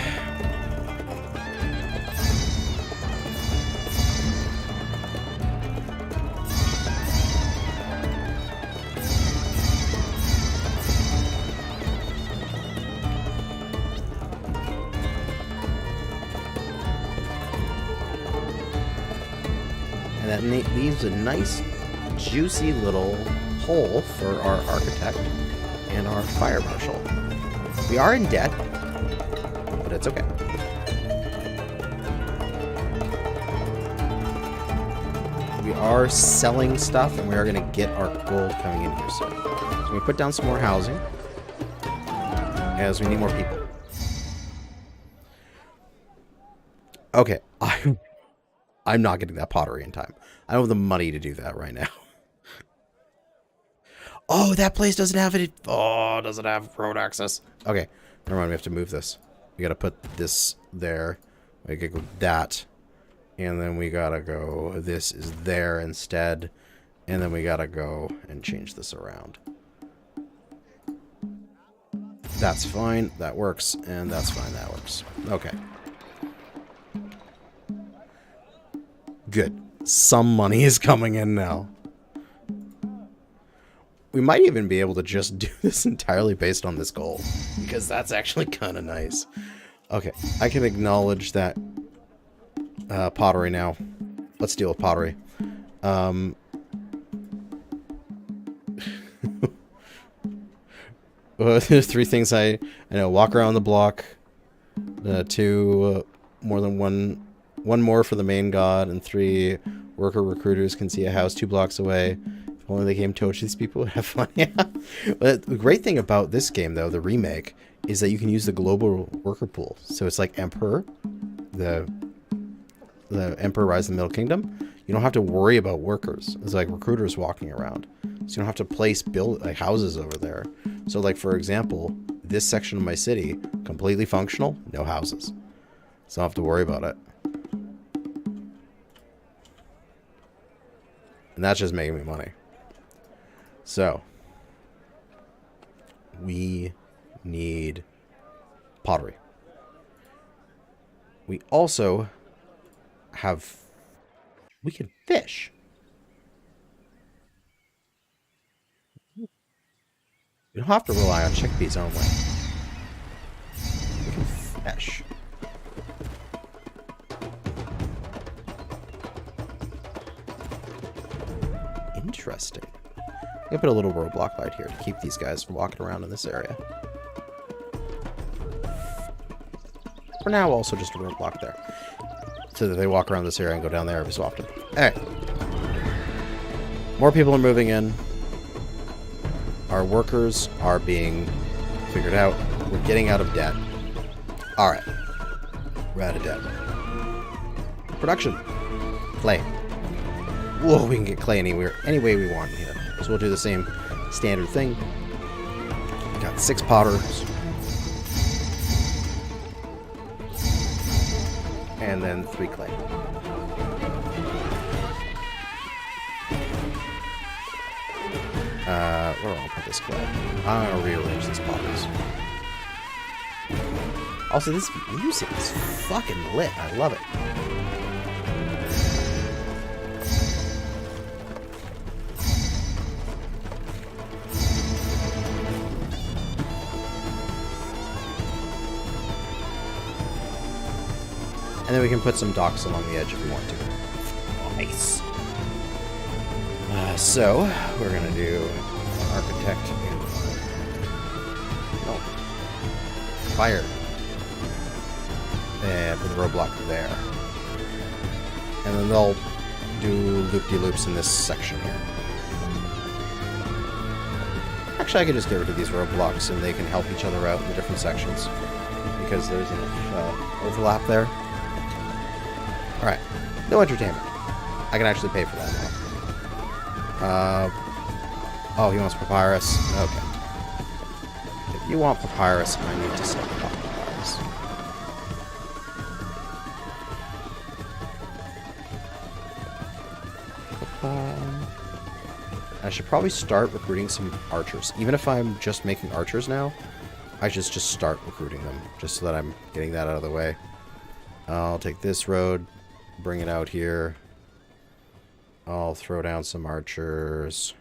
And that leaves a nice, juicy little hole for our architect and our fire marshal. We are in debt, but it's okay. We are selling stuff, and we are going to get our gold coming in here soon. So we put down some more housing. as we need more people. Okay, I'm not getting that pottery in time. I don't have the money to do that right now. Oh, that place doesn't have it. Oh, doesn't have road access. Okay, never mind. We have to move this. We got to put this there. We gotta go that. And then we gotta go, this is there instead. And then we gotta go and change this around. That's fine. That works. And that's fine. That works. Okay. Good. Some money is coming in now. We might even be able to just do this entirely based on this goal, because that's actually kind of nice. Okay, I can acknowledge that pottery now. Let's deal with pottery. There's 3 things I know. Walk around the block. 2, more than one more for the main god, and 3, worker recruiters can see a house 2 blocks away. If only they came to these people would have fun. Yeah. But the great thing about this game, though, the remake, is that you can use the global worker pool. So it's like Emperor, the Emperor Rise of the Middle Kingdom. You don't have to worry about workers. It's like recruiters walking around. So you don't have to place houses over there. So like, for example, this section of my city, completely functional, no houses. So I don't have to worry about it. And that's just making me money. So, we need pottery. We also have... We can fish. We don't have to rely on chickpeas only. We can fish. Interesting. I'm gonna put a little roadblock light here to keep these guys from walking around in this area. For now, also just a roadblock there, so that they walk around this area and go down there every so often. Alright. More people are moving in. Our workers are being figured out. We're getting out of debt. Alright. We're out of debt. Production. Clay. Whoa, we can get clay anywhere, any way we want here. So we'll do the same standard thing. Got 6 potters. And then 3 clay. Where do I put this clay? I'm gonna rearrange these potters. Also, this music is fucking lit. I love it. And then we can put some docks along the edge if we want to. Nice. So, we're going to do architect and fire. And put the roadblock there. And then they'll do loop-de-loops in this section here. Actually, I could just get rid of these roadblocks and they can help each other out in the different sections. Because there's enough overlap there. Alright, no entertainment. I can actually pay for that now. Oh, he wants papyrus? Okay. If you want papyrus, I need to sell papyrus. I should probably start recruiting some archers. Even if I'm just making archers now, I should just start recruiting them, just so that I'm getting that out of the way. I'll take this road. Bring it out here. I'll throw down some archers.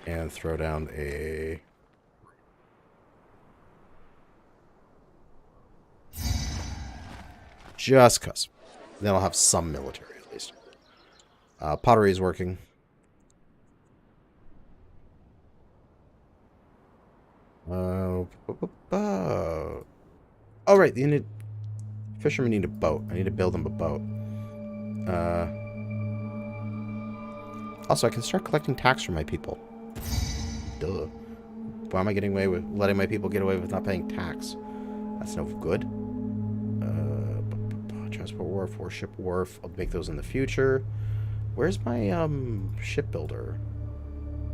And throw down a... Just cuz. Then I'll have some military at least. Pottery is working. Oh, right, the fishermen need a boat. I need to build them a boat. Also, I can start collecting tax from my people. Duh. Why am I getting away with letting my people get away with not paying tax? That's no good. Transport wharf, warship wharf. I'll make those in the future. Where's my shipbuilder?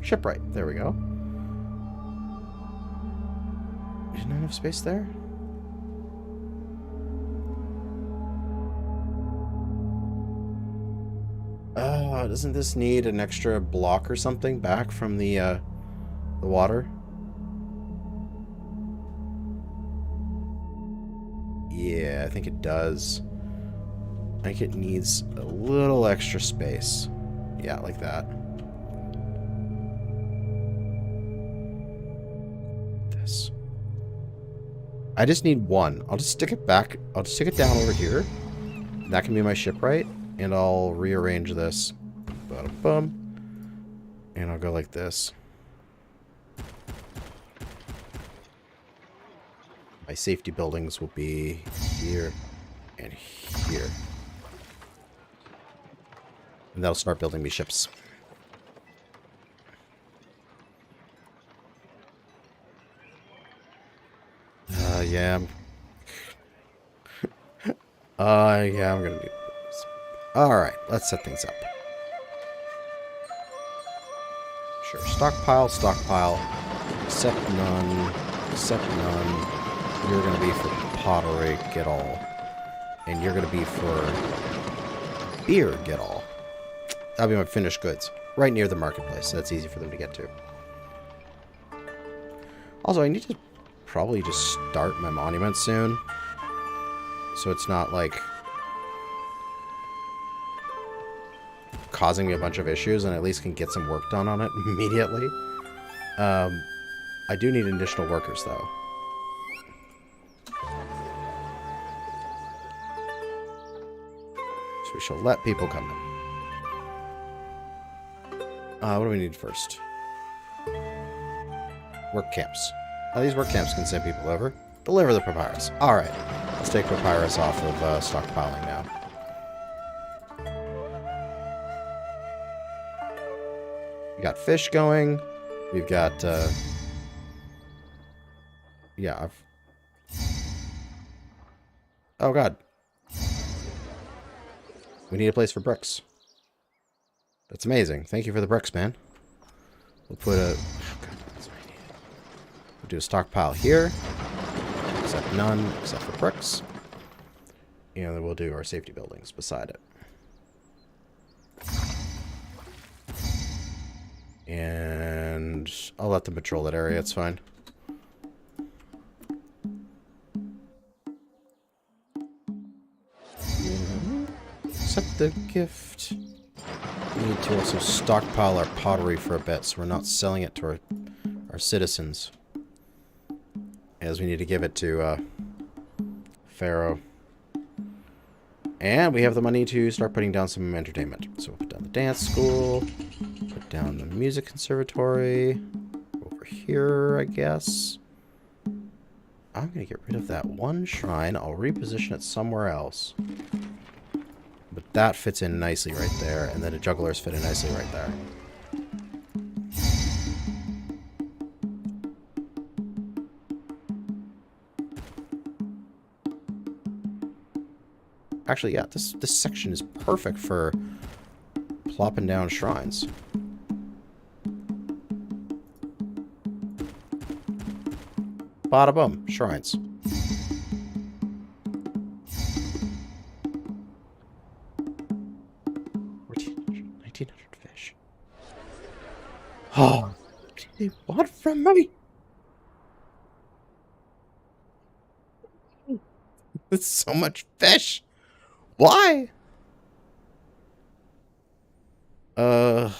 Shipwright. There we go. Is not enough space there? Doesn't this need an extra block or something back from the water? Yeah, I think it does. I think it needs a little extra space. Yeah, like that. This. I just need one. I'll just stick it back. I'll just stick it down over here. That can be my shipwright. And I'll rearrange this. Bum. And I'll go like this. My safety buildings will be here and here. And that'll start building me ships. Yeah. Yeah, I'm gonna do this. Alright, let's set things up. Sure, stockpile, accept none, you're gonna be for pottery, get all. And you're gonna be for beer, get all. That'll be my finished goods. Right near the marketplace, so that's easy for them to get to. Also, I need to probably just start my monument soon. So it's not like causing me a bunch of issues, and at least can get some work done on it immediately. I do need additional workers, though. So we shall let people come in. What do we need first? Work camps. These work camps can send people over. Deliver the papyrus. Alright. Let's take papyrus off of stockpiling now. We got fish going. We've got, yeah. Oh, God. We need a place for bricks. That's amazing. Thank you for the bricks, man. We'll put a... Oh, God, that's what I need. We'll do a stockpile here. Except none, except for bricks. And then we'll do our safety buildings beside it. And I'll let them patrol that area, it's fine. Accept the gift. We need to also stockpile our pottery for a bit, so we're not selling it to our citizens. As we need to give it to Pharaoh. And we have the money to start putting down some entertainment. So we'll put down the dance school, put down the music conservatory, over here, I guess. I'm going to get rid of that one shrine. I'll reposition it somewhere else. But that fits in nicely right there, and then the jugglers fit in nicely right there. Actually, yeah, this section is perfect for plopping down shrines. Bada boom, shrines. Fish. Oh, what do they want from me? It's so much fish. Why? I'm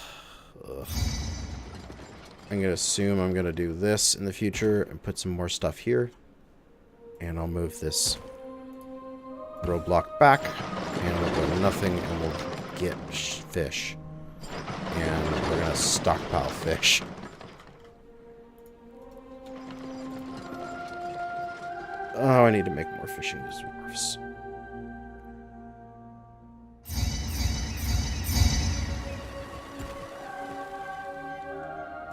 gonna assume I'm gonna do this in the future and put some more stuff here. And I'll move this roadblock back. And we'll go to nothing and we'll get fish. And we're gonna stockpile fish. Oh, I need to make more fishing reserves.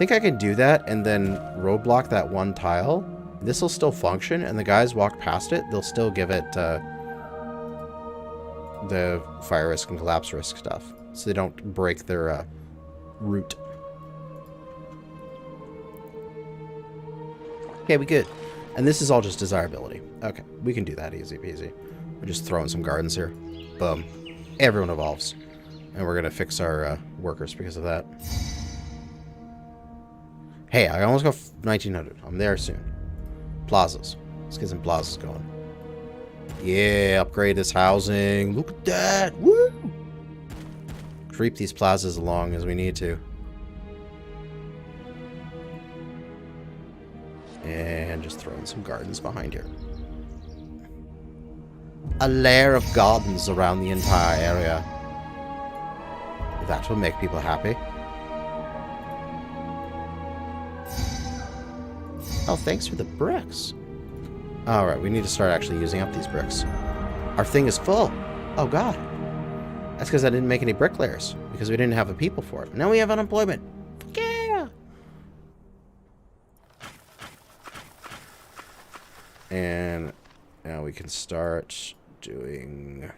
think I can do that and then roadblock that one tile. This will still function, and the guys walk past it. They'll still give it the fire risk and collapse risk stuff, so they don't break their route. Okay, we good. And this is all just desirability. Okay, we can do that easy peasy. We're just throwing some gardens here. Boom. Everyone evolves. And we're going to fix our workers because of that. Hey, I almost got 1900. I'm there soon. Plazas. Let's get some plazas going. Yeah, upgrade this housing. Look at that. Woo! Creep these plazas along as we need to. And just throw in some gardens behind here. A layer of gardens around the entire area. That will make people happy. Oh, thanks for the bricks. Alright, we need to start actually using up these bricks. Our thing is full. Oh god. That's because I didn't make any bricklayers. Because we didn't have the people for it. Now we have unemployment. Yeah! And now we can start doing...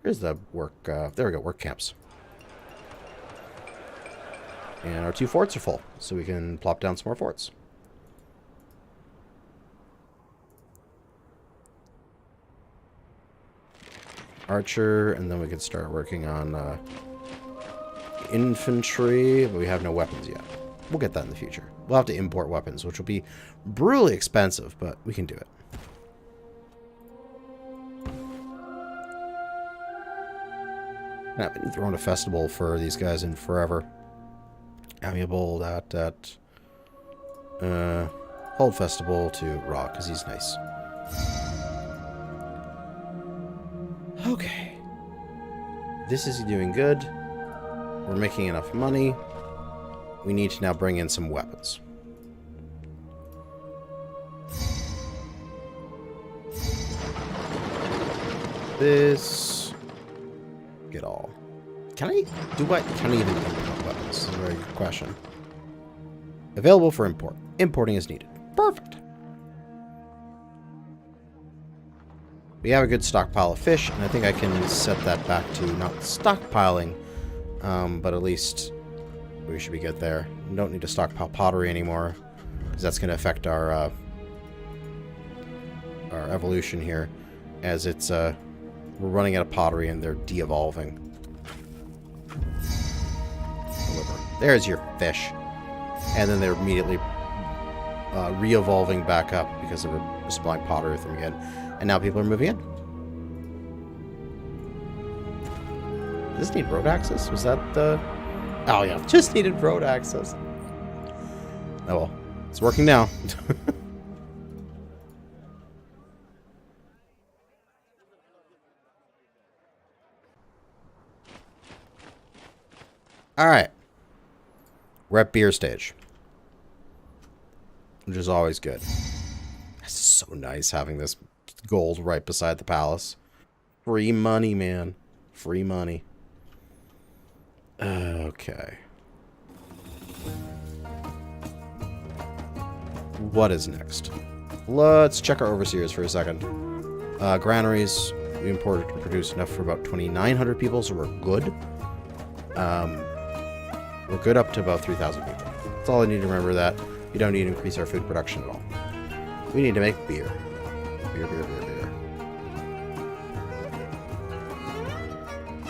Here's the work... there we go, work camps. And our 2 forts are full, so we can plop down some more forts. Archer, and then we can start working on infantry, but we have no weapons yet. We'll get that in the future. We'll have to import weapons, which will be brutally expensive, but we can do it. I've been throwing a festival for these guys in forever. Amiable, hold festival to Raw, because he's nice. Okay. This is doing good. We're making enough money. We need to now bring in some weapons. This... Get all. Can I do what? Can I even import weapons? This is a very good question. Available for import. Importing is needed. Perfect. We have a good stockpile of fish, and I think I can set that back to not stockpiling, but at least we should be good there. We don't need to stockpile pottery anymore, because that's going to affect our evolution here, as it's we're running out of pottery and they're de-evolving. There's your fish. And then they're immediately re-evolving back up because they were supplying pottery with them again. And now people are moving in. Does this need road access? Was that the... Oh yeah, just needed road access. Oh well, it's working now. Alright. We're at beer stage. Which is always good. It's so nice having this gold right beside the palace. Free money, man. Free money. Okay. What is next? Let's check our overseers for a second. Granaries. We imported to produce enough for about 2,900 people, so we're good. We're good up to about 3,000 people. That's all I need to remember, that we don't need to increase our food production at all. We need to make beer. Beer, beer, beer, beer.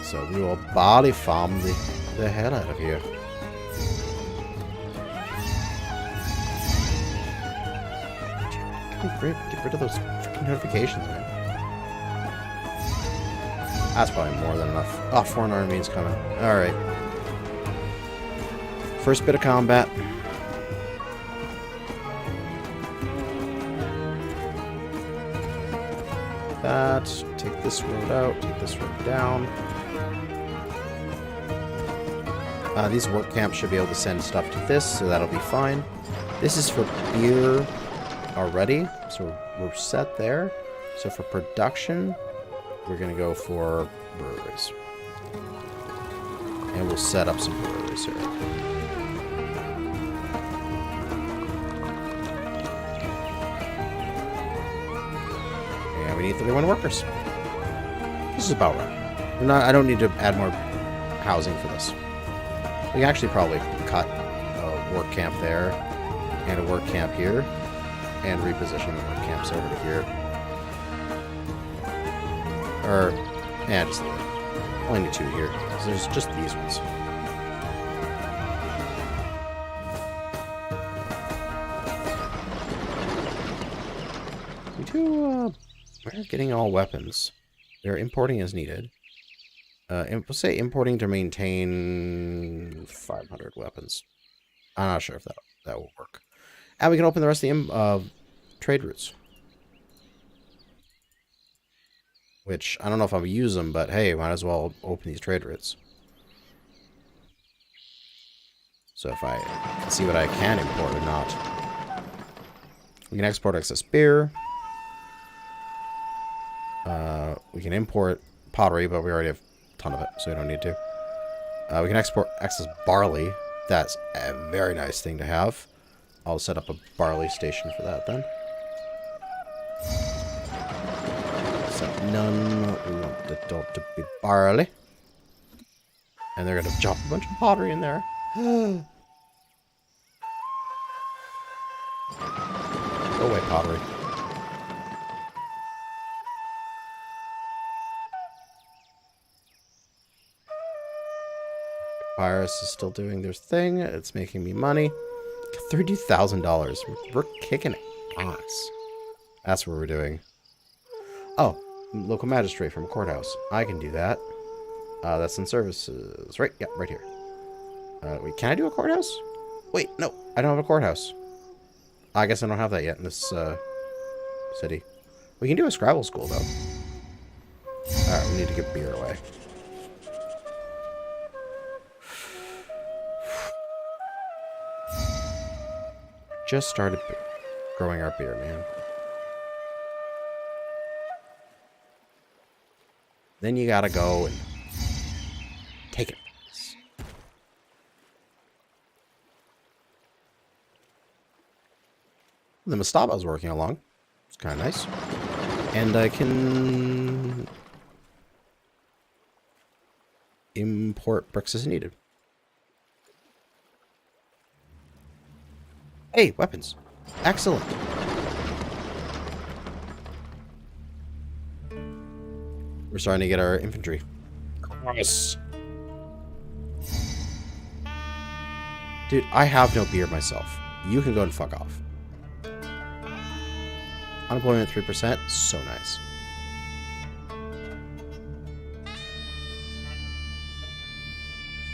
So we will body farm the hell out of you. Get rid of those freaking notifications, man. That's probably more than enough. Oh, foreign army's coming. Alright. First bit of combat. That. Take this road out. Take this road down. These work camps should be able to send stuff to this, so that'll be fine. This is for beer already, so we're set there. So for production, we're going to go for breweries. And we'll set up some breweries here. And we need 31 workers. This is about right. I don't need to add more housing for this. We can actually probably cut a work camp there and a work camp here and reposition the work camps over to here. Or, yeah, just leave it. Only need 2 here. So there's just these ones. We're getting all weapons. They're importing as needed. We'll say importing to maintain 500 weapons. I'm not sure if that will work. And we can open the rest of the trade routes. Which, I don't know if I'll use them, but hey, might as well open these trade routes. So if I can see what I can import or not. We can export excess beer. We can import pottery, but we already have a ton of it, so we don't need to. We can export excess barley. That's a very nice thing to have. I'll set up a barley station for that then. Set none. We want the dog to be barley. And they're going to drop a bunch of pottery in there. Go away, pottery. Virus is still doing their thing. It's making me money. $32,000. We're kicking ass. That's what we're doing. Oh, local magistrate from a courthouse. I can do that. That's in services. Right? Yeah, right here. Wait, can I do a courthouse? Wait, no. I don't have a courthouse. I guess I don't have that yet in this city. We can do a Scrabble school, though. Alright, we need to give beer away. Just started growing our beer, man. Then you gotta go and take it. The Mastaba is working along. It's kind of nice. And I can import bricks as needed. Hey, weapons. Excellent. We're starting to get our infantry. Yes. Dude, I have no beer myself. You can go and fuck off. Unemployment 3%. So nice.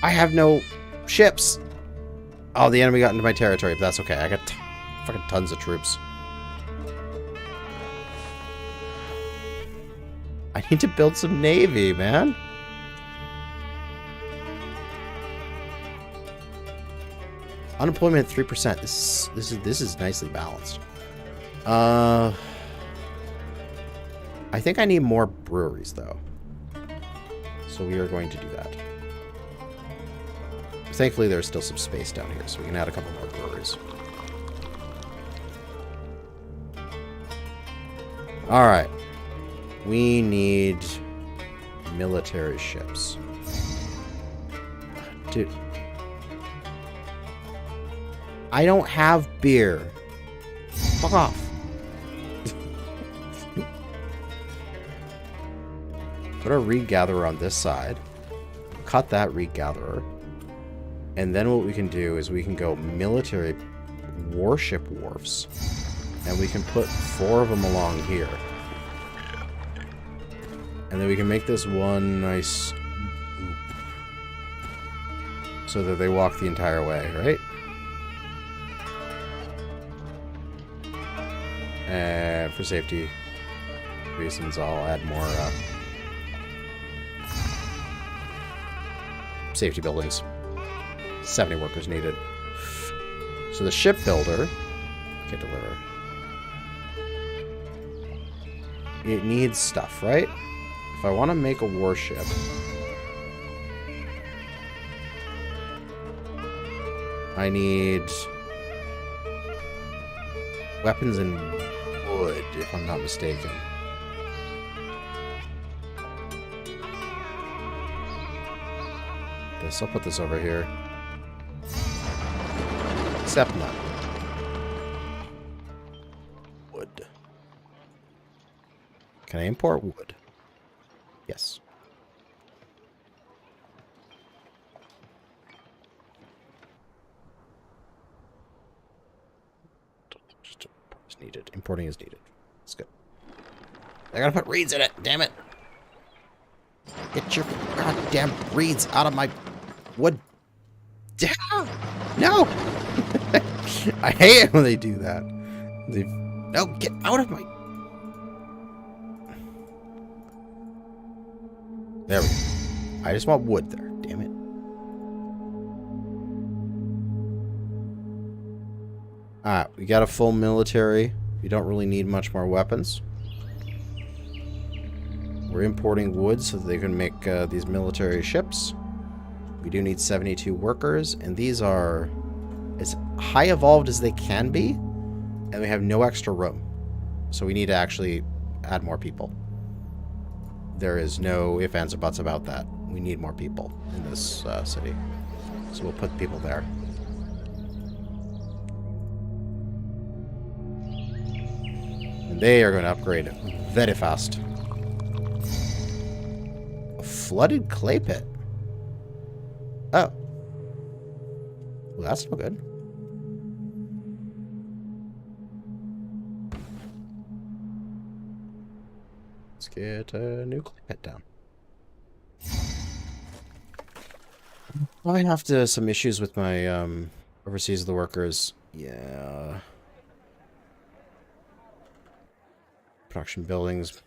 I have no ships. Oh, the enemy got into my territory, but that's okay. I got fucking tons of troops. I need to build some navy, man. Unemployment 3%. This is nicely balanced. I think I need more breweries, though. So we are going to do that. Thankfully, there's still some space down here, so we can add a couple more breweries. Alright. We need military ships. Dude. I don't have beer. Fuck off. Put a reed gatherer on this side. Cut that reed gatherer. And then what we can do is we can go military warship wharfs. And we can put 4 of them along here. And then we can make this one nice loop. So that they walk the entire way, right? And for safety reasons, I'll add more safety buildings. 70 workers needed. So the shipbuilder can deliver. It needs stuff, right? If I want to make a warship, I need weapons and wood, if I'm not mistaken. this. I'll put this over here. Except none. Wood. Can I import wood? Yes. Just is needed. Importing is needed. That's good. I gotta put reeds in it. Damn it. Get your goddamn reeds out of my wood. No! I hate it when they do that. No, get out of my... There we go. I just want wood there. Damn it. Alright, we got a full military. We don't really need much more weapons. We're importing wood so that they can make these military ships. We do need 72 workers, and these are as high evolved as they can be, and we have no extra room. So we need to actually add more people. There is no ifs, ands, or buts about that. We need more people in this city. So we'll put people there. And they are going to upgrade very fast. A flooded clay pit. Oh. Well, that's no good. Let's get a new clay pit down. I have some issues with my overseas of the workers. Yeah. Production buildings.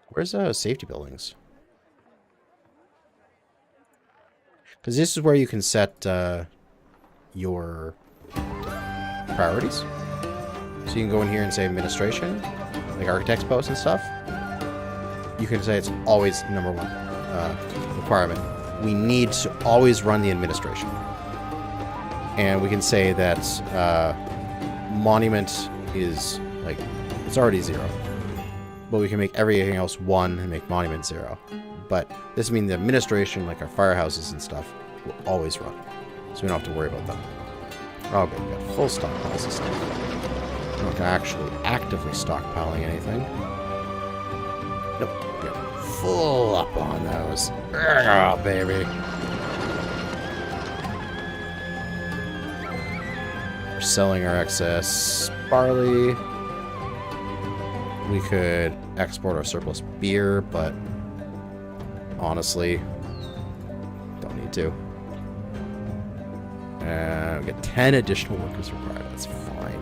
Where's safety buildings? Because this is where you can set your priorities. So you can go in here and say administration, like architect's posts and stuff. You can say it's always number one requirement. We need to always run the administration. And we can say that monument is like, it's already 0. But we can make everything else 1 and make monument 0. But this means the administration, like our firehouses and stuff, will always run. So we don't have to worry about that. Oh, good. We got full stockpiles of stuff. We're not actually actively stockpiling anything. Nope. We're full up on those. Oh, baby. We're selling our excess barley. We could export our surplus beer, but honestly, don't need to. We get 10 additional workers required. That's fine.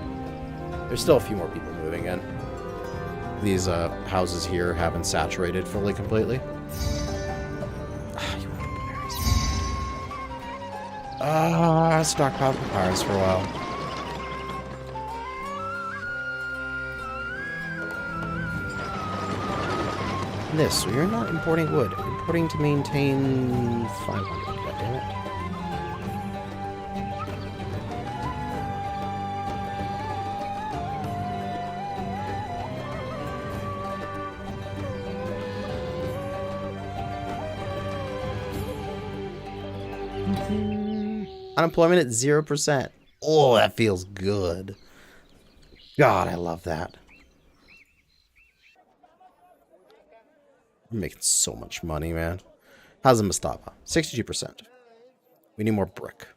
There's still a few more people moving in. These houses here haven't saturated fully completely. Stockpile papyrus for a while. This, we are not importing wood. We're importing to maintain 500. God damn it. Unemployment at 0%. Oh, that feels good. God, I love that. I'm making so much money, man. How's the Mastaba? 62%. We need more brick.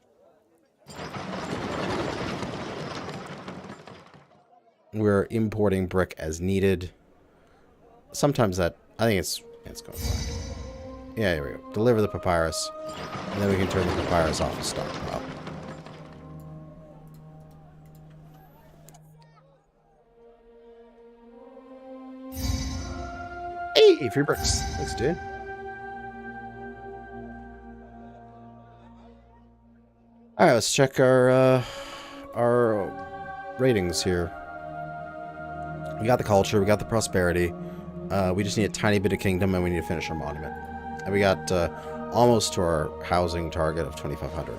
We're importing brick as needed. Sometimes that... I think it's going fine. Yeah, here we go. Deliver the papyrus. And then we can turn the papyrus off the stockpile. Hey, free bricks. Thanks, dude. Alright, let's check our ratings here. We got the culture, we got the prosperity. We just need a tiny bit of kingdom, and we need to finish our monument. And we got almost to our housing target of 2,500.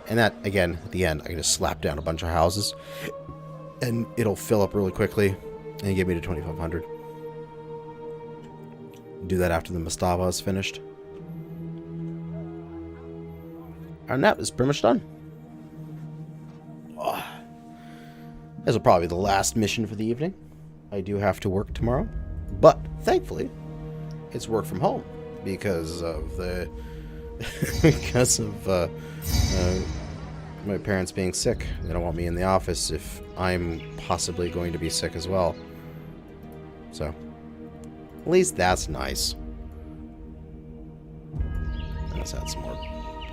And that, again, at the end, I can just slap down a bunch of houses, and it'll fill up really quickly, and get me to 2,500. Do that after the Mastaba is finished. And that is pretty much done. This will probably be the last mission for the evening. I do have to work tomorrow, but thankfully, it's work from home because of the my parents being sick. They don't want me in the office if I'm possibly going to be sick as well. So, at least that's nice. Let's add some more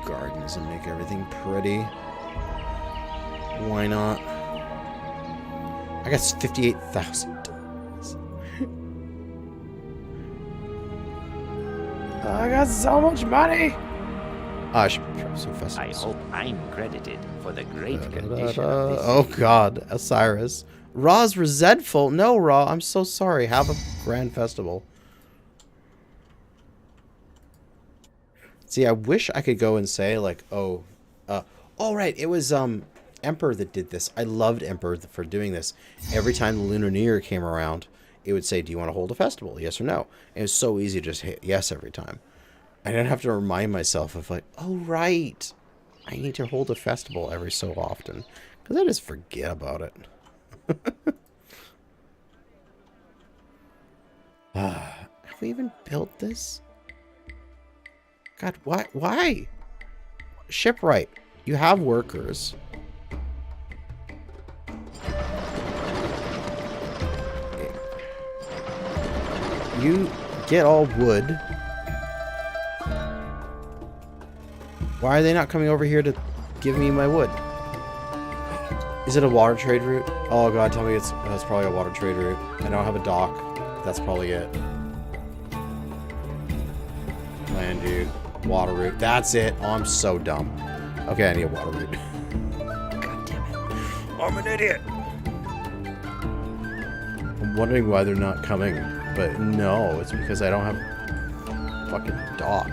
gardens and make everything pretty. Why not? I got $58,000. I got so much money. I should prep some festivals. I hope I'm credited for the great condition of this Oh city. God, Osiris. Ra's resentful. No, Ra, I'm so sorry. Have a grand festival. See, I wish I could go and say like, oh, right, it was Emperor that did this. I loved Emperor for doing this. Every time the Lunar New Year came around, it would say, do you want to hold a festival? Yes or no? And it was so easy to just hit yes every time. I didn't have to remind myself of like, oh, right. I need to hold a festival every so often. Because I just forget about it. Have we even built this? God, why? Why? Shipwright. You have workers. You get all wood. Why are they not coming over here to give me my wood? Is it a water trade route? Oh God, tell me it's probably a water trade route. I don't have a dock. That's probably it. Land dude. Water route. That's it. Oh, I'm so dumb. Okay, I need a water route. God damn it. I'm an idiot. I'm wondering why they're not coming. But no, it's because I don't have a fucking dock.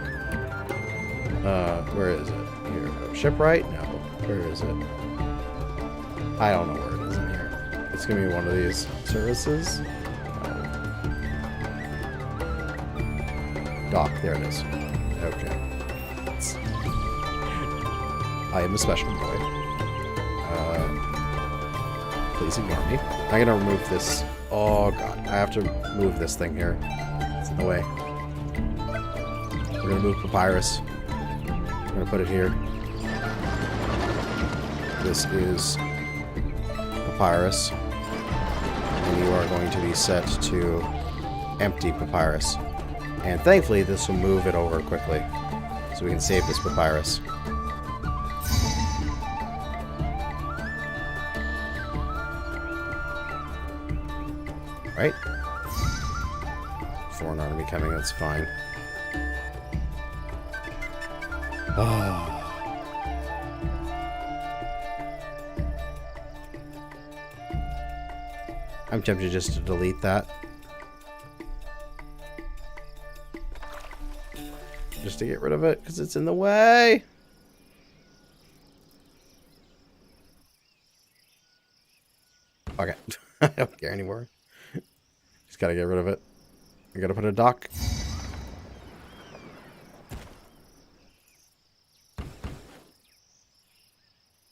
Where is it? Here. Shipwright? No. Where is it? I don't know where it is in here. It's gonna be one of these services. Dock. There it is. Okay. I am a special boy. Please ignore me. I'm gonna remove this. Oh God, I have to move this thing here. It's in the way. We're gonna move Papyrus. I'm gonna put it here. This is Papyrus. And you are going to be set to empty Papyrus. And thankfully, this will move it over quickly. So we can save this Papyrus. Right? Foreign army coming, that's fine. Oh. I'm tempted just to delete that. Just to get rid of it, because it's in the way. Okay. I don't care anymore. Just gotta get rid of it. I gotta put a dock.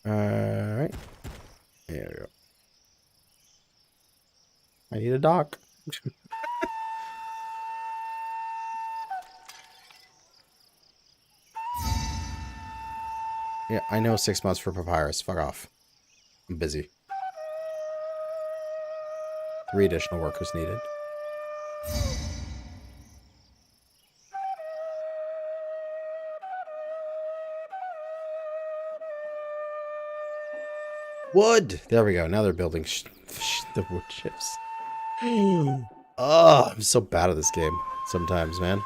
Alright. There we go. I need a dock. Yeah, I know 6 months for Papyrus. Fuck off. I'm busy. 3 additional workers needed. Wood! There we go. Now they're building the wood ships. Oh, I'm so bad at this game sometimes, man.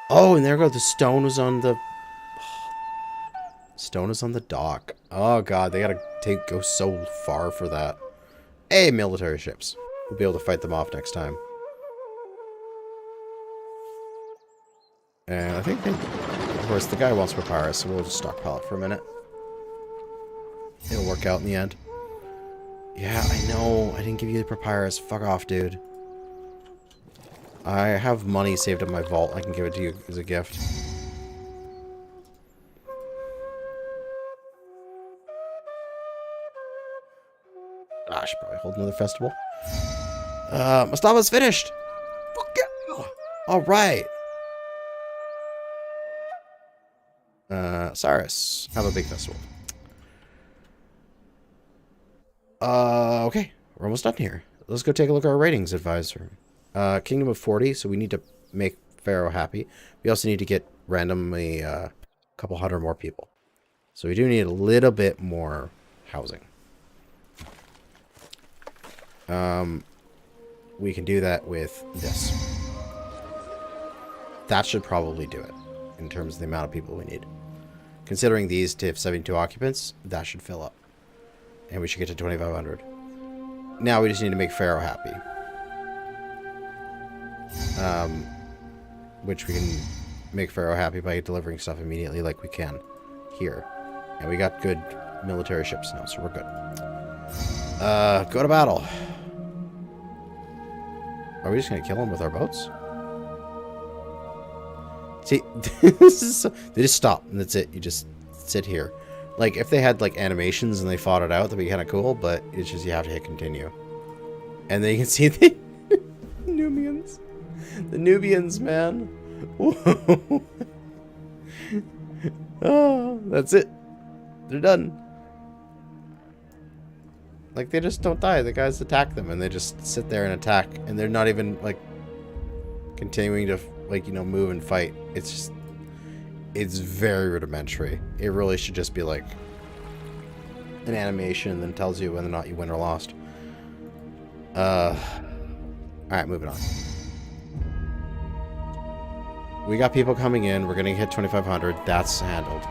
Oh, and there go. The stone was on the... Stone is on the dock. Oh, God. They gotta go so far for that. Hey, military ships. We'll be able to fight them off next time. And I think they... Of course, the guy wants Papyrus, so we'll just stockpile it for a minute. It'll work out in the end. Yeah, I know. I didn't give you the Papyrus. Fuck off, dude. I have money saved in my vault. I can give it to you as a gift. I should probably hold another festival. Mastava's finished. Fuck yeah. All right. Cyrus, have a big festival. Okay. We're almost done here. Let's go take a look at our ratings advisor. Kingdom of 40, so we need to make Pharaoh happy. We also need to get randomly a couple hundred more people. So we do need a little bit more housing. We can do that with this. That should probably do it in terms of the amount of people we need. Considering these to have 72 occupants, that should fill up. And we should get to 2,500. Now we just need to make Pharaoh happy. Which we can make Pharaoh happy by delivering stuff immediately like we can here. And we got good military ships now, so we're good. Go to battle. Are we just going to kill them with our boats? See, this is so, they just stop, and that's it. You just sit here. Like, if they had, like, animations and they fought it out, that'd be kind of cool, but it's just you have to hit continue. And then you can see the Nubians. The Nubians, man. Whoa. Oh, that's it. They're done. Like, they just don't die. The guys attack them, and they just sit there and attack, and they're not even, like, continuing to, like, you know, move and fight. It's just, it's very rudimentary. It really should just be, like, an animation that tells you whether or not you win or lost. Alright, moving on. We got people coming in. We're going to hit 2,500. That's handled.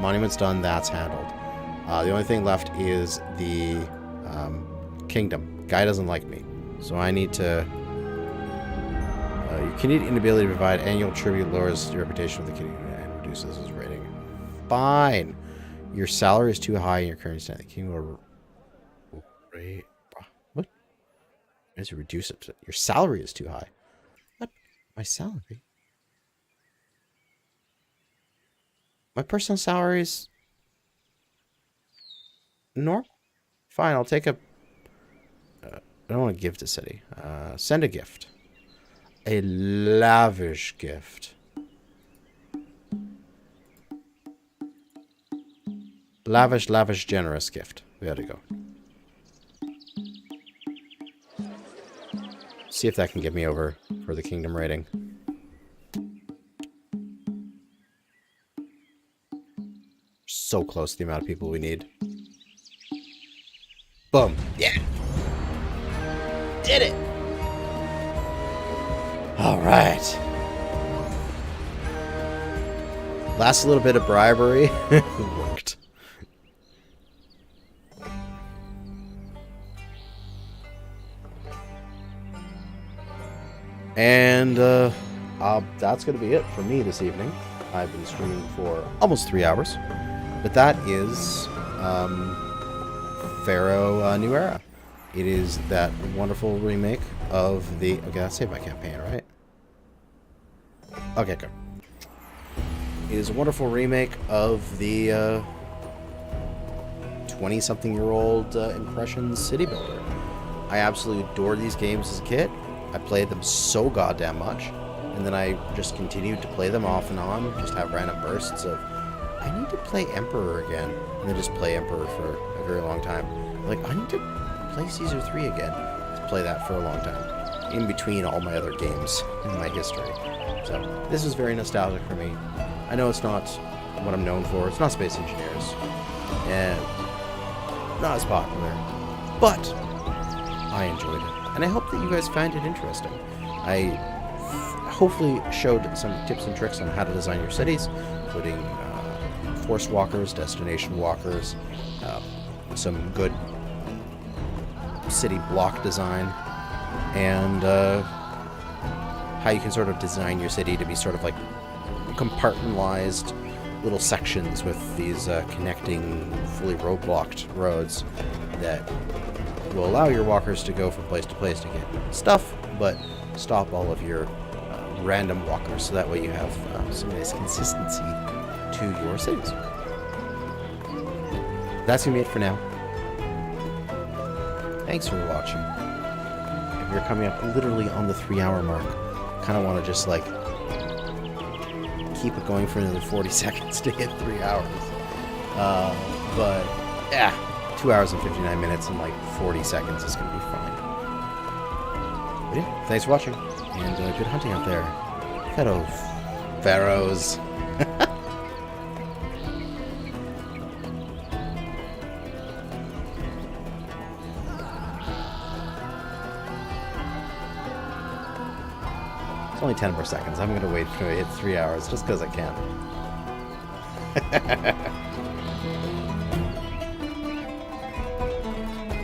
Monument's done. That's handled. The only thing left is the kingdom. Guy doesn't like me. So I need to... your Canadian inability to provide annual tribute lowers your reputation with the kingdom and reduces his rating. Fine. Your salary is too high in your current standing. The king will... What? Why does it reduce it? Your salary is too high. What? My salary? My personal salary is... normal? Fine, I'll take a... I don't want to give to city. Send a gift. A lavish gift. Lavish, lavish, generous gift. There to go. See if that can get me over for the kingdom rating. So close to the amount of people we need. Boom. Yeah. Did it. All right. Last little bit of bribery worked. And that's going to be it for me this evening. I've been streaming for almost 3 hours. But that is Pharaoh New Era. It is that wonderful remake of the... Okay, that's saved my campaign, right? Okay, good. It is a wonderful remake of the 20-something-year-old Impressions City Builder. I absolutely adored these games as a kid. I played them so goddamn much. And then I just continued to play them off and on. Just have random bursts of, I need to play Emperor again. And then just play Emperor for a very long time. Like, I need to play Caesar 3 again. To play that for a long time. In between all my other games in my history. So, this is very nostalgic for me. I know it's not what I'm known for. It's not Space Engineers. And not as popular. But I enjoyed it. And I hope that you guys find it interesting. I hopefully showed some tips and tricks on how to design your cities, including force walkers, destination walkers, some good city block design, and how you can sort of design your city to be sort of like compartmentalized little sections with these connecting, fully road-blocked roads that will allow your walkers to go from place to place to get stuff, but stop all of your random walkers, so that way you have some nice consistency to your cities. That's gonna be it for now. thanks for watching. If you're coming up literally on the 3-hour mark, kind of want to just like keep it going for another 40 seconds to hit 3 hours. But yeah, 2 hours and 59 minutes and like 40 seconds is going to be fine. But yeah, thanks for watching, and good hunting out there. Pharaohs. It's only 10 more seconds. I'm going to wait for it to hit 3 hours just because I can.